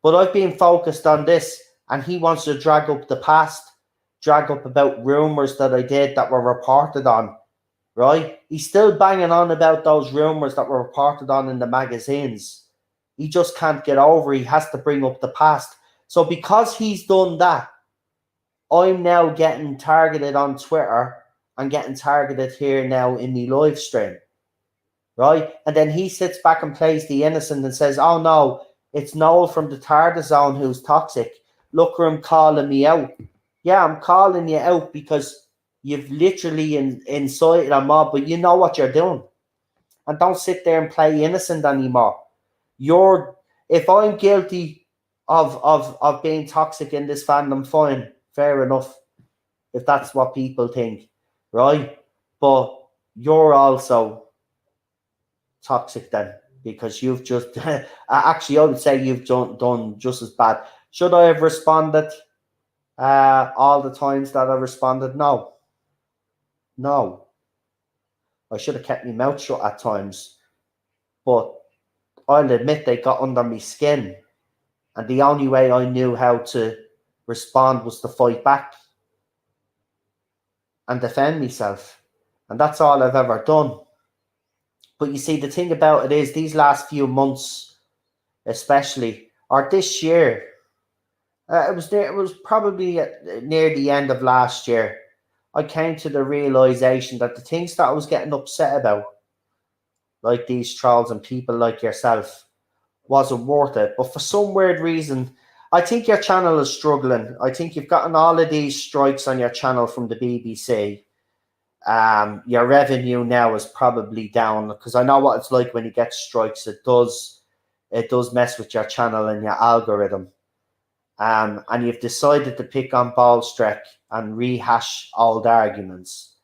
Speaker 1: But I've been focused on this, and he wants to drag up the past, drag up about rumours that I did that were reported on. Right? He's still banging on about those rumours that were reported on in the magazines. He just can't get over. He has to bring up the past. So because he's done that, I'm now getting targeted on Twitter and getting targeted here now in the live stream. Right? And then he sits back and plays the innocent and says, oh no, it's Noel from the TARDIS zone who's toxic. Look where I'm calling me out. Yeah, I'm calling you out because You've literally incited a mob, but you know what you're doing. And don't sit there and play innocent anymore. If I'm guilty of being toxic in this fandom, fine, fair enough. If that's what people think, right? But you're also toxic then, because you've just actually, I would say you've done just as bad. Should I have responded all the times that I responded? No. I should have kept my mouth shut at times, but I'll admit they got under my skin, and the only way I knew how to respond was to fight back and defend myself, and that's all I've ever done. But you see, the thing about it is, these last few months, especially, or this year, it was probably near the end of last year, I came to the realization that the things that I was getting upset about, like these trolls and people like yourself, wasn't worth it. But for some weird reason, I think your channel is struggling. I think you've gotten all of these strikes on your channel from the BBC. Your revenue now is probably down, because I know what it's like when you get strikes. It does mess with your channel and your algorithm. And you've decided to pick on Ballstrek and rehash old arguments.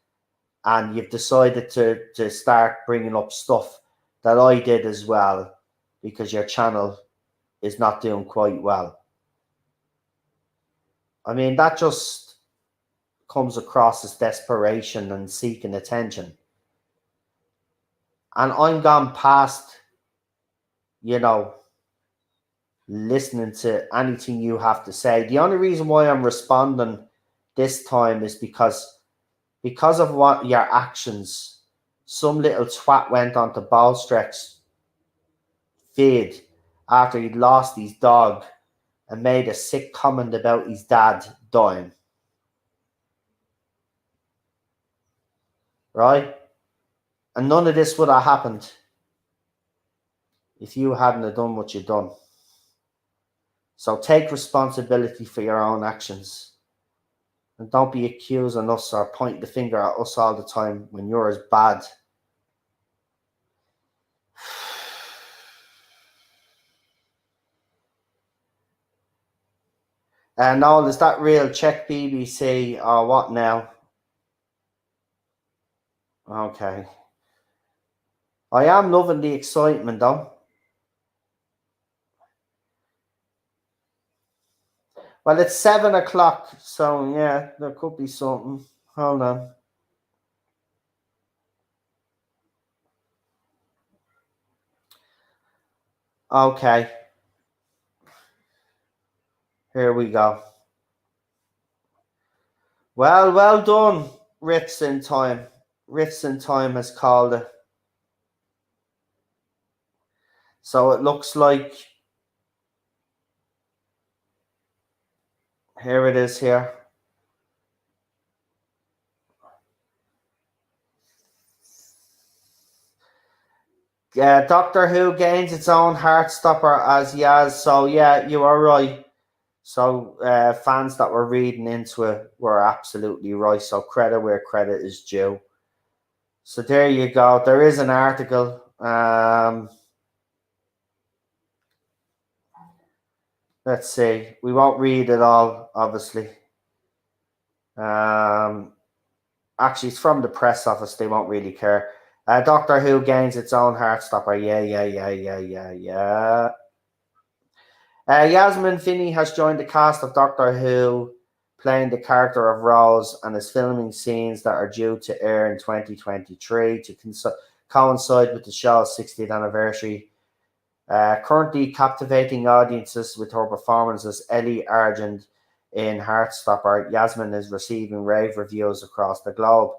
Speaker 1: And you've decided to start bringing up stuff that I did as well, because your channel is not doing quite well. I mean, that just comes across as desperation and seeking attention. And I'm gone past, listening to anything you have to say. The only reason why I'm responding this time is because of what your actions. Some little twat went onto Ballstrek's feed after he'd lost his dog and made a sick comment about his dad dying. Right? And none of this would have happened if you hadn't have done what you've done. So take responsibility for your own actions. And don't be accusing us or pointing the finger at us all the time when you're as bad. And Noel, is that real? Check BBC or what now? Okay. I am loving the excitement though. Well, it's 7 o'clock, so yeah, there could be something. Hold on. Okay. Here we go. Well done, Riffs in Time. Riffs in Time has called it. So it looks like, here it is here. Doctor Who gains its own Heartstopper as Yaz. So yeah, you are right. So fans that were reading into it were absolutely right. So credit where credit is due. So there you go. There is an article. Let's see. We won't read it all, obviously. Actually, it's from the press office. They won't really care. Doctor Who gains its own Heartstopper. Yeah. Yasmin Finney has joined the cast of Doctor Who, playing the character of Rose, and is filming scenes that are due to air in 2023 to coincide with the show's 60th anniversary. Currently captivating audiences with her performance as Ellie Argent in Heartstopper, Yasmin is receiving rave reviews across the globe.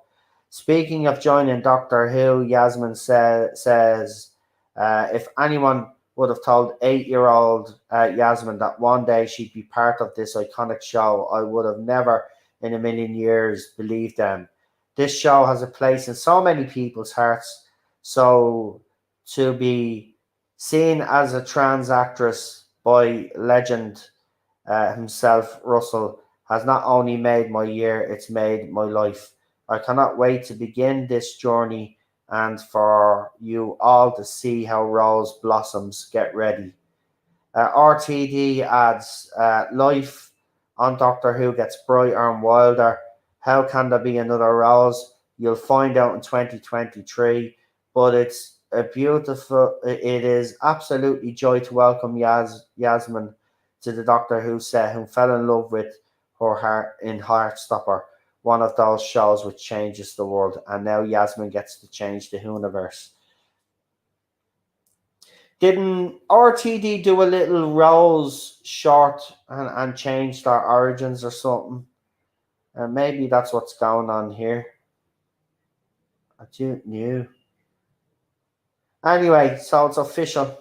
Speaker 1: Speaking of joining Doctor Who, Yasmin says if anyone would have told 8-year-old Yasmin that one day she'd be part of this iconic show, I would have never in a million years believed them. This show has a place in so many people's hearts, so to be seen as a trans actress by legend himself, Russell, has not only made my year, it's made my life. I cannot wait to begin this journey and for you all to see how Rose blossoms. Get ready. RTD adds life on Doctor Who gets brighter and wilder. How can there be another Rose? You'll find out in 2023. But it's a beautiful. It is absolutely joy to welcome Yasmin to the Doctor Who set, who fell in love with her heart in Heartstopper, one of those shows which changes the world. And now Yasmin gets to change the universe. Didn't RTD do a little Rose short and change their origins or something? And maybe that's what's going on here. I don't know. Anyway, so it's official.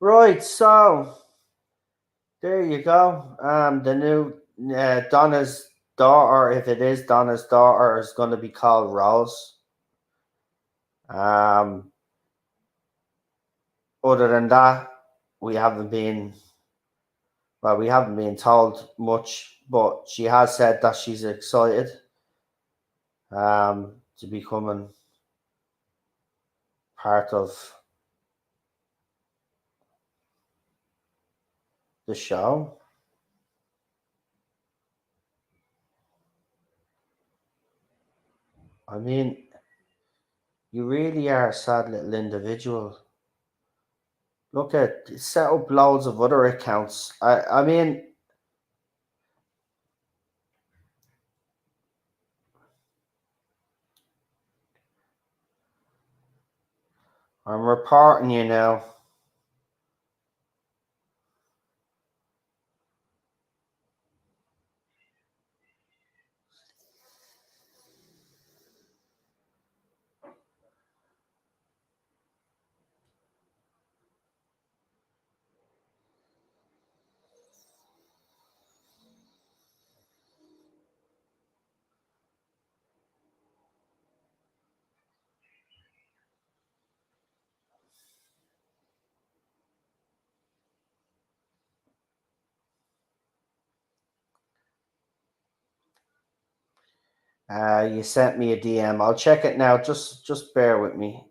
Speaker 1: Right, so there you go. The new Donna's daughter, if it is Donna's daughter, is going to be called Rose. Other than that, we haven't been told much, but she has said that she's excited to becoming part of the show. I mean, you really are a sad little individual. Look at set up loads of other accounts. I mean, I'm reporting you now. You sent me a DM. I'll check it now. Just bear with me.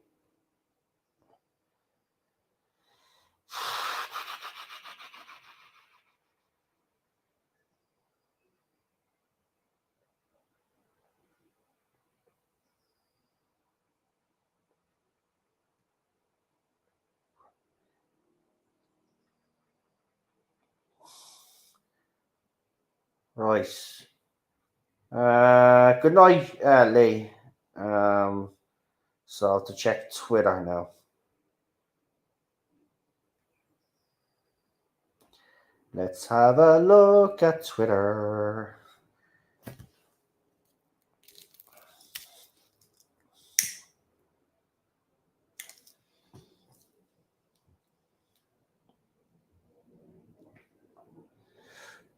Speaker 1: Right. Good night, Lee. So I have to check Twitter now. Let's have a look at Twitter.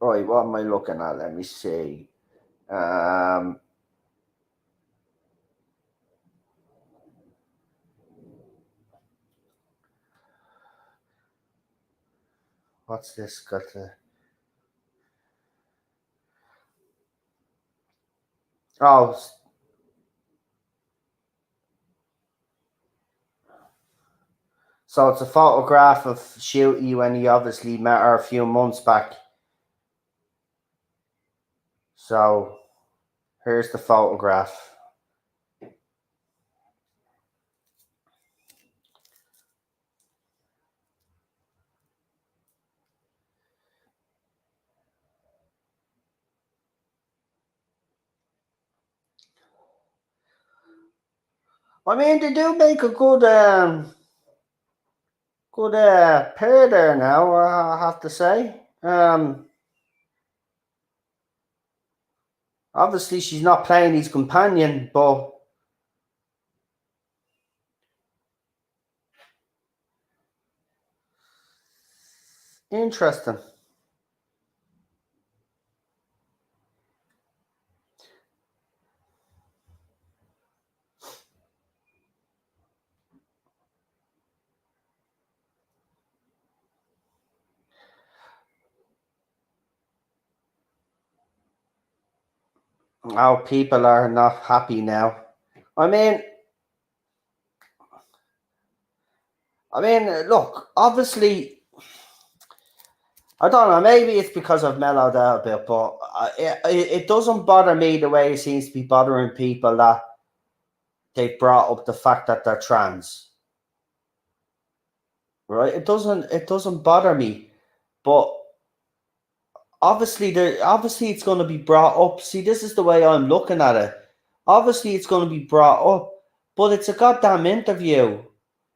Speaker 1: Right, what am I looking at? Let me see. What's this got to... Oh, so it's a photograph of Shooty when he obviously met her a few months back. So here's the photograph. I mean, they do make a good pair there now, I have to say. Obviously, she's not playing his companion, but Interesting. How people are not happy now. I mean, look, obviously, I don't know, maybe it's because I've mellowed out a bit, but it doesn't bother me the way it seems to be bothering people that they brought up the fact that they're trans. Right? It doesn't bother me. But obviously it's going to be brought up. See, this is the way I'm looking at it. Obviously it's going to be brought up, but it's a goddamn interview.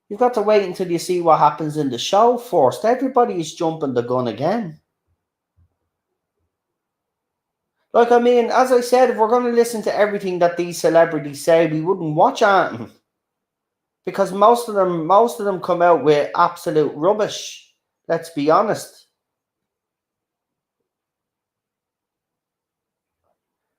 Speaker 1: You've got to wait until you see what happens in the show first. Everybody is jumping the gun again. Like, I mean, as I said, if we're going to listen to everything that these celebrities say, we wouldn't watch anything. Because most of them come out with absolute rubbish. Let's be honest.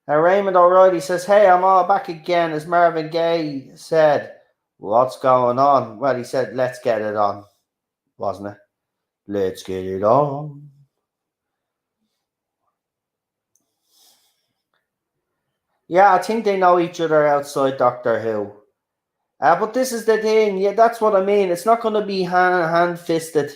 Speaker 1: Raymond O'Reilly says, hey, I'm all back again, as Marvin Gaye said. What's going on? Well, he said, let's get it on, wasn't it? Let's get it on. Yeah, I think they know each other outside Doctor Who. But this is the thing. Yeah, that's what I mean. It's not going to be hand-fisted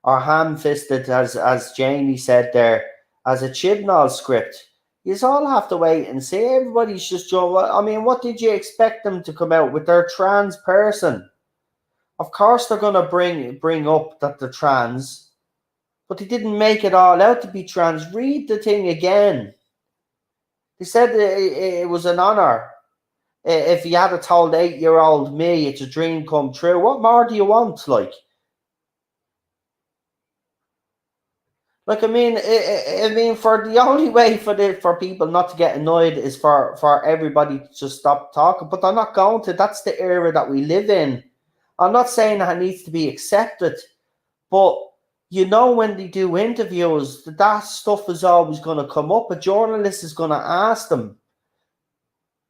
Speaker 1: or ham-fisted, as Jamie said there, as a Chibnall script. You all have to wait and see. Everybody's just doing. I mean, what did you expect them to come out with? Their trans person. Of course, they're going to bring up that they're trans, but they didn't make it all out to be trans. Read the thing again. They said it was an honor. If you had told 8-year-old me it's a dream come true, what more do you want? Like, I mean, for the only way for people not to get annoyed is for everybody to just stop talking. But they're not going to. That's the era that we live in. I'm not saying that it needs to be accepted, but when they do interviews, that stuff is always going to come up. A journalist is going to ask them.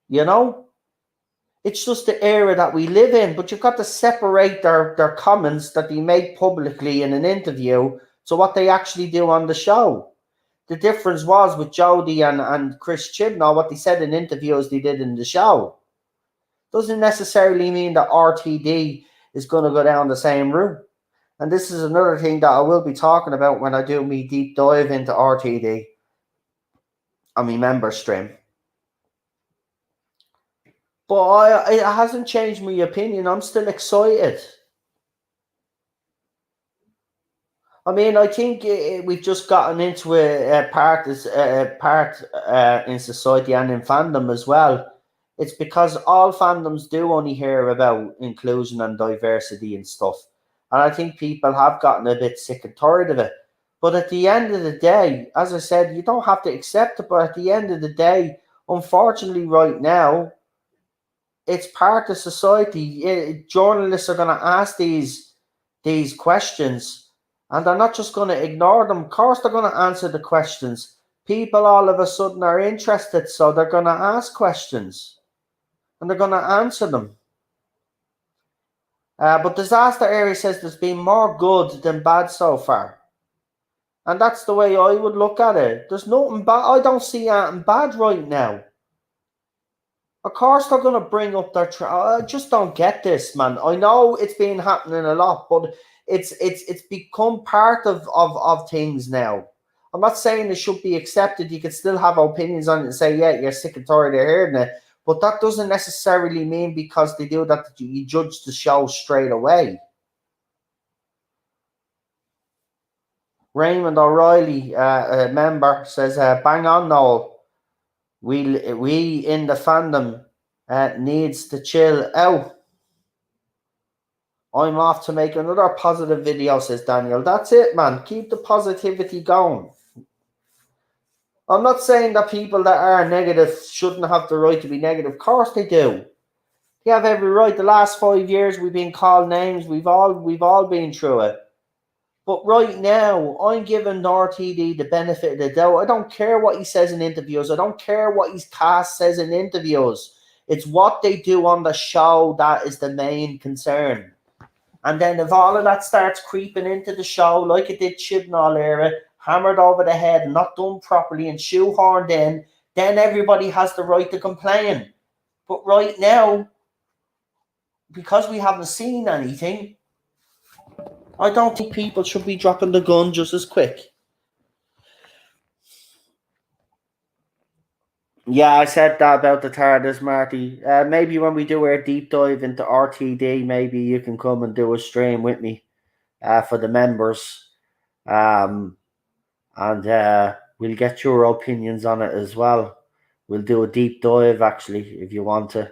Speaker 1: It's just the era that we live in. But you've got to separate their comments that they make publicly in an interview to what they actually do on the show. The difference was with Jodie and Chris Chibnall, what they said in interviews they did in the show. Doesn't necessarily mean that RTD is going to go down the same route. And this is another thing that I will be talking about when I do my deep dive into RTD on my member stream. But it hasn't changed my opinion. I'm still excited. I mean, I think we've just gotten into a part in society and in fandom as well. It's because all fandoms do only hear about inclusion and diversity and stuff. And I think people have gotten a bit sick and tired of it. But at the end of the day, as I said, you don't have to accept it. But at the end of the day, unfortunately, right now, it's part of society. Journalists are going to ask these questions, and they're not just going to ignore them. Of course, they're going to answer the questions. People all of a sudden are interested, so they're going to ask questions, and they're going to answer them. But Disaster Area says there's been more good than bad so far. And that's the way I would look at it. There's nothing bad. I don't see anything bad right now. Of course they're going to bring up their... I just don't get this, man. I know it's been happening a lot, but it's become part of things now. I'm not saying it should be accepted. You can still have opinions on it and say, yeah, you're sick and tired of hearing it. But that doesn't necessarily mean because they do that you judge the show straight away. Raymond O'Reilly, a member, says, bang on, Noel. We in the fandom needs to chill out. I'm off to make another positive video, says Daniel. That's it, man. Keep the positivity going. I'm not saying that people that are negative shouldn't have the right to be negative. Of course they do. They have every right. The last 5 years we've been called names. We've all been through it. But right now, I'm giving RTD the benefit of the doubt. I don't care what he says in interviews. I don't care what his cast says in interviews. It's what they do on the show that is the main concern. And then if all of that starts creeping into the show, like it did Chibnall era, hammered over the head and not done properly and shoehorned in, then everybody has the right to complain. But right now, because we haven't seen anything, I don't think people should be dropping the gun just as quick. Yeah, I said that about the TARDIS, Marty. Maybe when we do our deep dive into RTD, maybe you can come and do a stream with me for the members. And we'll get your opinions on it as well. We'll do a deep dive, actually, if you want to.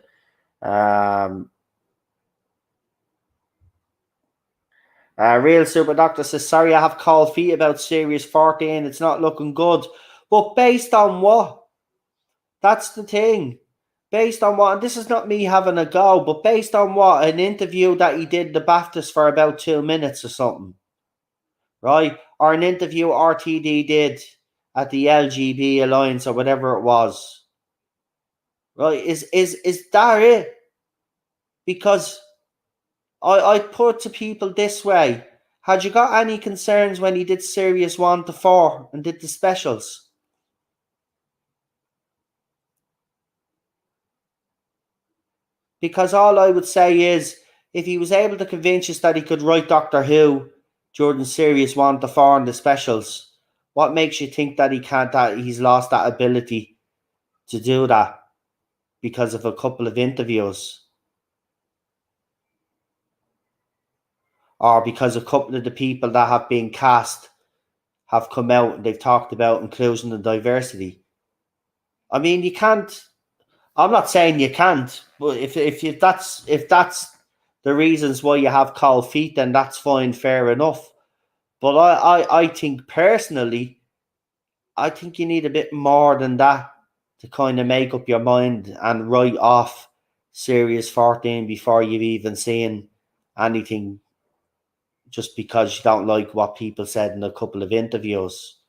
Speaker 1: Real Super Doctor says, sorry, I have cold feet about Series 14. It's not looking good. But based on what? That's the thing. Based on what? And this is not me having a go, but based on what? An interview that he did the BAFTAs for about 2 minutes or something. Right? Or an interview RTD did at the LGB Alliance or whatever it was. Right? Is that it? Because I put it to people this way. Had you got any concerns when he did Series 1 to 4 and did the specials? Because all I would say is, if he was able to convince us that he could write Doctor Who during Series 1 to 4 and the specials, what makes you think that he can't, that he's lost that ability to do that because of a couple of interviews? Or because a couple of the people that have been cast have come out and they've talked about inclusion and diversity? I mean, you can't. I'm not saying you can't, but if that's the reasons why you have cold feet, then that's fine, fair enough. But I think personally, I think you need a bit more than that to kind of make up your mind and write off Series 14 before you've even seen anything, just because you don't like what people said in a couple of interviews.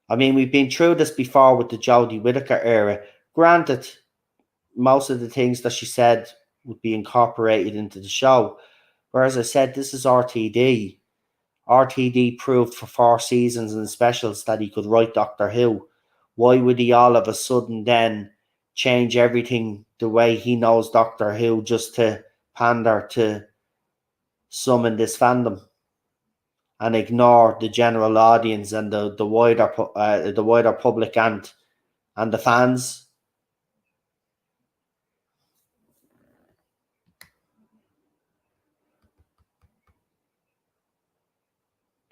Speaker 1: I mean, we've been through this before with the Jodie Whittaker era. Granted, most of the things that she said would be incorporated into the show. Whereas I said, this is RTD. RTD proved for 4 seasons and specials that he could write Doctor Who. Why would he all of a sudden then change everything the way he knows Doctor Who just to pander to some in this fandom and ignore the general audience and the wider public and the fans?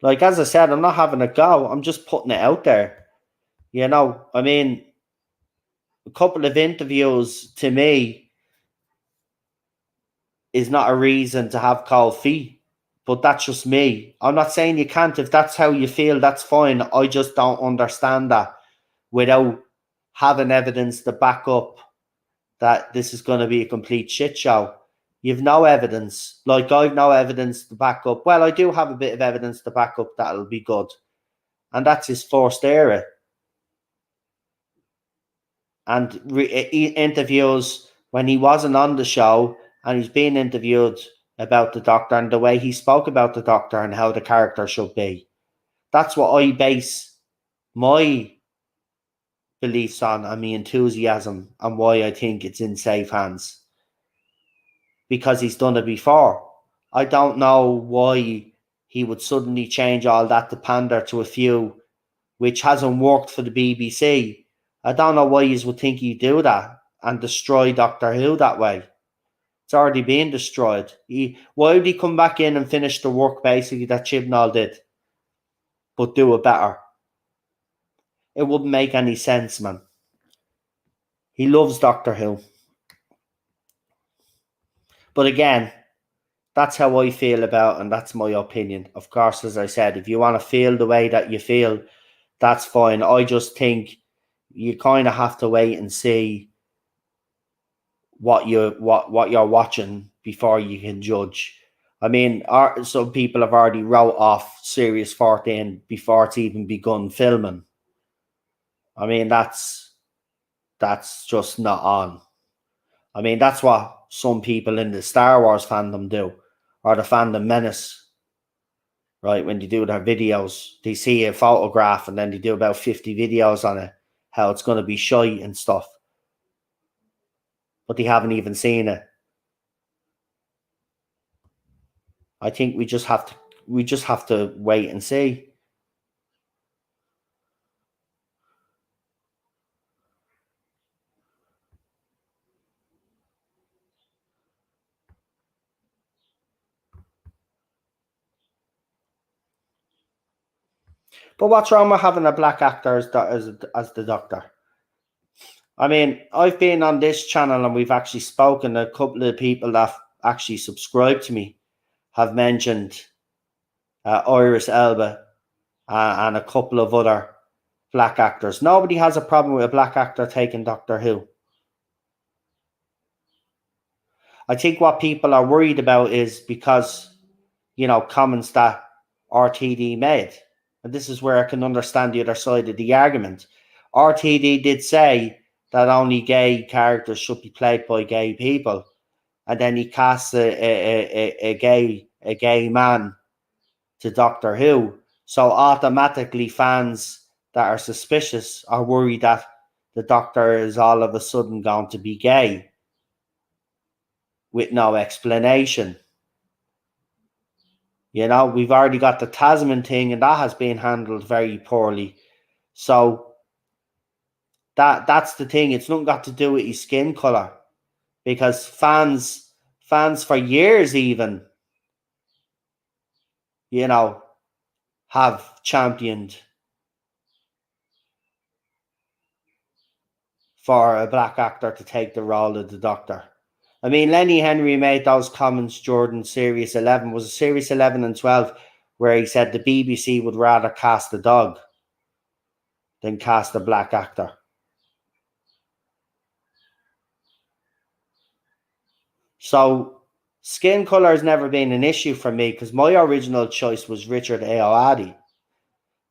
Speaker 1: Like, as I said, I'm not having a go. I'm just putting it out there. You know, I mean, a couple of interviews to me is not a reason to have cold feet. But that's just me. I'm not saying you can't. If that's how you feel, that's fine. I just don't understand that without having evidence to back up that this is going to be a complete shit show. You've no evidence. Like, I've no evidence to back up. Well, I do have a bit of evidence to back up that it'll be good. And that's his first era. And interviews when he wasn't on the show and he's being interviewed about the Doctor and the way he spoke about the Doctor and how the character should be. That's what I base my beliefs on and my enthusiasm and why I think it's in safe hands. Because he's done it before. I don't know why he would suddenly change all that to pander to a few, which hasn't worked for the BBC. I don't know why you would think he'd do that and destroy Doctor Who that way. It's already been destroyed. Why would he come back in and finish the work basically that Chibnall did, but do it better? It wouldn't make any sense, man. He loves Doctor Who. But again, that's how I feel about it, and that's my opinion. Of course, as I said, if you want to feel the way that you feel, that's fine. I just think you kind of have to wait and see what you're watching before you can judge. I mean, some people have already wrote off Series 14 before it's even begun filming. I mean, that's just not on. I mean, that's what some people in the Star Wars fandom do, or the fandom menace, right? When they do their videos, they see a photograph and then they do about 50 videos on it, how it's going to be shite and stuff. But they haven't even seen it. I think we just have to wait and see. But what's wrong with having a black actor as the Doctor? I mean, I've been on this channel and we've actually spoken. A couple of people that actually subscribe to me have mentioned Iris Elba and a couple of other black actors. Nobody has a problem with a black actor taking Doctor Who. I think what people are worried about is because, comments that RTD made. And this is where I can understand the other side of the argument. RTD did say that only gay characters should be played by gay people. And then he cast a gay man to Doctor Who. So automatically fans that are suspicious are worried that the Doctor is all of a sudden going to be gay with no explanation. We've already got the Tasman thing and that has been handled very poorly. So that's the thing. It's not got to do with his skin color, because fans for years even, have championed for a black actor to take the role of the Doctor. I mean, Lenny Henry made those comments during Series 11. Was it Series 11 and 12 where he said the BBC would rather cast a dog than cast a black actor? So skin color has never been an issue for me, because my original choice was Richard Ayoade.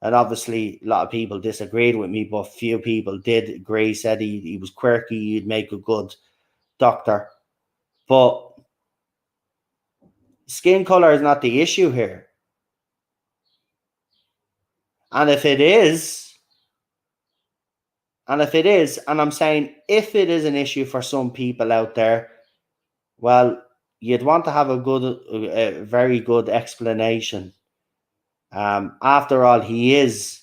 Speaker 1: And obviously a lot of people disagreed with me, but few people did agree, said he was quirky, he'd make a good Doctor. But skin color is not the issue here. And if it is, and I'm saying if it is an issue for some people out there, well, you'd want to have a very good explanation. After all, he is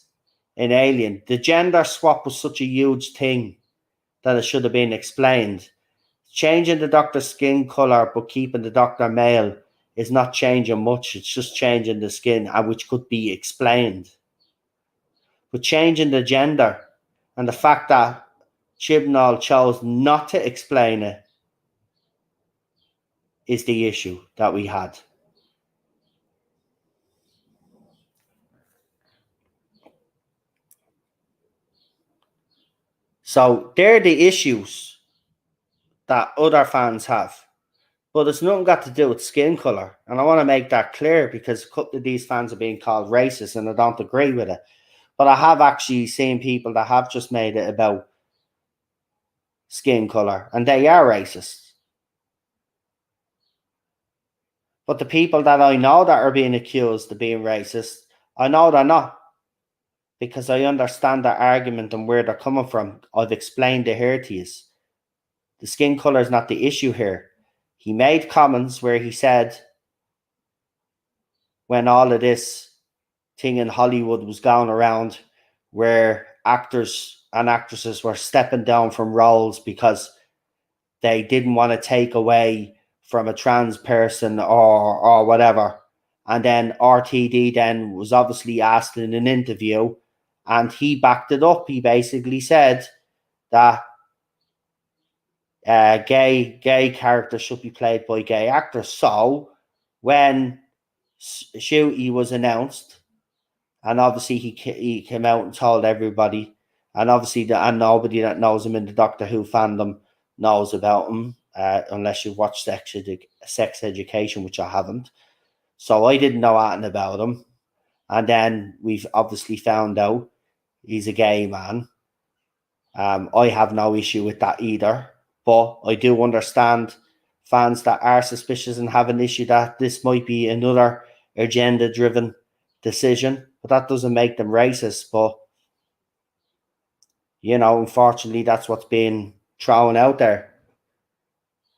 Speaker 1: an alien. The gender swap was such a huge thing that it should have been explained. Changing the Doctor's skin color but keeping the Doctor male is not changing much. It's just changing the skin, which could be explained. But changing the gender and the fact that Chibnall chose not to explain it is the issue that we had. So they're the issues that other fans have. But it's nothing got to do with skin color. And I want to make that clear, because a couple of these fans are being called racist and I don't agree with it. But I have actually seen people that have just made it about skin color, and they are racist. But the people that I know that are being accused of being racist, I know they're not, because I understand their argument and where they're coming from. I've explained it here to you. The skin color is not the issue here. He made comments where he said, when all of this thing in Hollywood was going around, where actors and actresses were stepping down from roles because they didn't want to take away from a trans person or whatever. And then RTD then was obviously asked in an interview, and he backed it up. He basically said that gay characters should be played by gay actors. So when Shooty was announced, and obviously he came out and told everybody, and obviously and nobody that knows him in the Doctor Who fandom knows about him, unless you've watched Sex Education, which I haven't. So I didn't know anything about him. And then we've obviously found out he's a gay man. I have no issue with that either. But I do understand fans that are suspicious and have an issue that this might be another agenda-driven decision. But that doesn't make them racist. But, unfortunately, that's what's being thrown out there.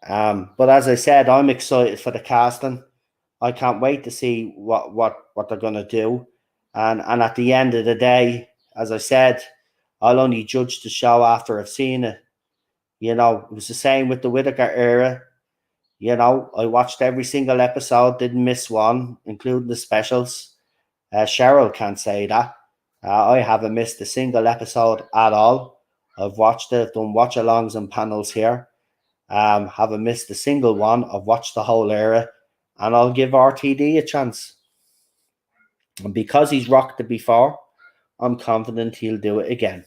Speaker 1: But as I said, I'm excited for the casting. I can't wait to see what they're going to do. And at the end of the day, as I said, I'll only judge the show after I've seen it. It was the same with the Whittaker era. I watched every single episode, didn't miss one, including the specials. Cheryl can't say that. I haven't missed a single episode at all. I've watched it, done watch-alongs and panels here. Haven't missed a single one. I've watched the whole era, and I'll give RTD a chance. And because he's rocked it before, I'm confident he'll do it again.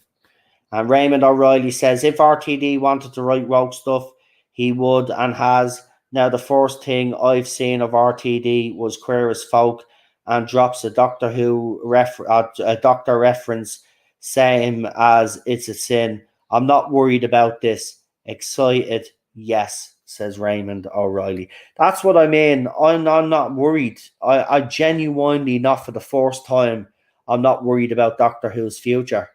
Speaker 1: And Raymond O'Reilly says, if RTD wanted to write woke stuff, he would and has. Now, the first thing I've seen of RTD was Queer as Folk and drops a Doctor Who Doctor reference, same as It's a Sin. I'm not worried about this. Excited, yes, says Raymond O'Reilly. That's what I mean. I'm not worried. I genuinely, not for the first time, I'm not worried about Doctor Who's future.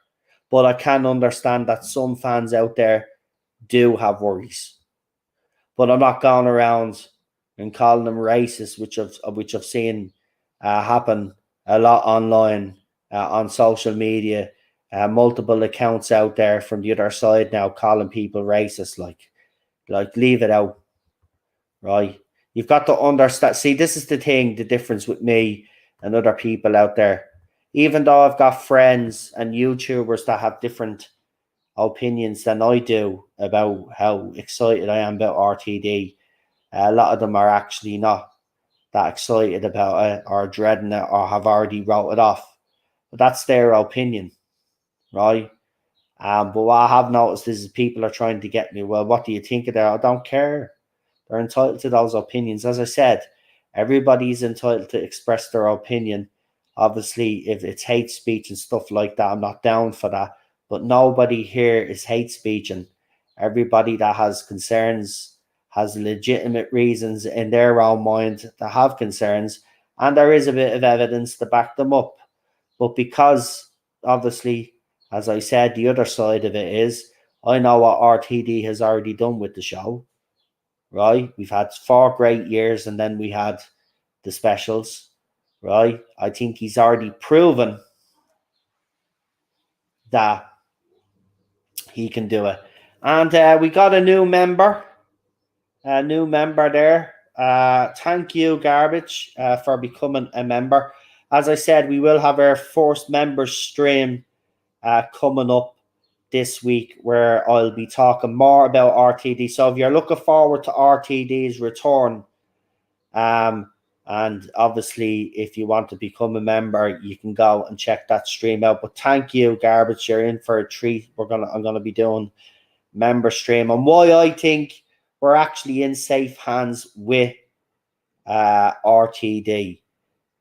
Speaker 1: But I can understand that some fans out there do have worries. But I'm not going around and calling them racist, which I've seen happen a lot online, on social media. Multiple accounts out there from the other side now calling people racist. Like leave it out, right? You've got to understand. See, this is the thing, the difference with me and other people out there. Even though I've got friends and YouTubers that have different opinions than I do about how excited I am about RTD, a lot of them are actually not that excited about it or dreading it or have already wrote it off. But that's their opinion, right? But what I have noticed is people are trying to get me, well, what do you think of that? I don't care. They're entitled to those opinions. As I said, everybody's entitled to express their opinion. Obviously, if it's hate speech and stuff like that, I'm not down for that. But nobody here is hate speech, and everybody that has concerns has legitimate reasons in their own mind to have concerns, and there is a bit of evidence to back them up. But because, obviously, as I said, the other side of it is, I know what RTD has already done with the show, right? We've had 4 great years, and then we had the specials. Right, I think he's already proven that he can do it. And we got a new member there. Thank you, Garbage, for becoming a member. As I said, we will have our first member stream coming up this week, where I'll be talking more about RTD. So if you're looking forward to RTD's return, and obviously, if you want to become a member, you can go and check that stream out. But thank you, Garbage. You're in for a treat. I'm gonna be doing member stream, and why I think we're actually in safe hands with RTD.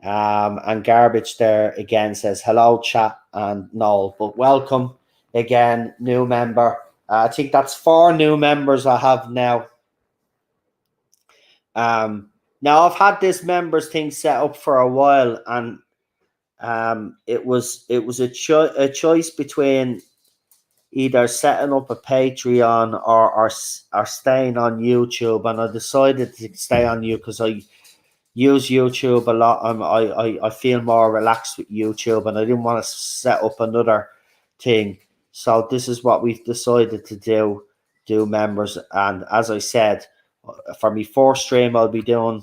Speaker 1: And Garbage there again says hello, chat and Noel. But welcome again, new member. I think that's 4 new members I have now. Now, I've had this members thing set up for a while, and it was a choice between either setting up a Patreon or staying on YouTube, and I decided to stay on you because I use YouTube a lot. I feel more relaxed with YouTube, and I didn't want to set up another thing. So this is what we've decided to do members. And as I said, for my first stream, I'll be doing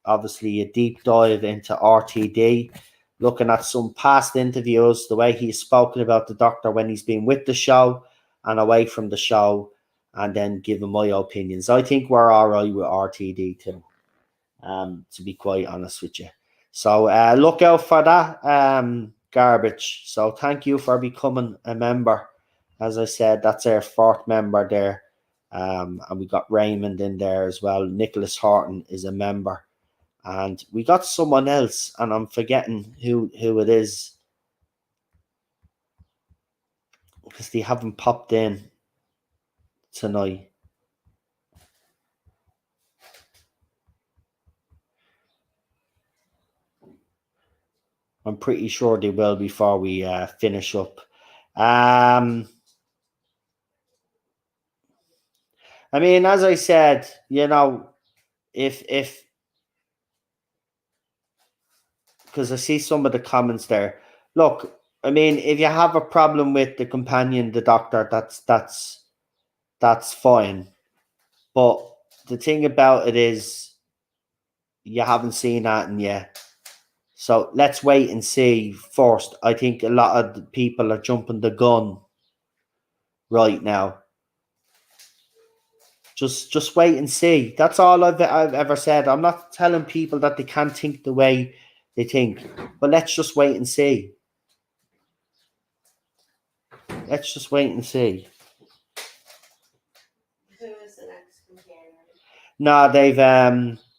Speaker 1: obviously a deep dive into RTD, looking at some past interviews, the way he's spoken about the Doctor when he's been with the show and away from the show, and then giving my opinions. I think we're all right with RTD too, to be quite honest with you. So look out for that, Garbage. So thank you for becoming a member. As I said, that's our 4th member there. And we got Raymond in there as well. Nicholas Horton is a member. And we got someone else, and I'm forgetting who it is because they haven't popped in tonight. I'm pretty sure they will before we finish up. I mean, as I said, you know, if because I see some of the comments there. Look, I mean, if you have a problem with the companion, the doctor, that's fine. But the thing about it is, you haven't seen that yet. So let's wait and see first. I think a lot of the people are jumping the gun right now. Just wait and see. That's all I've ever said. I'm not telling people that they can't think the way they think, but let's just wait and see. Let's just wait and see.
Speaker 3: Who is the next companion?
Speaker 1: No,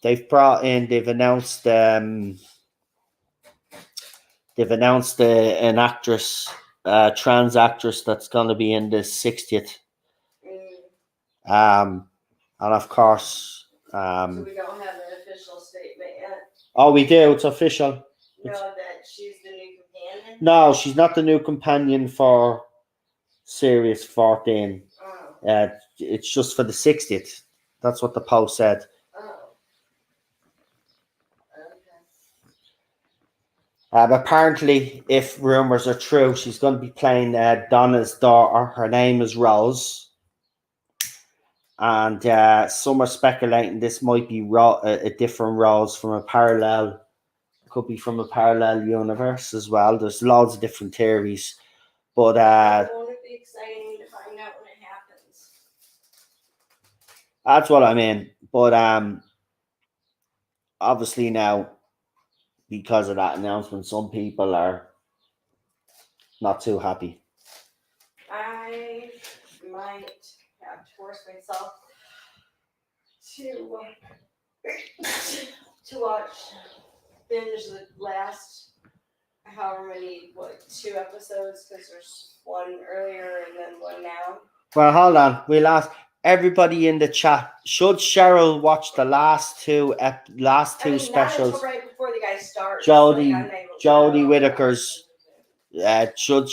Speaker 1: they've brought in. They've announced. An actress, trans actress that's going to be in the 60th. And of course,
Speaker 3: So we don't have an official statement yet.
Speaker 1: Oh, we do. It's official.
Speaker 3: No, that she's the new companion.
Speaker 1: No, she's not the new companion for Series 14.
Speaker 3: Oh.
Speaker 1: It's just for the 60th. That's what the post said.
Speaker 3: Oh. Okay.
Speaker 1: But apparently, if rumors are true, she's going to be playing Donna's daughter. Her name is Rose. And some are speculating this might be a different Rose from a parallel. Could be from a parallel universe as well. There's loads of different theories. But
Speaker 3: won't it be exciting to find out when it happens?
Speaker 1: That's what I mean. But obviously now, because of that announcement, some people are not too happy.
Speaker 3: I might have to force myself to watch, binge the last however many, 2 episodes, because there's one earlier and then one now.
Speaker 1: Well, hold on. We'll ask everybody in the chat. Should Cheryl watch the last two specials?
Speaker 3: Not until right before the guys start.
Speaker 1: Jodie Whittaker's. Should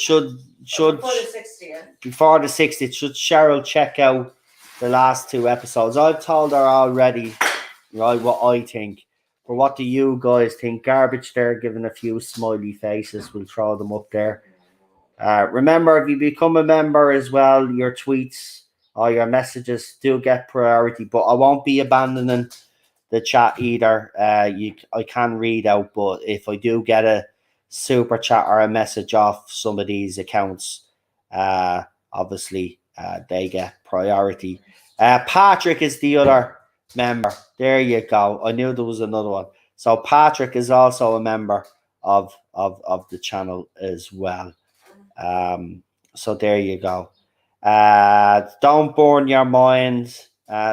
Speaker 1: before the 60th, should Cheryl check out the last 2 episodes? I've told her already, right, what I think. But what do you guys think? Garbage there, giving a few smiley faces. We'll throw them up there. Remember, if you become a member as well, your tweets or your messages do get priority. But I won't be abandoning the chat either. I can read out, but if I do get a super chat or a message off some of these accounts, obviously they get priority. Patrick is the other member. There you go. I knew there was another one. So Patrick is also a member of the channel as well. So there you go. Don't burn your mind,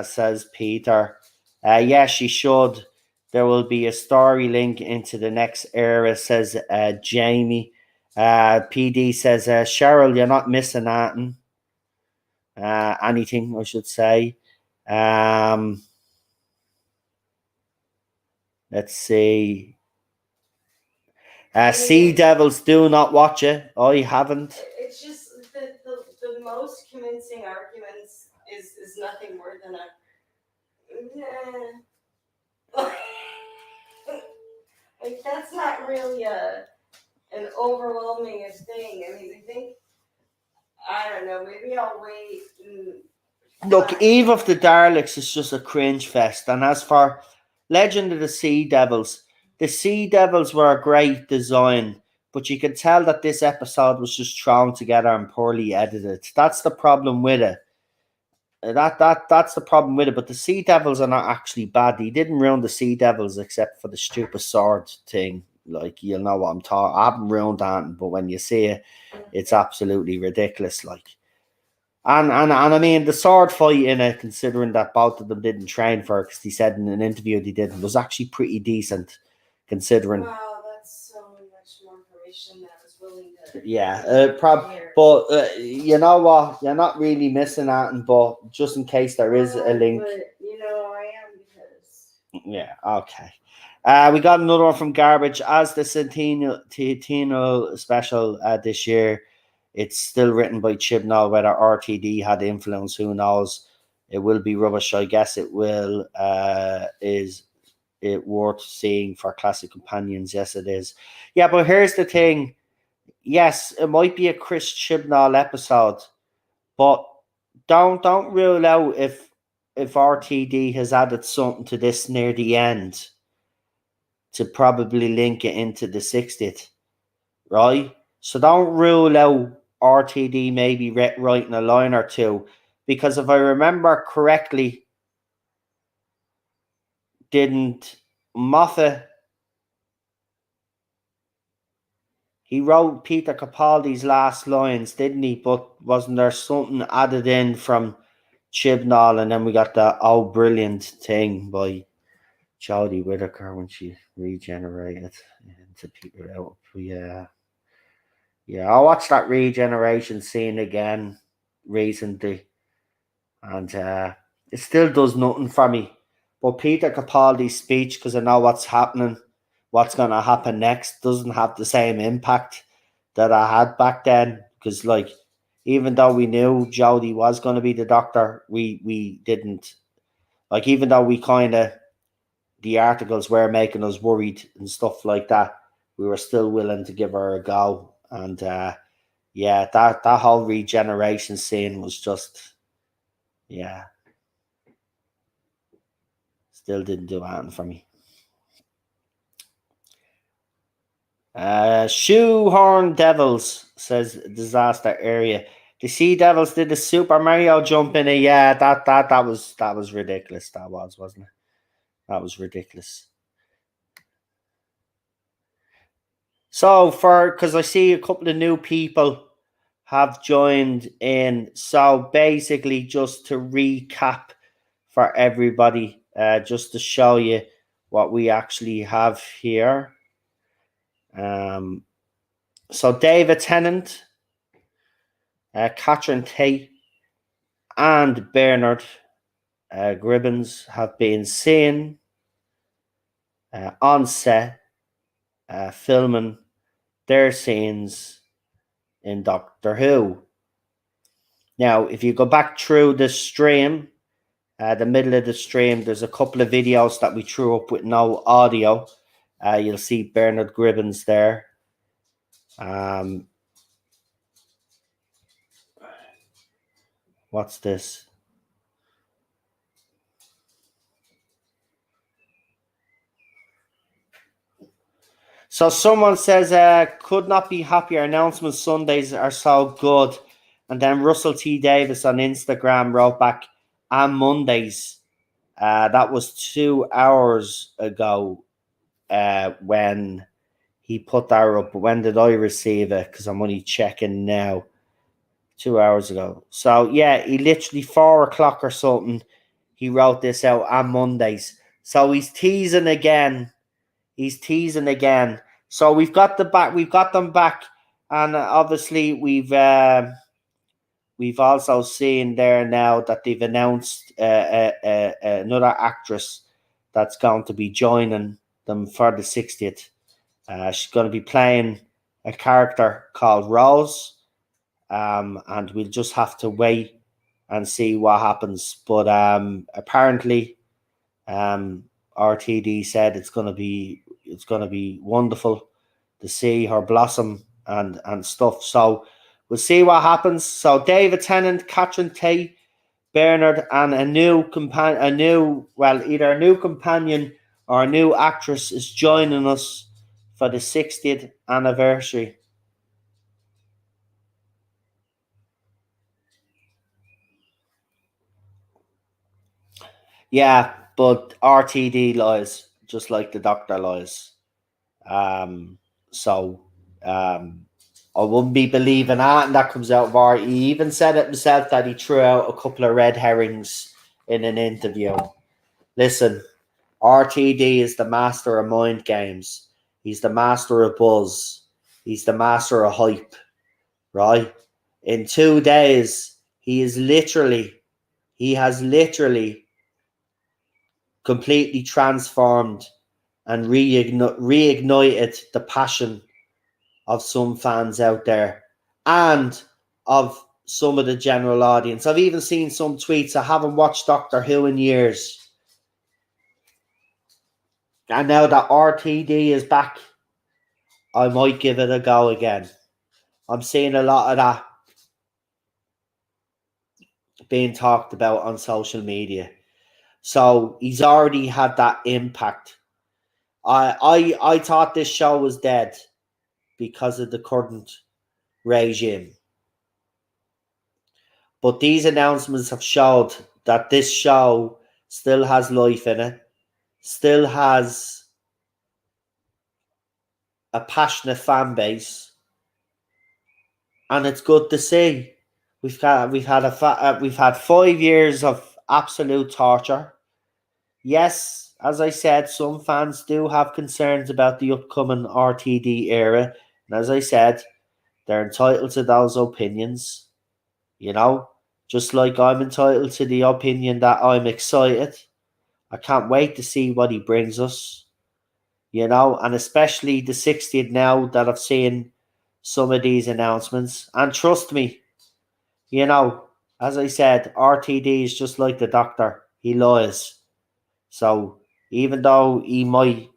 Speaker 1: says Peter. Yes, she should. There will be a story link into the next era, says Jamie. PD says, Cheryl, you're not missing anything, I should say. Let's see. Sea Devils, do not watch it. I haven't.
Speaker 3: It's just the most convincing arguments is nothing more than like that's not really an overwhelming thing. I mean, I think, I don't know, maybe I'll wait.
Speaker 1: Look, Eve of the Daleks is just a cringe fest. And as for Legend of the Sea Devils were a great design, but you could tell that this episode was just thrown together and poorly edited. That's the problem with it. That's the problem with it. But the Sea Devils are not actually bad. He didn't ruin the Sea Devils except for the stupid sword thing. Like, you'll know what I'm talking. I haven't ruined that, but when you see it, it's absolutely ridiculous. Like, And I mean the sword fight in it, considering that both of them didn't train for it, because he said in an interview they didn't, was actually pretty decent, considering.
Speaker 3: Wow, that's so much more information that I was willing to.
Speaker 1: Yeah,
Speaker 3: hear.
Speaker 1: but you know what? You're not really missing out, but just in case there is a link.
Speaker 3: But you know, I am because.
Speaker 1: Yeah, okay. We got another one from Garbage. As the Centennial special this year, it's still written by Chibnall. Whether RTD had influence, who knows? It will be rubbish. I guess it will. Is it worth seeing for classic companions? Yes, it is. Yeah, but here's the thing. Yes, it might be a Chris Chibnall episode, but don't rule out if RTD has added something to this near the end to probably link it into the 60th, right? So don't rule out RTD maybe writing a line or two, because if I remember correctly, didn't Moffat, he wrote Peter Capaldi's last lines, didn't he? But wasn't there something added in from Chibnall, and then we got the "Oh Brilliant" thing by Jodie Whittaker when she regenerated into Peter out. Yeah, I watched that regeneration scene again recently, and it still does nothing for me. But Peter Capaldi's speech, because I know what's happening, what's going to happen next, doesn't have the same impact that I had back then. Because, like, even though we knew Jodie was going to be the Doctor, we didn't, like, even though we kind of, the articles were making us worried and stuff like that, we were still willing to give her a go. And yeah, that whole regeneration scene was just, yeah, still didn't do anything for me. Shoehorn Devils says disaster area. The Sea Devils did the Super Mario jump in it. Yeah, that was ridiculous. That was, wasn't it? That was ridiculous. So because I see a couple of new people have joined in. So basically, just to recap for everybody, just to show you what we actually have here. So David Tennant, Catherine Tate, and Bernard Gribbons have been seen on set filming their scenes in Doctor Who. Now, if you go back through the stream, the middle of the stream, there's a couple of videos that we threw up with no audio. You'll see Bernard Gribbons there. What's this? So someone says, could not be happier. Announcement Sundays are so good. And then Russell T. Davis on Instagram wrote back, and Mondays. That was 2 hours ago when he put that up. When did I receive it? Because I'm only checking now. 2 hours ago. So yeah, he literally 4 o'clock or something, he wrote this out on Mondays. So he's teasing again. So we've got them back, and obviously we've also seen there now that they've announced another actress that's going to be joining them for the 60th. She's going to be playing a character called Rose, and we'll just have to wait and see what happens. But apparently, RTD said it's going to be wonderful to see her blossom and stuff. So we'll see what happens. So David Tennant, Catherine Tate, Bernard, and either a new companion or a new actress is joining us for the 60th anniversary. Yeah, but RTD lies, just like the Doctor lies. So I wouldn't be believing that, and that comes out of our. He even said it himself that he threw out a couple of red herrings in an interview. Listen, RTD is the master of mind games. He's the master of buzz. He's the master of hype, right? In 2 days, he has literally completely transformed and reignited the passion of some fans out there and of some of the general audience. I've even seen some tweets. I haven't watched Doctor Who in years. And now that RTD is back, I might give it a go again. I'm seeing a lot of that being talked about on social media. So he's already had that impact. I thought this show was dead because of the current regime. But these announcements have showed that this show still has life in it, still has a passionate fan base, and it's good to see. We've had 5 years of absolute torture. Yes, as I said, some fans do have concerns about the upcoming RTD era, and as I said, they're entitled to those opinions. You know, just like I'm entitled to the opinion that I'm excited. I can't wait to see what he brings us. You know, and especially the 60th now that I've seen some of these announcements. And trust me, you know, as I said, RTD is just like the Doctor. He lies. So even though he might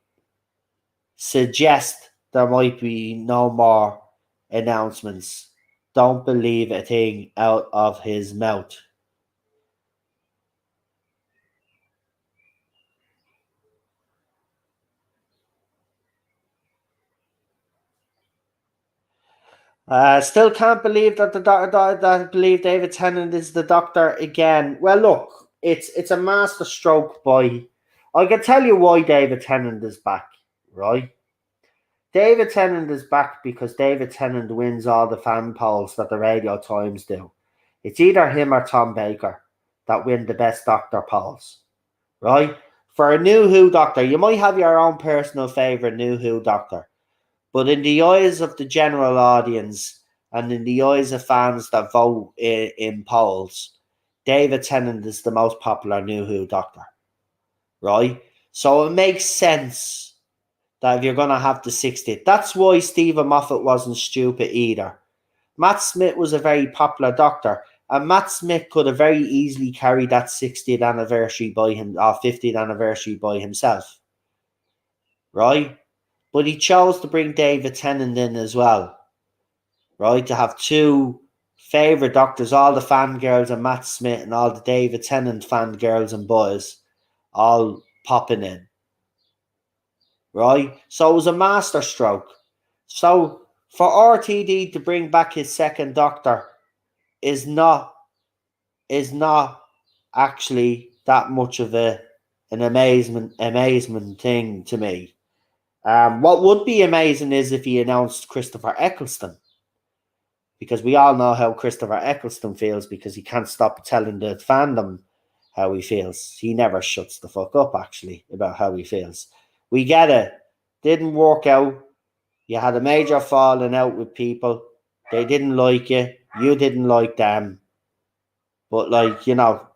Speaker 1: suggest there might be no more announcements, don't believe a thing out of his mouth. Still can't believe that that I believe David Tennant is the Doctor again. Well, look, it's a master stroke by. I can tell you why David Tennant is back, right? David Tennant is back because David Tennant wins all the fan polls that the Radio Times do. It's either him or Tom Baker that win the best Doctor polls, right? For a New Who Doctor, you might have your own personal favourite New Who Doctor. But in the eyes of the general audience and in the eyes of fans that vote in polls, David Tennant is the most popular New Who Doctor, right? So it makes sense that if you're going to have the 60th, that's why Stephen Moffat wasn't stupid either. Matt Smith was a very popular Doctor, and Matt Smith could have very easily carried that 60th anniversary by him, or 50th anniversary by himself, right? But he chose to bring David Tennant in as well, right? To have two favourite Doctors, all the fangirls and Matt Smith and all the David Tennant fangirls and boys all popping in, right? So it was a master stroke. So for RTD to bring back his second Doctor is not actually that much of an amazement thing to me. What would be amazing is if he announced Christopher Eccleston, because we all know how Christopher Eccleston feels because he can't stop telling the fandom how he feels. He never shuts the fuck up, actually, about how he feels. We get it. Didn't work out. You had a major falling out with people. They didn't like you. You didn't like them. But, like, you know.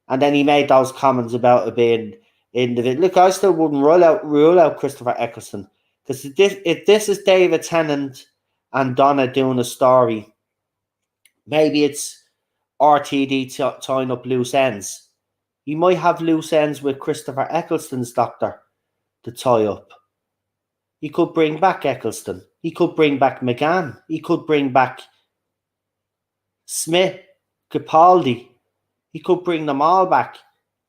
Speaker 1: And then he made those comments about it being individual. Look, I still wouldn't rule out Christopher Eccleston. Because if this is David Tennant and Donna doing a story, maybe it's RTD tying up loose ends. You might have loose ends with Christopher Eccleston's Doctor to tie up. He could bring back Eccleston. He could bring back McGann. He could bring back Smith, Capaldi. He could bring them all back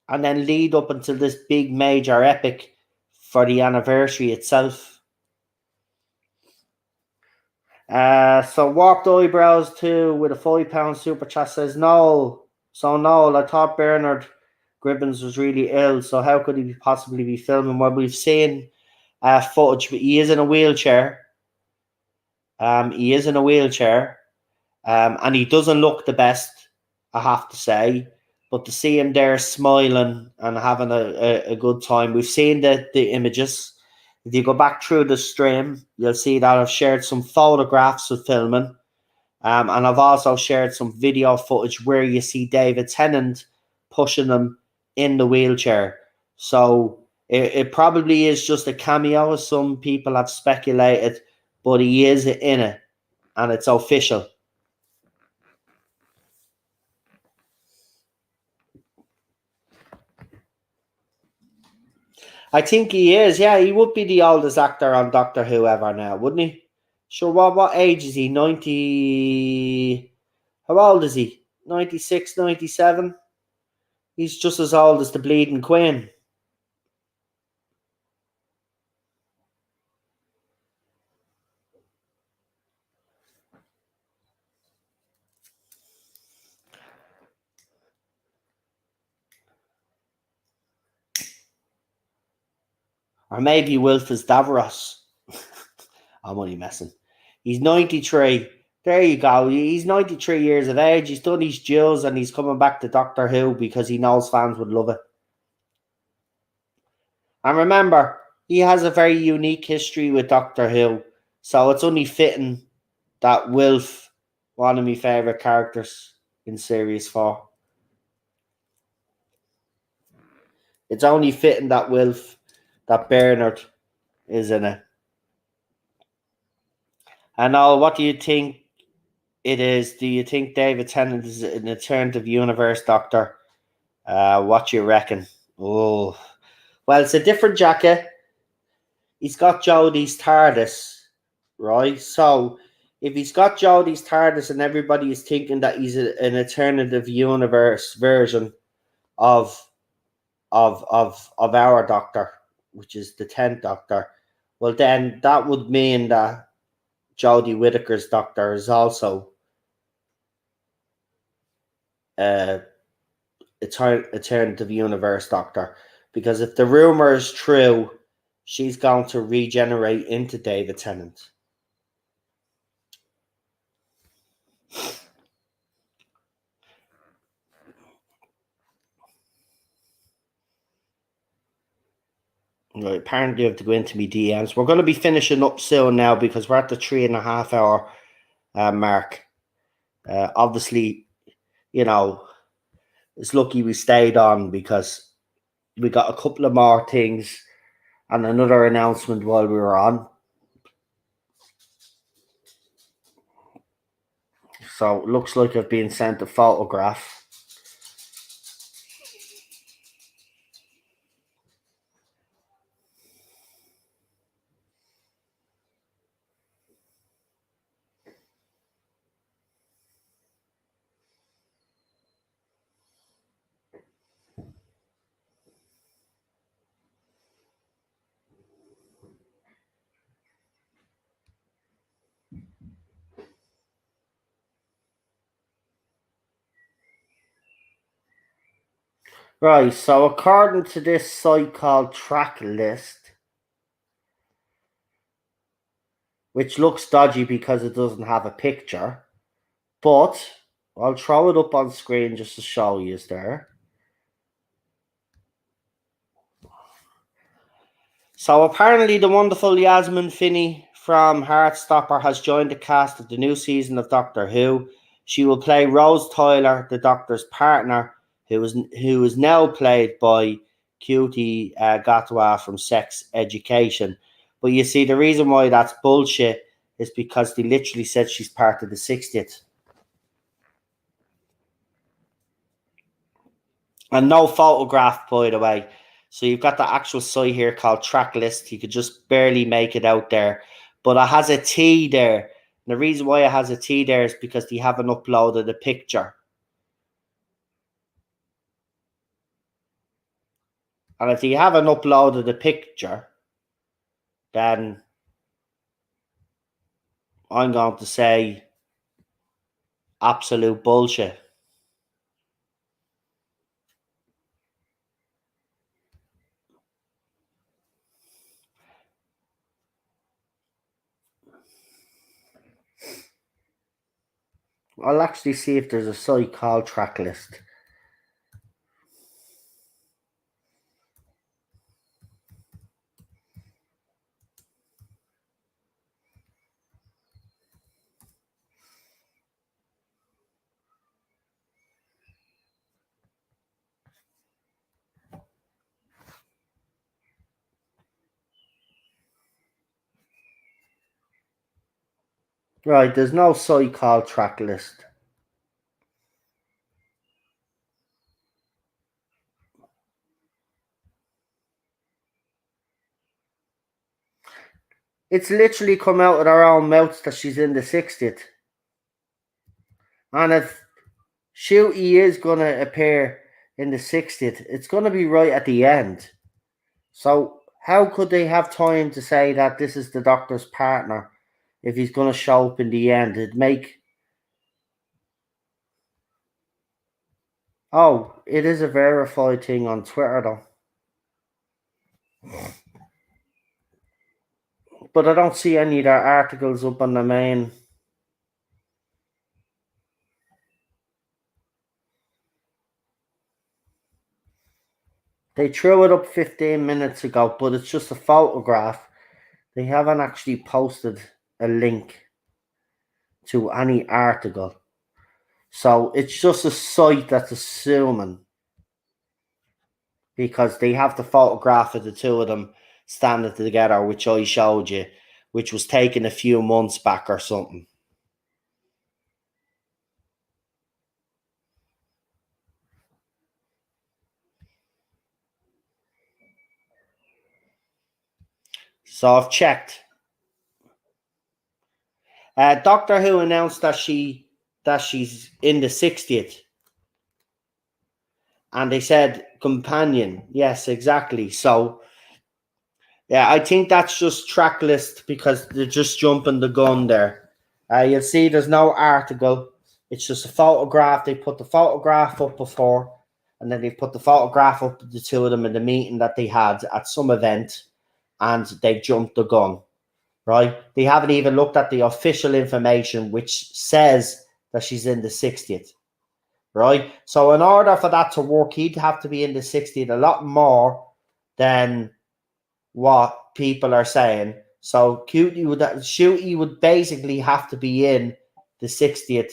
Speaker 1: and then lead up until this big major epic for the anniversary itself. So Warped Eyebrows too with a £5 super chat says no. So no, I thought Bernard Gribbons was really ill. So how could he possibly be filming? Well, we've seen footage, but he is in a wheelchair. He is in a wheelchair, and he doesn't look the best, I have to say. But to see him there smiling and having a good time, we've seen the images. If you go back through the stream, you'll see that I've shared some photographs of filming. And I've also shared some video footage where you see David Tennant pushing him in the wheelchair. So it probably is just a cameo, as some people have speculated, but he is in it, and it's official. I think he is. Yeah, he would be the oldest actor on Doctor Who ever now, wouldn't he? Sure, what age is he? 90... How old is he? 96, 97? He's just as old as the bleeding Queen. Or maybe Wilfred Davros. I'm only messing. He's 93. There you go. He's 93 years of age. He's done his duels and he's coming back to Doctor Who because he knows fans would love it. And remember, he has a very unique history with Doctor Who. So it's only fitting that Wilf, one of my favourite characters in Series 4. It's only fitting that Wilf, that Bernard is in it. And now, what do you think it is? Do you think David Tennant is an alternative universe Doctor? What do you reckon? Oh, well, it's a different jacket. He's got Jodie's TARDIS, right? So if he's got Jodie's TARDIS and everybody is thinking that he's an alternative universe version of our Doctor, which is the 10th Doctor, well, then that would mean that Jodie Whittaker's Doctor is also alternative universe Doctor, because if the rumor is true, she's going to regenerate into David Tennant. Right, apparently I have to go into my DMs. We're going to be finishing up soon now because we're at the 3.5 hour mark. Obviously, you know, it's lucky we stayed on because we got a couple of more things and another announcement while we were on. So it looks like I've been sent a photograph. Right, so according to this site called Tracklist, which looks dodgy because it doesn't have a picture, but I'll throw it up on screen just to show you there. So apparently the wonderful Yasmin Finney from Heartstopper has joined the cast of the new season of Doctor Who. She will play Rose Tyler, the Doctor's partner, who is now played by Cutie Gatwa from Sex Education. But you see, the reason why that's bullshit is because they literally said she's part of the 60th. And no photograph, by the way. So you've got the actual site here called Tracklist. You could just barely make it out there. But it has a T there. And the reason why it has a T there is because they haven't uploaded a picture. And if you haven't uploaded a picture, then I'm going to say absolute bullshit. I'll actually see if there's a site called track list. Right, there's no site called track list. It's literally come out of her own mouth that she's in the 60th. And if Shooty is going to appear in the 60th, it's going to be right at the end. So how could they have time to say that this is the Doctor's partner if he's going to show up in the end? It'd make... Oh, it is a verified thing on Twitter, though. But I don't see any of their articles up on the main. They threw it up 15 minutes ago, but it's just a photograph. They haven't actually posted a link to any article. So it's just a site that's assuming, because they have the photograph of the two of them standing together, which I showed you, which was taken a few months back or something. So I've checked. Doctor Who announced that she's in the 60th. And they said companion. Yes, exactly. So, yeah, I think that's just track list because they're just jumping the gun there. You'll see there's no article. It's just a photograph. They put the photograph up before, and then they put the photograph up of the two of them in the meeting that they had at some event, and they jumped the gun, right? They haven't even looked at the official information, which says that she's in the 60th. Right, so in order for that to work, he'd have to be in the 60th a lot more than what people are saying. So Shooty would basically have to be in the 60th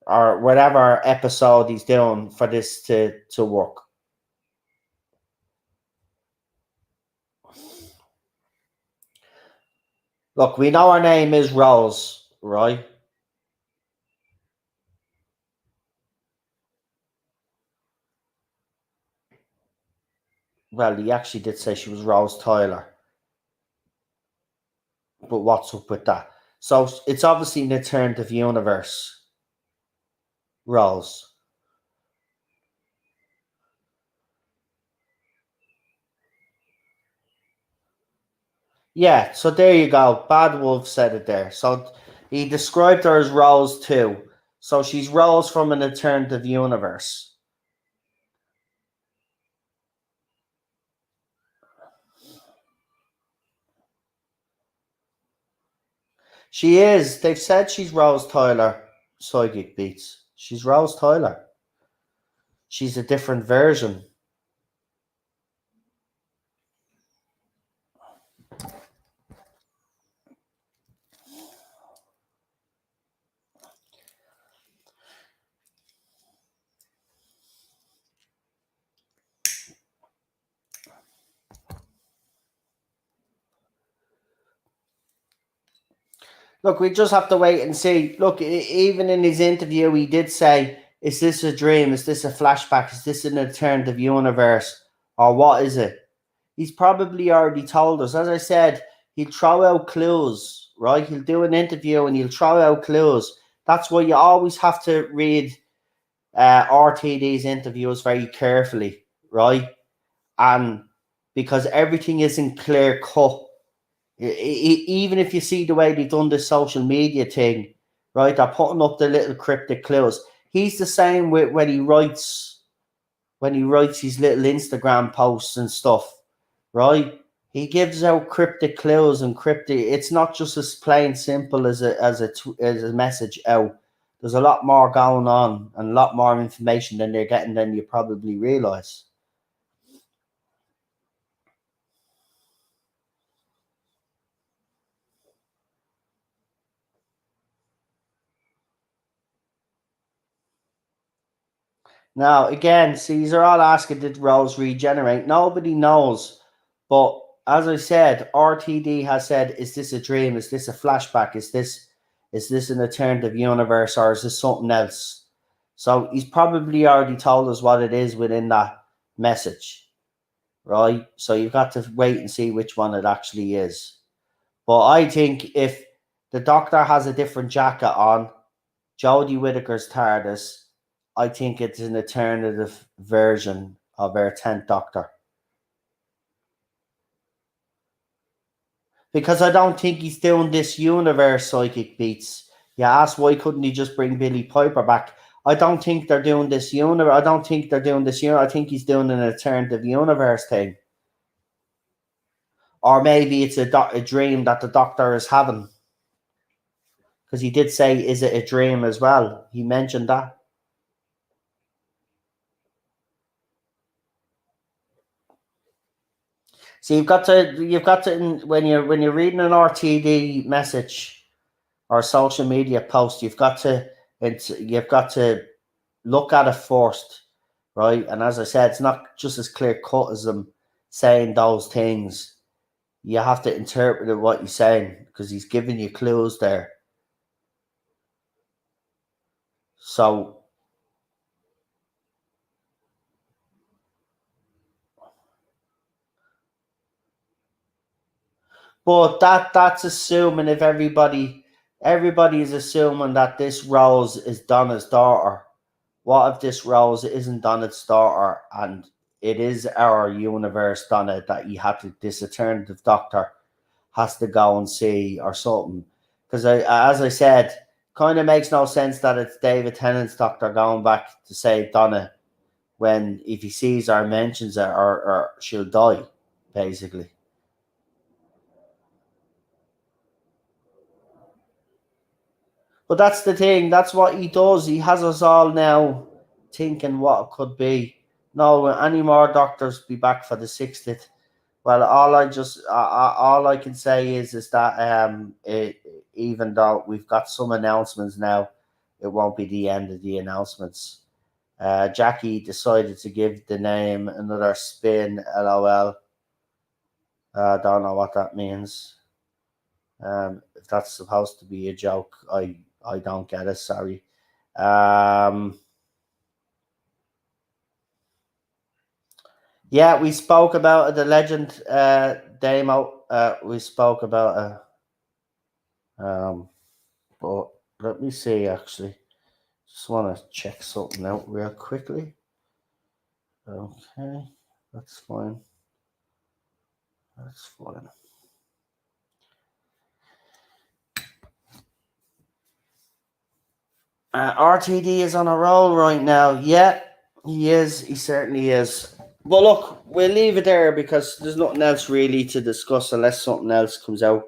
Speaker 1: or whatever episode he's doing for this to work. Look, we know her name is Rose, right? Well, he actually did say she was Rose Tyler. But what's up with that? So it's obviously an alternative universe. Rose. Yeah, so there you go. Bad Wolf said it there. So he described her as Rose too. So she's Rose from an alternative universe. She is. They've said she's Rose Tyler. Psychic Beats. She's Rose Tyler. She's a different version. Look, we just have to wait and see. Look, even in his interview, he did say, is this a dream? Is this a flashback? Is this an alternative universe? Or what is it? He's probably already told us. As I said, he'll throw out clues, right? He'll do an interview and he'll throw out clues. That's why you always have to read RTD's interviews very carefully, right? And because everything isn't clear cut. Even if you see the way they've done this social media thing, right? They're putting up the little cryptic clues. He's the same with when he writes his little Instagram posts and stuff, right? He gives out cryptic clues and cryptic. It's not just as plain simple as a message out. there's a lot more going on and a lot more information than they're getting than you probably realize. Now, again, see, these are all asking, did Rose regenerate? Nobody knows. But as I said, RTD has said, is this a dream? Is this a flashback? Is this an alternative universe, or is this something else? So he's probably already told us what it is within that message, right? So you've got to wait and see which one it actually is. But I think if the Doctor has a different jacket on, Jodie Whittaker's TARDIS, I think it's an alternative version of our 10th Doctor. Because I don't think he's doing this universe psychic beats. You ask why couldn't he just bring Billy Piper back? I don't think they're doing this universe. I don't think they're doing this universe. I think he's doing an alternative universe thing. Or maybe it's a dream that the Doctor is having. Because he did say, is it a dream as well? He mentioned that. So you've got to when you're reading an RTD message or a social media post, you've got to look at it first, right? And as I said, it's not just as clear cut as them saying those things. You have to interpret what he's saying because he's giving you clues there. So but that's assuming if everybody is assuming that this Rose is Donna's daughter. What if this Rose isn't Donna's daughter and it is our universe, Donna, that you have to, this alternative Doctor has to go and see or something? Because as I said, kind of makes no sense that it's David Tennant's Doctor going back to save Donna when if he sees her, mentions her, or she'll die, basically. But that's the thing. That's what he does. He has us all now thinking what it could be. No, will any more Doctors be back for the 60th? Well, all I can say is that even though we've got some announcements now, it won't be the end of the announcements. Jackie decided to give the name another spin. LOL. Don't know what that means. If that's supposed to be a joke, I don't get it. Sorry. Yeah, we spoke about the Legend demo. We spoke about but let me see. Actually, just want to check something out real quickly. Okay, that's fine. That's fine. RTD is on a roll right now. Yeah, he is. He certainly is. Well, look, we'll leave it there because there's nothing else really to discuss unless something else comes out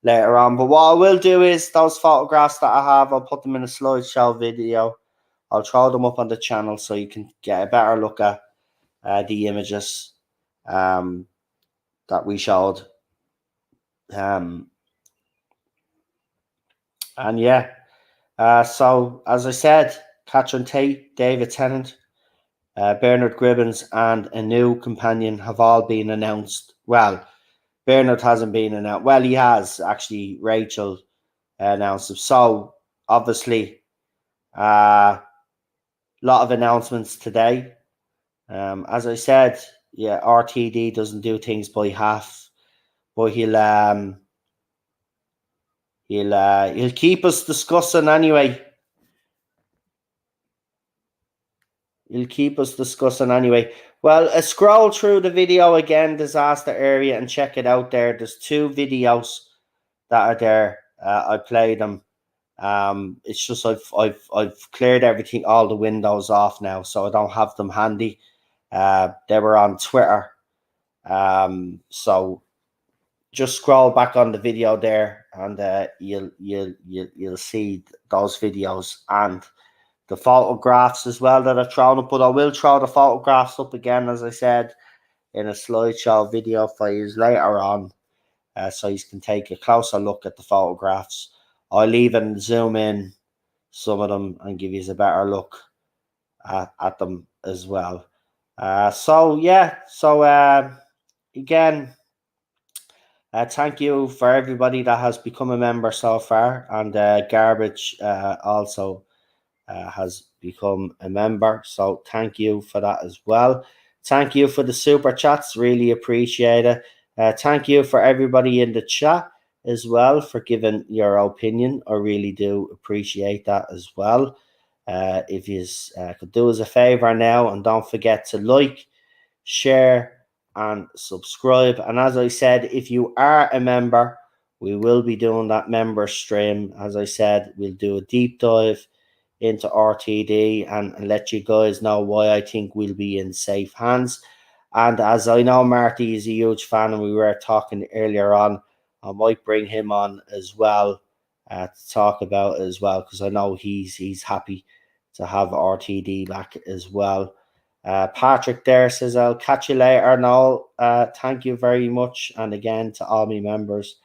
Speaker 1: later on. But what I will do is those photographs that I have, I'll put them in a slideshow video. I'll throw them up on the channel so you can get a better look at the images that we showed. And yeah. So, as I said, Catherine Tate, David Tennant, Bernard Gribbons, and a new companion have all been announced. Well, Bernard hasn't been announced. Well, he has, actually. Rachel announced him. So, obviously, a lot of announcements today. As I said, yeah, RTD doesn't do things by half, but he'll keep us discussing anyway. He'll keep us discussing anyway. Well, scroll through the video again, disaster area, and check it out there. There's 2 videos that are there. I played them. It's just I've cleared everything, all the windows off now, so I don't have them handy. They were on Twitter. So just scroll back on the video there, and you'll see those videos and the photographs as well that I've thrown up. But I will throw the photographs up again, as I said, in a slideshow video for you later on, so you can take a closer look at the photographs. I'll even zoom in some of them and give you a better look at them as well. So again, thank you for everybody that has become a member so far, and Garbage also has become a member. So thank you for that as well. Thank you for the super chats. Really appreciate it. Thank you for everybody in the chat as well for giving your opinion. I really do appreciate that as well. If you could do us a favor now, and don't forget to like, share, and subscribe. And as I said, if you are a member, we will be doing that member stream. As I said, we'll do a deep dive into RTD and let you guys know why I think we'll be in safe hands. And as I know Marty is a huge fan, and we were talking earlier on, I might bring him on as well to talk about it as well, because I know he's happy to have RTD back as well. Patrick there says, I'll catch you later. No, thank you very much. And again, to all my members,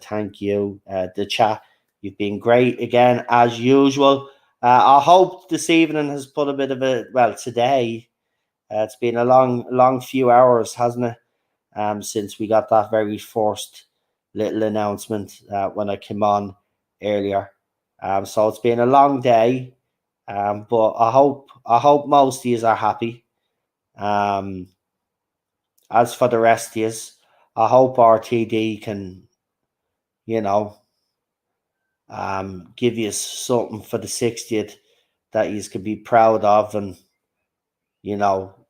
Speaker 1: thank you. The chat, you've been great again, as usual. I hope this evening has put a bit of today, it's been a long few hours, hasn't it? Since we got that very first little announcement when I came on earlier. So it's been a long day. But I hope most of you are happy. As for the rest of you, I hope RTD can, give you something for the 60th that you can be proud of and,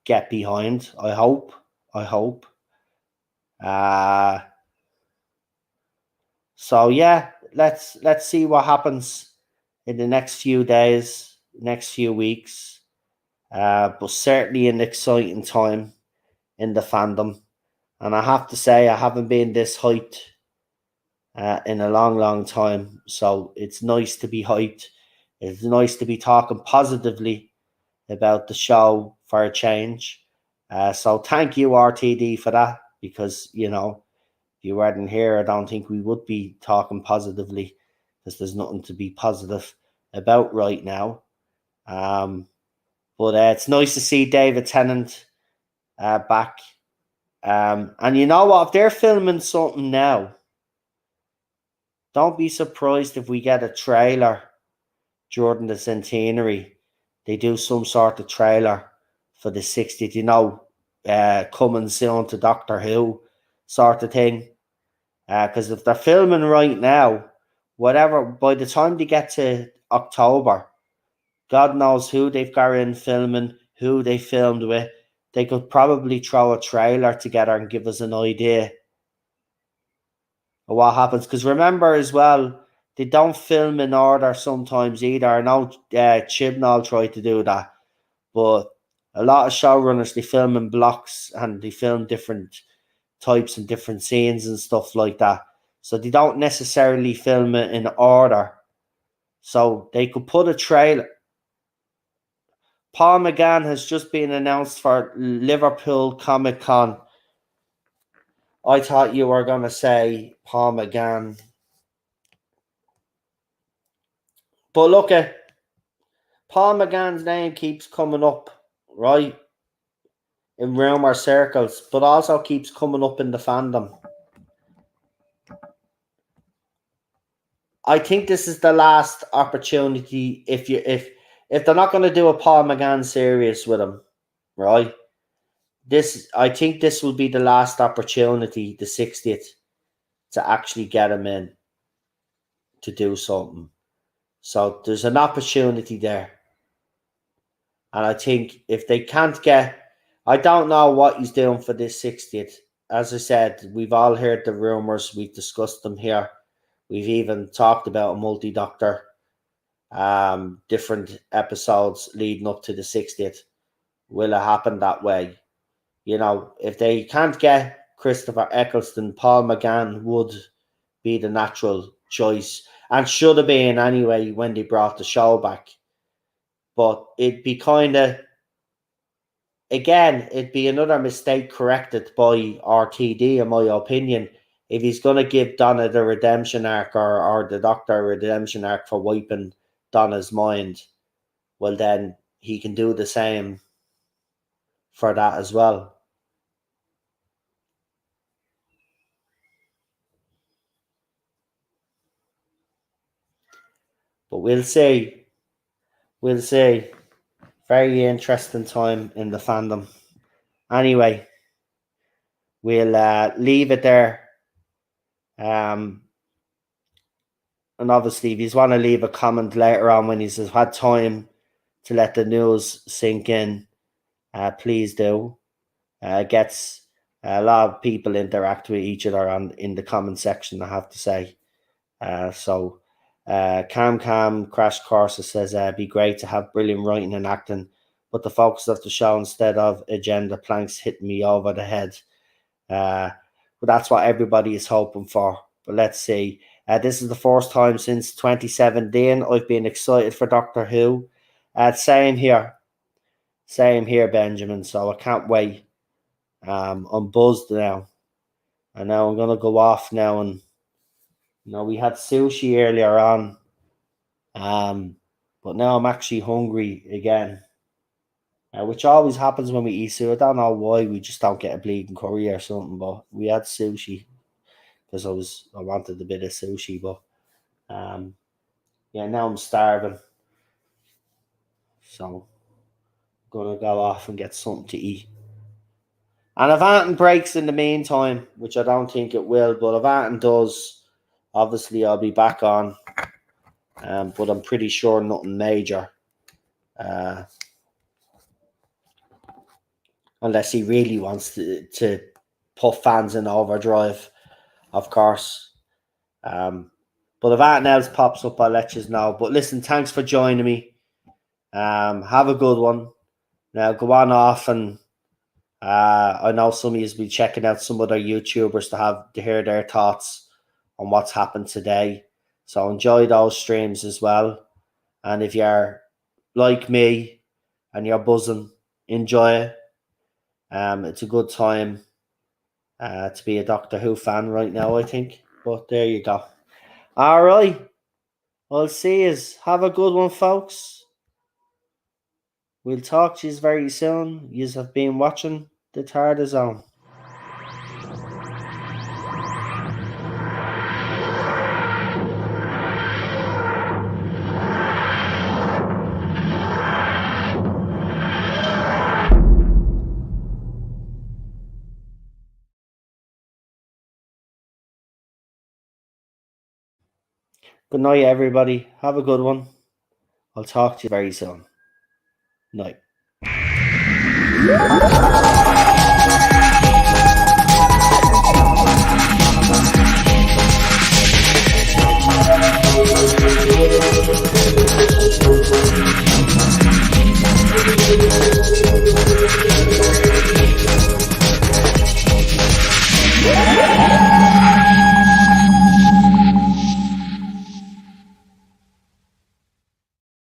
Speaker 1: get behind. I hope. So yeah, let's see what happens in the next few days, next few weeks. But certainly an exciting time in the fandom. And I have to say, I haven't been this hyped in a long time. So it's nice to be hyped. It's nice to be talking positively about the show for a change. So thank you, RTD, for that, because, if you weren't here, I don't think we would be talking positively, because there's nothing to be positive about right now. But it's nice to see David Tennant back. And you know what? If they're filming something now, don't be surprised if we get a trailer during the centenary. They do some sort of trailer for the 60th, coming soon to Doctor Who sort of thing. Because if they're filming right now, whatever, by the time they get to October, God knows who they've got in filming, who they filmed with. They could probably throw a trailer together and give us an idea of what happens. Because remember as well, they don't film in order sometimes either. I know Chibnall tried to do that, but a lot of showrunners, they film in blocks and they film different types and different scenes and stuff like that. So they don't necessarily film it in order. So they could put a trailer. Paul McGann has just been announced for Liverpool Comic Con. I thought you were going to say Paul McGann. But look at Paul McGann's name keeps coming up, right? In rumour circles, but also keeps coming up in the fandom. I think this is the last opportunity if they're not going to do a Paul McGann series with him, right? I think this will be the last opportunity, the 60th, to actually get him in to do something. So there's an opportunity there. And I think if they can't I don't know what he's doing for this 60th. As I said, we've all heard the rumours. We've discussed them here. We've even talked about a multi-doctor, different episodes leading up to the 60th. Will it happen that way? If they can't get Christopher Eccleston, Paul McGann would be the natural choice, and should have been anyway when they brought the show back. But it'd be it'd be another mistake corrected by RTD, in my opinion, if he's going to give Donna the redemption arc or the Doctor a redemption arc for wiping Donna's mind. Well, then he can do the same for that as well. But we'll see. We'll see. Very interesting time in the fandom. Anyway, we'll leave it there. And obviously, if you want to leave a comment later on when he's had time to let the news sink in, please do. Gets a lot of people interact with each other in the comment section, I have to say. Cam Crash Course says be great to have brilliant writing and acting, but the focus of the show instead of agenda planks hit me over the head. But that's what everybody is hoping for. But let's see. This is the first time since 2017 I've been excited for Doctor Who. Same here, Benjamin. So I can't wait. I'm buzzed now. And now I'm gonna go off now, and we had sushi earlier on. But now I'm actually hungry again. Which always happens when we eat sushi. I don't know why we just don't get a bleeding curry or something, but we had sushi because I wanted a bit of sushi, but now I'm starving. So I'm gonna go off and get something to eat. And if Anton breaks in the meantime, which I don't think it will, but if Anton does, obviously I'll be back on. But I'm pretty sure nothing major. Unless he really wants to put fans in overdrive, of course. But if anything else pops up, I'll let you know. But listen, thanks for joining me. Have a good one. Now go on off, and I know some of you will be checking out some other YouTubers to hear their thoughts on what's happened today. So enjoy those streams as well. And if you're like me and you're buzzing, enjoy it. It's a good time to be a Doctor Who fan right now, I think. But there you go. All right. I'll see you. Have a good one, folks. We'll talk to you very soon. You have been watching the TARDIS Zone. Good night, everybody. Have a good one. I'll talk to you very soon. Night.